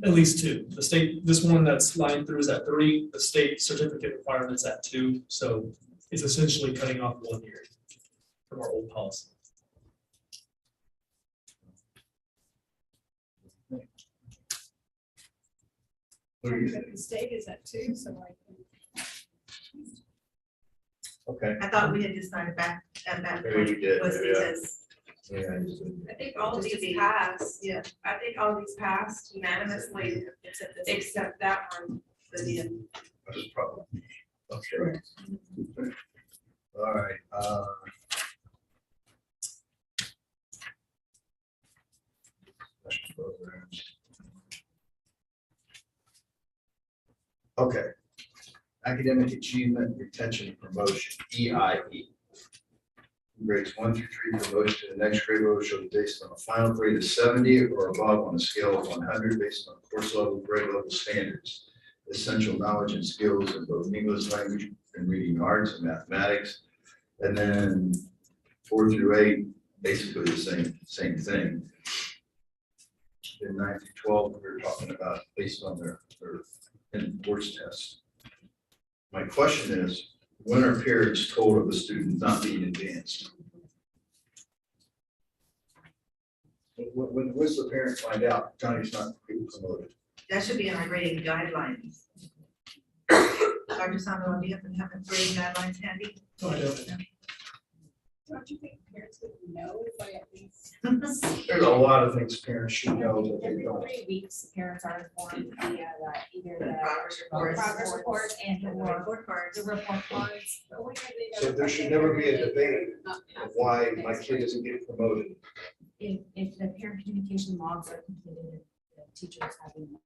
At least 2. The state, this one that's lined through is at 3, the state certificate requirement's at 2, so it's essentially cutting off 1 year from our old policy. What do you think? The state is at 2, so like. Okay. I thought we had decided back at that Maybe point we did, was maybe I- because. Yeah. I think all Just to these be- passed. Yeah. I think all these passed unanimously, except that one. That's probably, okay. All right, special programs. Okay. Academic Achievement Retention and Promotion, EIE. Grades 1 through 3 promotion to the next grade level shall be based on a final grade of 70 or above on a scale of 100 based on course level, grade level standards. Essential knowledge and skills in both English language and reading arts and mathematics. And then 4 through 8, basically the same thing. Then 9 through 12, we're talking about based on their enforced test. My question is, when are parents told of a student not being advanced? When does the parent find out Johnny's not being promoted? That should be in our grading guidelines. Dr. Sandro, do you happen to have the grading guidelines handy? No, I don't. Don't you think parents would know if I at least? There's a lot of things parents should know that they Every don't. 3 weeks, parents are informed via either The the progress reports. and And the or report cards. the report cards. So there should never be a debate of why my kid isn't getting promoted. If the parent communication logs are completed, the teachers having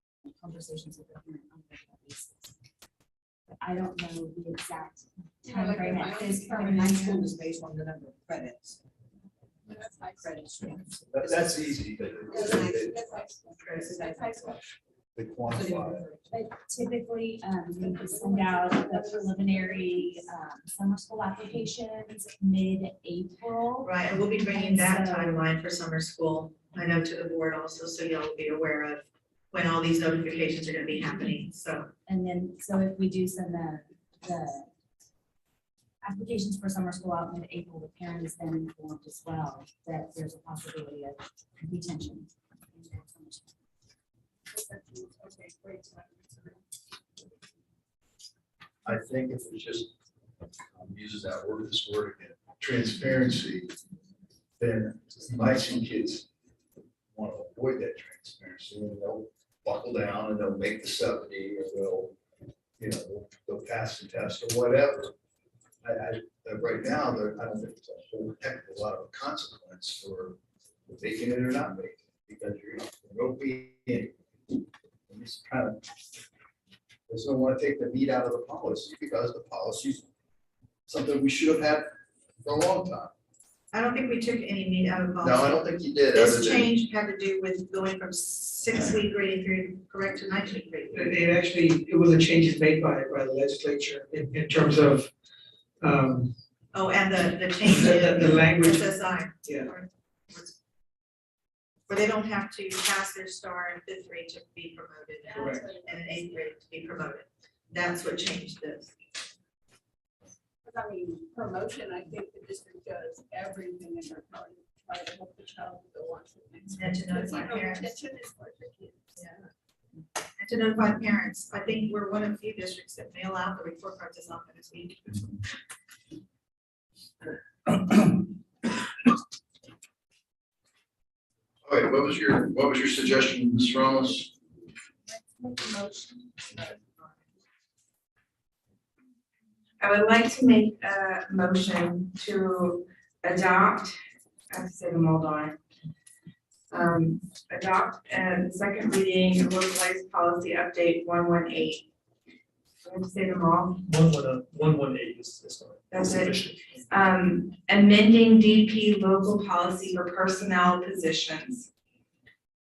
conversations with the parent on a regular basis. But I don't know the exact time frame at this point. My school is based on the number of credits. That's high credits. That's easy. That's high school. They quantify. But typically, we send out the preliminary summer school applications mid-April. Right, and we'll be bringing that So- timeline for summer school, I know, to the board also, so y'all will be aware of when all these notifications are gonna be happening, so. And then, so if we do send the applications for summer school out mid-April, the parent is then informed as well that there's a possibility of retention. Okay, great. I think if it's just uses that word, this word again, transparency, then you might see kids want to avoid that transparency, and they'll buckle down and they'll make the 70, or they'll pass the test or whatever. Right now, I don't think it's a whole heck of a lot of consequence for making it or not making it, because there will be any. And this kind of doesn't want to take the meat out of the policy, because the policy is something we should have had for a long time. I don't think we took any meat out of the policy. No, I don't think you did. This change had to do with going from 6-week grading period, correct, to 9-week grading period. It was a changes made by the legislature in terms of, Oh, and the change the in language. SSI. Yeah. Where they don't have to pass their star in 5th grade to be promoted, Correct. and in 8th grade to be promoted. That's what changed this. I mean, promotion, I think the district does everything in their part, try to help the child go on to the next. And to notify parents. Retention is for the kids. Yeah. And to notify parents. I think we're one of the few districts that mail out the report cards as often as we do. All right, what was your suggestion, Ms. Ramos? Make a motion. I would like to make a motion to adopt, I have to say them all, Dawn. Adopt the second reading of localized policy update 118. I have to say them all. 118 is fine. That's it. Sufficient. Amending DP local policy for personnel positions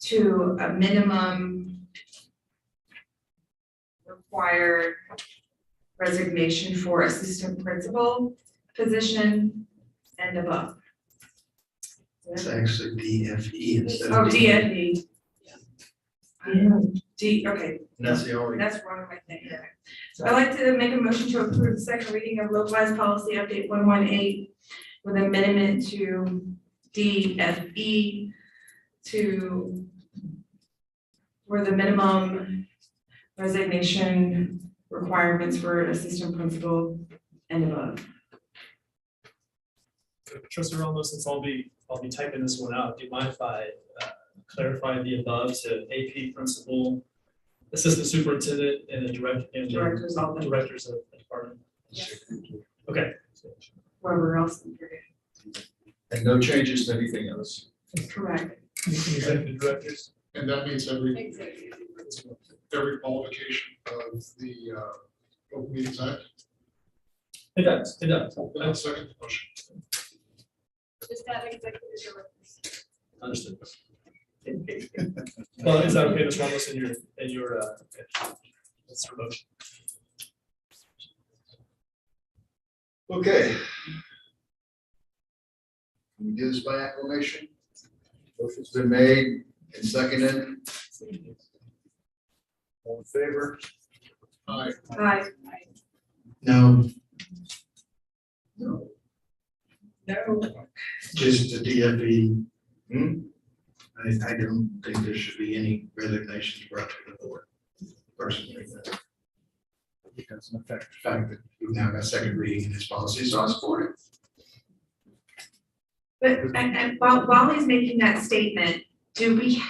to a minimum required resignation for assistant principal position and above. It's actually DFE instead Oh, of. DFE. Okay, That's the only. that's wrong, I think. Okay. So I'd like to make a motion to approve the second reading of localized policy update 118 with amendment to DFE for the minimum resignation requirements for assistant principal and above. Trustee Ramos, since I'll be typing this one out, do you mind if I clarify the above to AP principal, assistant superintendent, and the Directors of the- directors of the department? Okay. Whoever else. And no changes to anything else. Correct. Executive directors. And that means every Executive. qualification of the Open Meetings Act. It does. Then second motion. Just that executive directors. Understood. Well, is that okay, Ms. Ramos, in your, that's your motion? Okay. Can we do this by acclamation? Motion's been made and seconded. All in favor? Aye. Aye. No, No. No. just the DFE. I don't think there should be any resignations brought to the board. Personally, it doesn't affect the fact that we've now got second reading in this policy, so I support it. But, and while he's making that statement, do we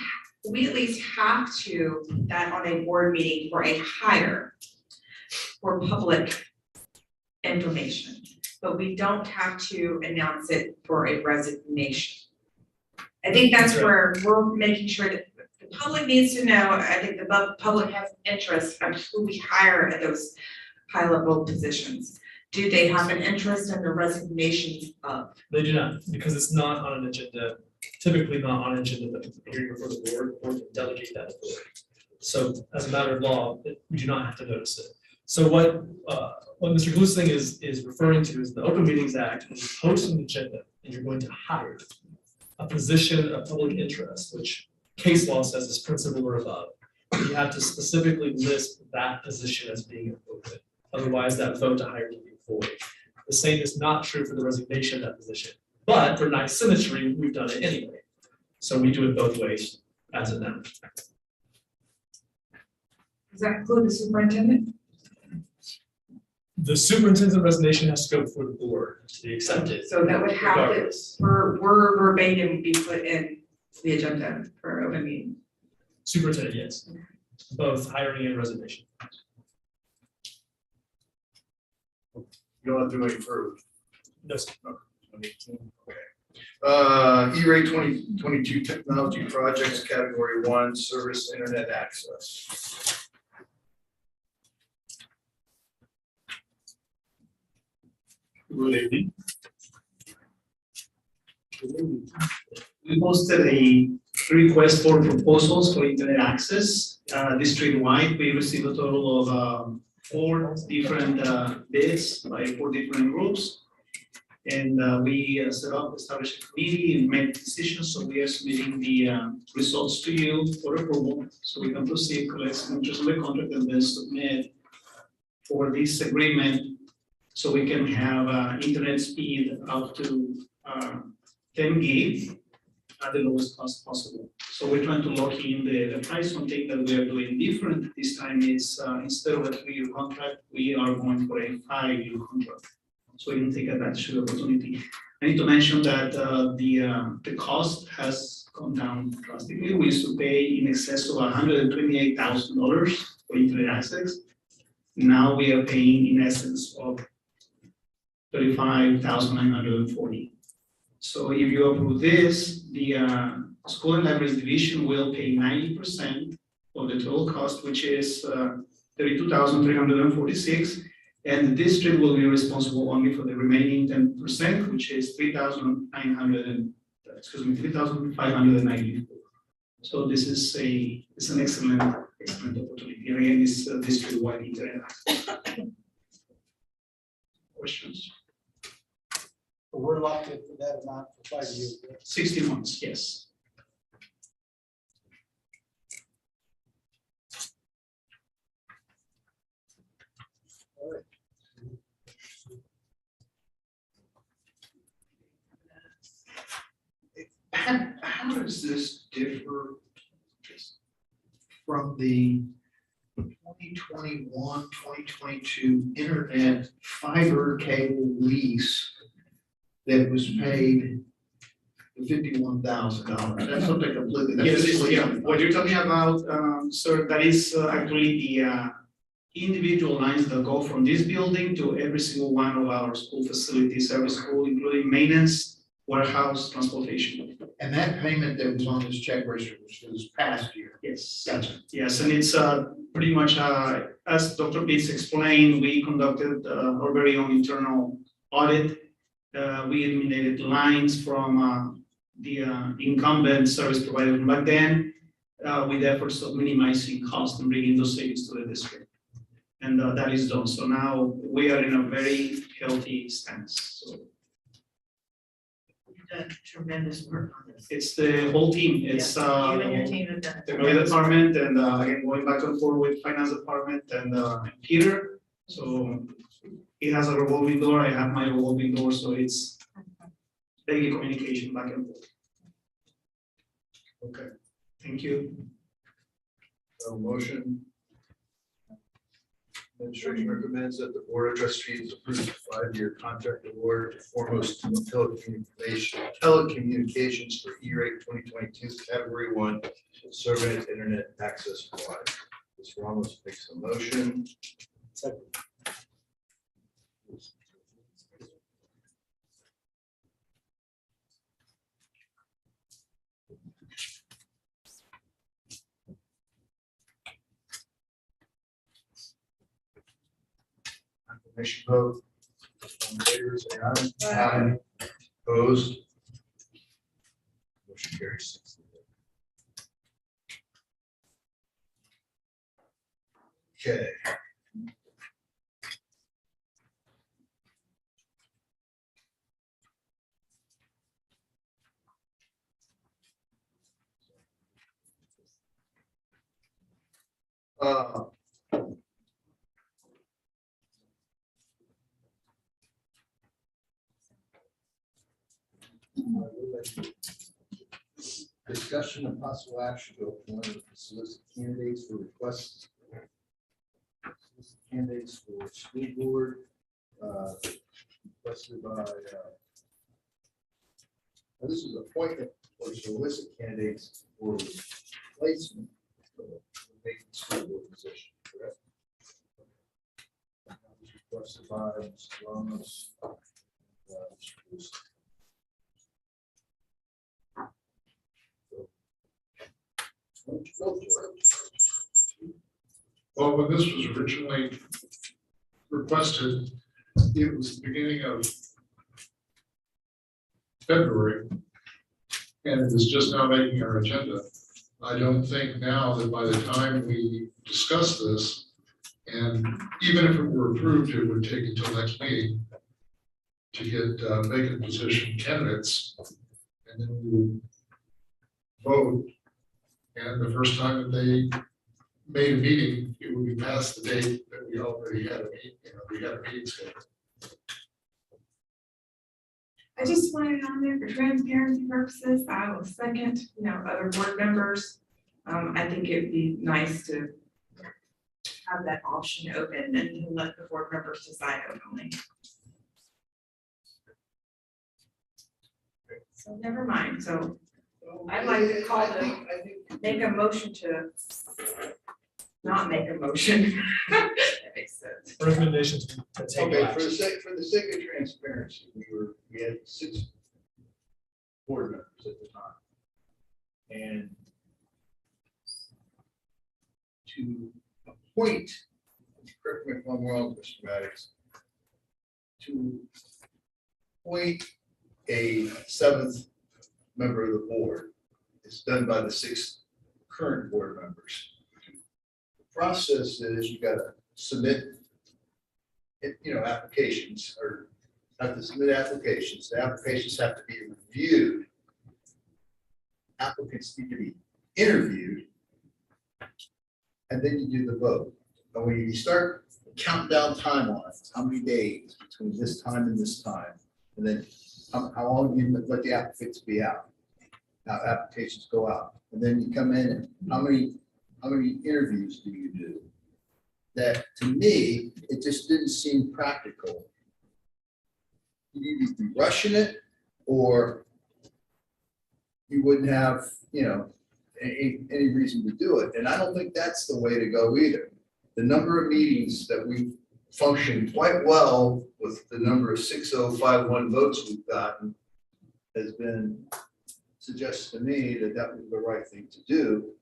at least have to, that on a board meeting for a hire for public information, but we don't have to announce it for a resignation? I think that's where we're making sure that the public needs to know. I think the public has interest of who we hire at those high-level positions. Do they have an interest in the resignations of? They do not, because it's not on an agenda, typically not on an agenda that the hearing before the board, or can delegate that authority. So as a matter of law, we do not have to notice it. So what Mr. Glusing is referring to is the Open Meetings Act, when you post an agenda and you're going to hire a position of public interest, which case law says is principal or above, you have to specifically list that position as being open. Otherwise, that vote to hire can be void. The same is not true for the resignation of that position. But for nice symmetry, we've done it anyway. So we do it both ways as of now. Does that include the superintendent? The superintendent's resignation has to go before the board to be accepted. So that would have to, regardless. we're verbatim be put in the agenda for open meeting. Superintendent, yes, both hiring and resignation. You don't have to do any further. No, sir. Okay. E-rate 2022 technology projects, category 1, service internet access. Good evening. We posted a request for proposals for internet access district-wide. We received a total of 4 different bids by 4 different groups. And we established a committee and made decisions. So we are submitting the results to you for approval. So we can proceed, collect signatures on the contract, and then submit for this agreement. So we can have internet speed up to 10 gig at the lowest cost possible. So we're trying to lock in the price. One thing that we are doing different this time is instead of a 3-year contract, we are going for a 5-year contract. So we can take advantage of the opportunity. I need to mention that the cost has gone down drastically. We used to pay in excess of $128,000 for internet access. Now we are paying in essence of $35,940. So if you approve this, the school and libraries division will pay 90% of the total cost, which is $32,346. And the district will be responsible only for the remaining 10%, which is $3,594. So this is an excellent opportunity. And again, it's district-wide internet access. Questions? But we're locked in for that amount for 5 years. 60 months, yes. All right. How does this differ from the 2021-2022 internet fiber cable lease that was paid $51,000? That's something completely. Yes, what you're talking about, sir, that is actually the individual lines that go from this building to every single one of our school facilities, every school, including maintenance, warehouse, transportation. And that payment that was on this check register was for this past year? Yes. Gotcha. Yes, and it's pretty much, as Dr. Pitts explained, we conducted our very own internal audit. We eliminated lines from the incumbent service provider from back then with efforts of minimizing cost and bringing those savings to the district. And that is done. So now we are in a very healthy stance. So You've done tremendous work on this. it's the whole team. It's You and your team have done. the credit department and again, going back and forth with finance department and Peter. So he has a revolving door, I have my revolving door, so it's daily communication back and forth. Okay. Thank you. So motion. Administration recommends that the Board of Trustees approve the 5-year contract award to Foremost Telecommunications for E-rate 2022 Category 1 Survey Internet Access Provider. Ms. Ramos makes a motion. Second. Confirmation vote. All in favor, say aye. Aye. Opposed? Motion carries 6-0. Okay. Discussion of possible action to appoint and solicit candidates for requests. candidates for school board, requested by, this is appointment or solicit candidates for placement for the vacant school board position, correct? Requested by Mr. Ramos. Well, when this was originally requested, it was the beginning of February, and it was just now making our agenda. I don't think now that by the time we discuss this, and even if it were approved, it would take until next meeting to get vacant position candidates, and then we would vote. And the first time that they made a meeting, it would be past the date that we already had a meeting, we had a meeting scheduled. I just wanted it on there for transparency purposes. I will second, other board members. I think it'd be nice to have that option open and to let the board members decide openly. So never mind. So I'd like to call make a motion to not make a motion. That makes sense. Recommendations to take Okay, action. for the sake of transparency, we had 6 board members at the time. And to appoint, correct me if I'm wrong, Mr. Maddox, to appoint a 7th member of the board is done by the 6 current board members. The process is you gotta submit applications, or have to submit applications. The applications have to be reviewed. Applicants need to be interviewed. And then you do the vote. And when you start counting down time on it, how many days between this time and this time, and then how long you let the applicants be out, how applications go out, and then you come in and how many interviews do you do? That, to me, it just didn't seem practical. You either be rushing it, or you wouldn't have, any reason to do it. And I don't think that's the way to go either. The number of meetings that we've functioned quite well with the number of 6051 votes we've gotten has been, suggests to me that that was the right thing to do.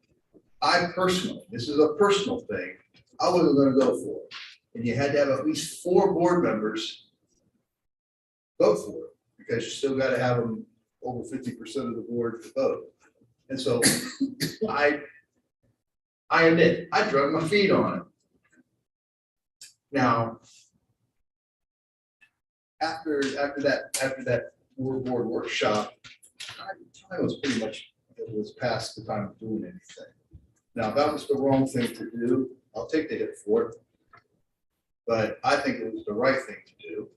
I personally, this is a personal thing, I wasn't gonna go for it. And you had to have at least 4 board members vote for it, because you still gotta have them over 50% of the board to vote. And so I admit, I drug my feet on it. Now, after that board workshop, I was pretty much, it was past the time of doing anything. Now, that was the wrong thing to do. I'll take the hit for it. But I think it was the right thing to do.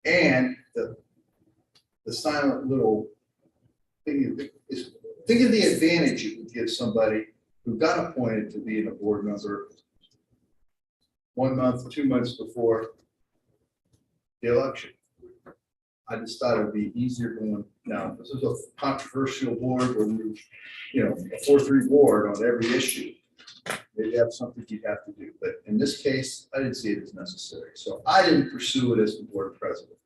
And the silent little thing is, think of the advantage it would give somebody who got appointed to being a board member 1 month, 2 months before the election. I just thought it'd be easier going, now, this is a controversial board where we, a 4-3 board on every issue. Maybe have something you'd have to do, but in this case, I didn't see it as necessary. So I didn't pursue it as the board president.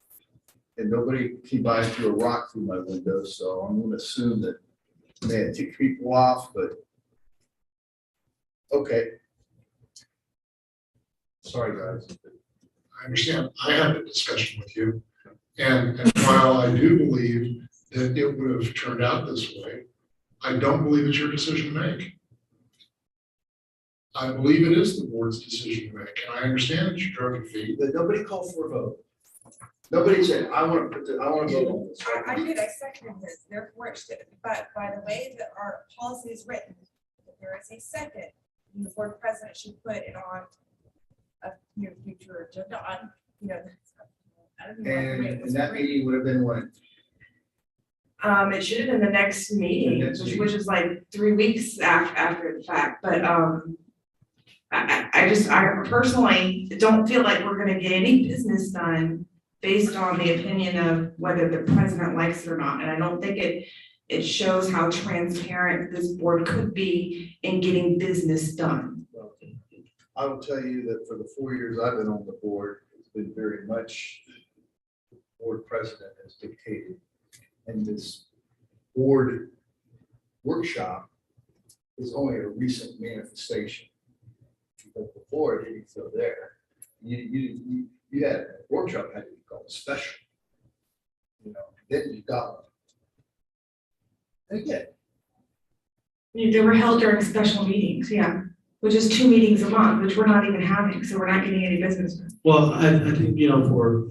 And nobody came by and threw a rock through my window, so I'm gonna assume that I may have ticked people off, but okay. Sorry, guys. I understand. I had a discussion with you. And while I do believe that it would have turned out this way, I don't believe it's your decision to make. I believe it is the board's decision to make, and I understand that you drug your feet. But nobody called for a vote. Nobody said, I want to vote on this. I did, I seconded this, therefore it should, but by the way that our policy is written, if there is a second, the board president should put it on a future agenda on, I don't know. And that meeting would have been when? It should have been the next meeting, which is like 3 weeks after the fact, but, I personally don't feel like we're gonna get any business done based on the opinion of whether the president likes it or not, and I don't think it shows how transparent this board could be in getting business done. I will tell you that for the 4 years I've been on the board, it's been very much the board president has dictated. And this board workshop is only a recent manifestation. But before it didn't feel there. You had a workshop had to be called special. You know, then you got one. And again, They were held during special meetings, yeah, which is 2 meetings a month, which we're not even having, so we're not getting any business done. Well, I think, you know, for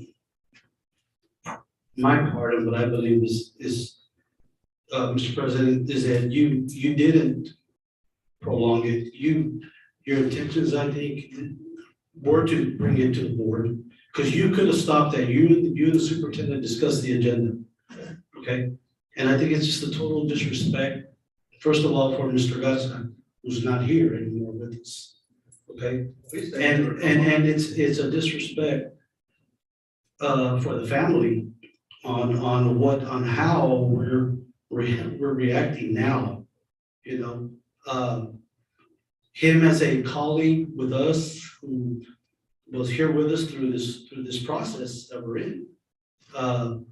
my part of what I believe is, Mr. President, is that you didn't prolong it. Your intentions, I think, were to bring it to the board, because you could have stopped that. You and the superintendent discussed the agenda, okay? And I think it's just a total disrespect, first of all, for Mr. Garza, who's not here anymore with us, okay? And it's a disrespect for the family on how we're reacting now, you know? Him as a colleague with us, who was here with us through this process that we're in. I'm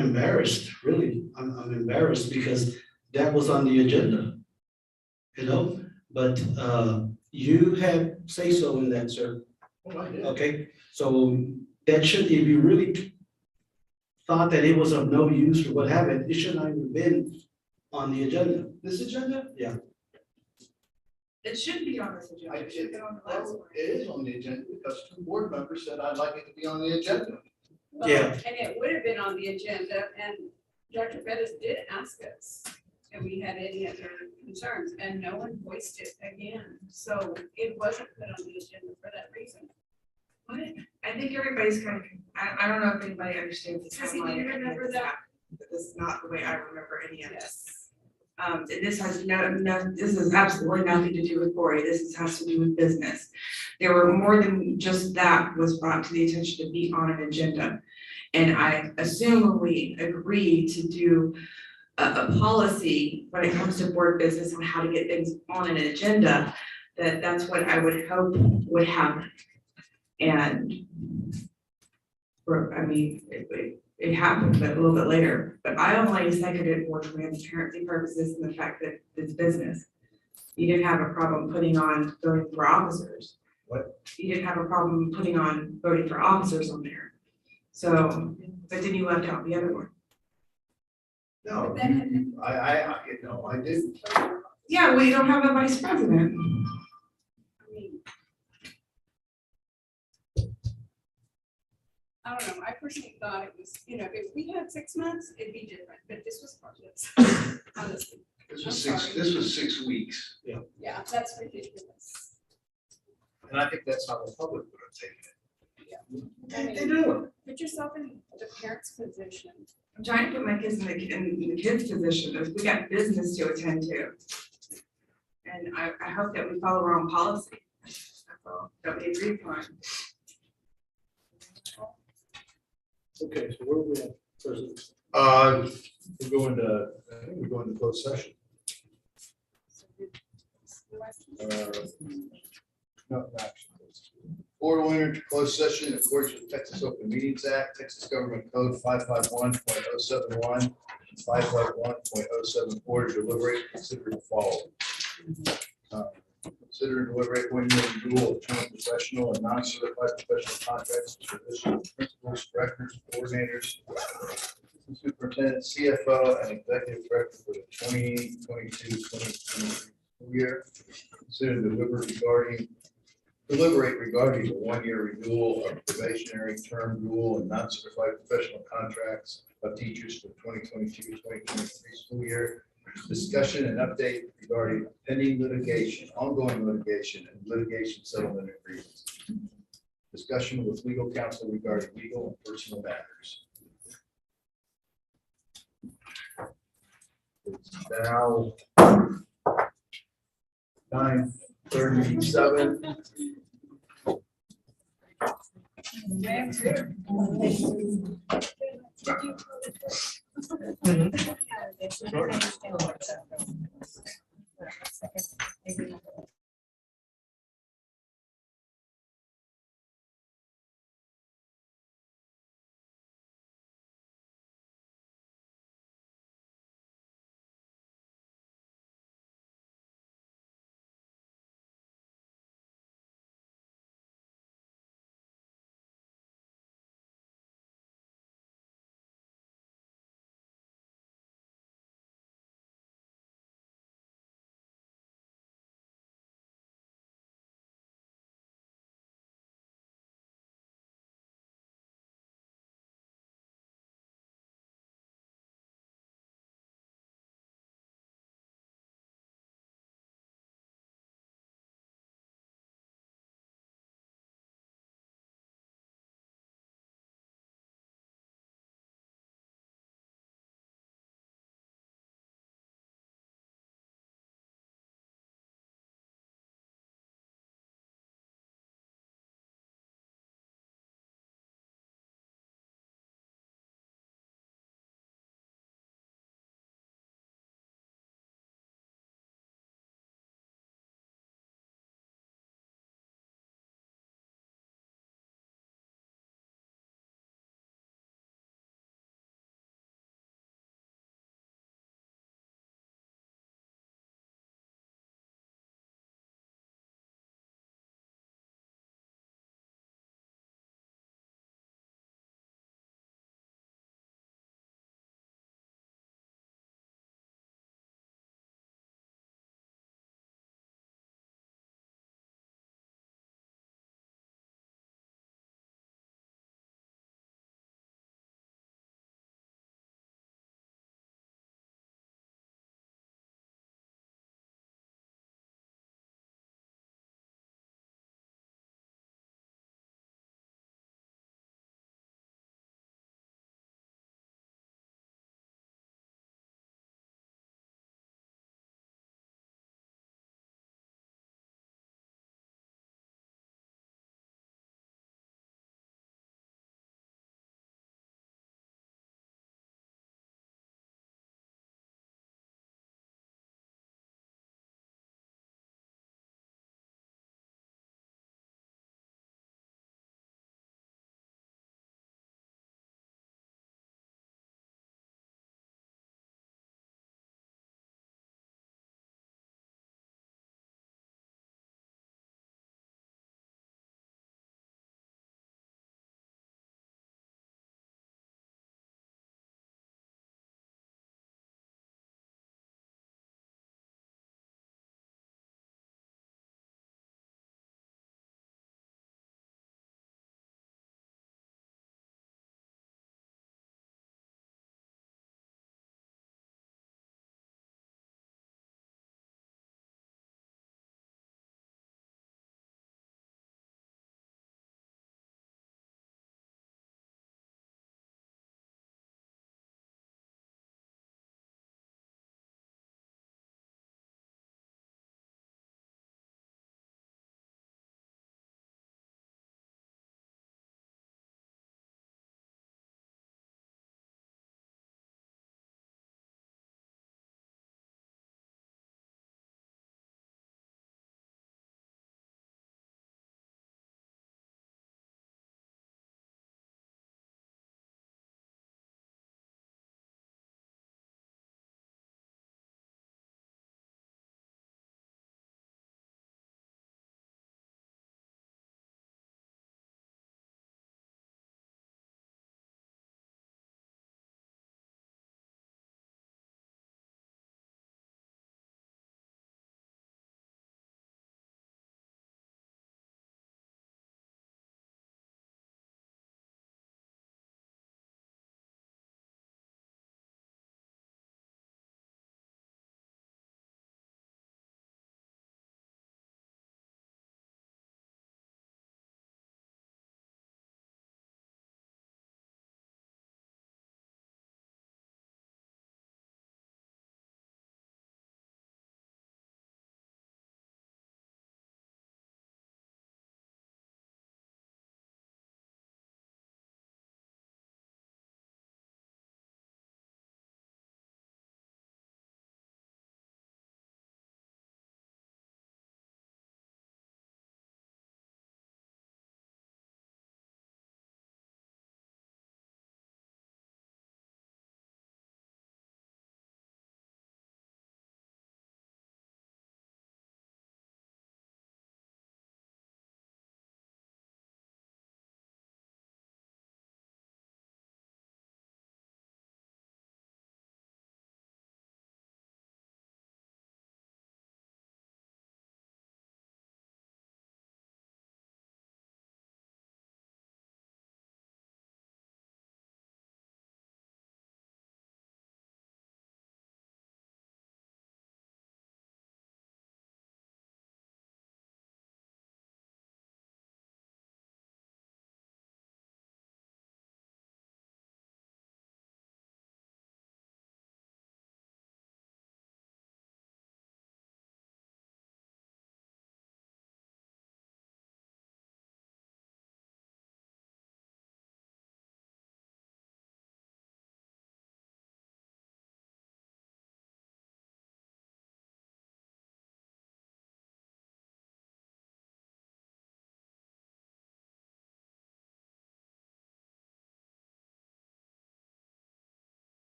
embarrassed, really. I'm embarrassed because that was on the agenda, you know? But you had say so in that, sir. oh, I did. Okay, so that should, if you really thought that it was of no use or what have it should not even been on the agenda. This agenda? Yeah. It should be on this agenda, it should have been on the last one. It is on the agenda because 2 board members said I'd like it to be on the agenda. Well, Yeah. and it would have been on the agenda, and Dr. Bettis did ask us if we had any other concerns, and no one voiced it again. So it wasn't put on the agenda for that reason. What? I think everybody's kind of, I don't know if anybody understands the Tracy, do timeline. you remember that? But this is not the way I remember any of this. This has this has absolutely nothing to do with Cory. This has to do with business. There were more than just that was brought to the attention to be on an agenda. And I assume when we agree to do a policy when it comes to board business on how to get things on an agenda, that's what I would hope would happen. And I mean, it happened, but a little bit later, but I only seconded it for transparency purposes and the fact that it's business. You didn't have a problem putting on voting for officers. What? You didn't have a problem putting on voting for officers on there. So, but then you left out the other one. No, I didn't. Yeah, well, you don't have a vice president. I don't know, I personally thought it was, if we had 6 months, it'd be different, but this was part of it, honestly. This was 6 weeks. Yeah. Yeah, that's ridiculous. And I think that's how the public would have taken it. They do. Put yourself in the parent's position. I'm trying to put my kids in the kids' position, we got business to attend to. And I hope that we follow our own policy. That's all, that we agree upon. Okay, so where are we at? We're going to, I think we're going to closed session. No action. Board will enter into closed session in accordance with Texas Open Meetings Act, Texas Government Code 551.071, and 551.074 to deliberate and consider the following. Consider and deliberate one-year renewal of term professional and non-certified professional contracts for positions, principals, directors, coordinators, assistant superintendent, CFO, and executive director for the 2022-2023 school year. Consider and deliberate regarding the one-year renewal of probationary term dual and non-certified professional contracts of teachers for the 2022-2023 school year. Discussion and update regarding pending litigation, ongoing litigation, and litigation settlement agreements. Discussion with legal counsel regarding legal and personal matters. It's now 9:30. 37.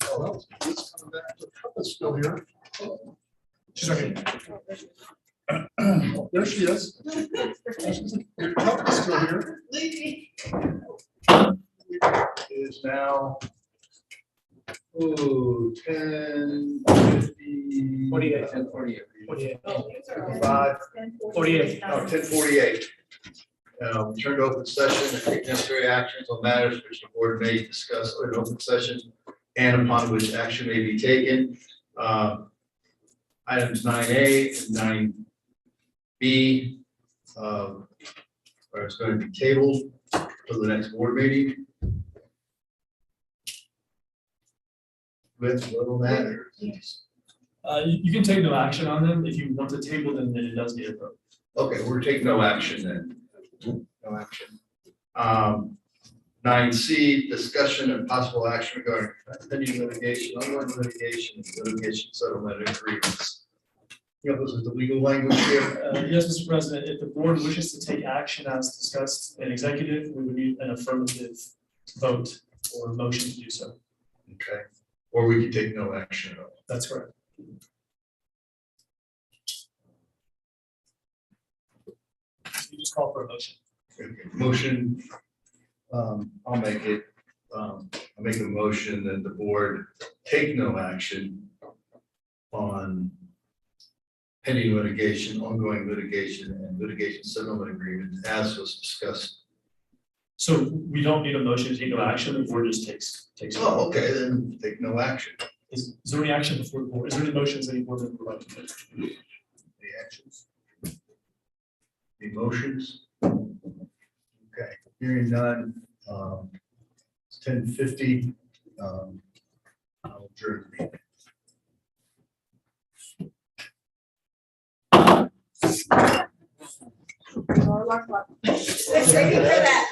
Oh, well, it's coming back to Cupa's still here. She's okay. Oh, there she is. Cupa's still here. It is now, 10:50. 48. 10:48. 48. 55. 48. 10:48. We turned to open session and take necessary actions on matters which the board may discuss in open session and upon which action may be taken. Items 9A and 9B are it's going to be tabled for the next board meeting. With little matter. You can take no action on them. If you want to table them, then it does need a vote. Okay, we're taking no action then. No action. 9C, discussion and possible action regarding pending litigation, ongoing litigation, litigation settlement agreements. You know, this is the legal language here. Yes, Mr. President, if the board wishes to take action as discussed in executive, we would need an affirmative vote or motion to do so. Okay, or we can take no action at all. That's correct. You just call for a motion. Okay, motion, I'll make it, I'll make a motion that the board take no action on pending litigation, ongoing litigation, and litigation settlement agreement as was discussed. So we don't need a motion to take no action, the board just takes. Oh, okay, then take no action. Is there any action before the board? Is there any motions any board member would like to make? The actions. The motions. Okay, hearing none, it's 10:50. I'll adjourn the meeting. Thank you for that.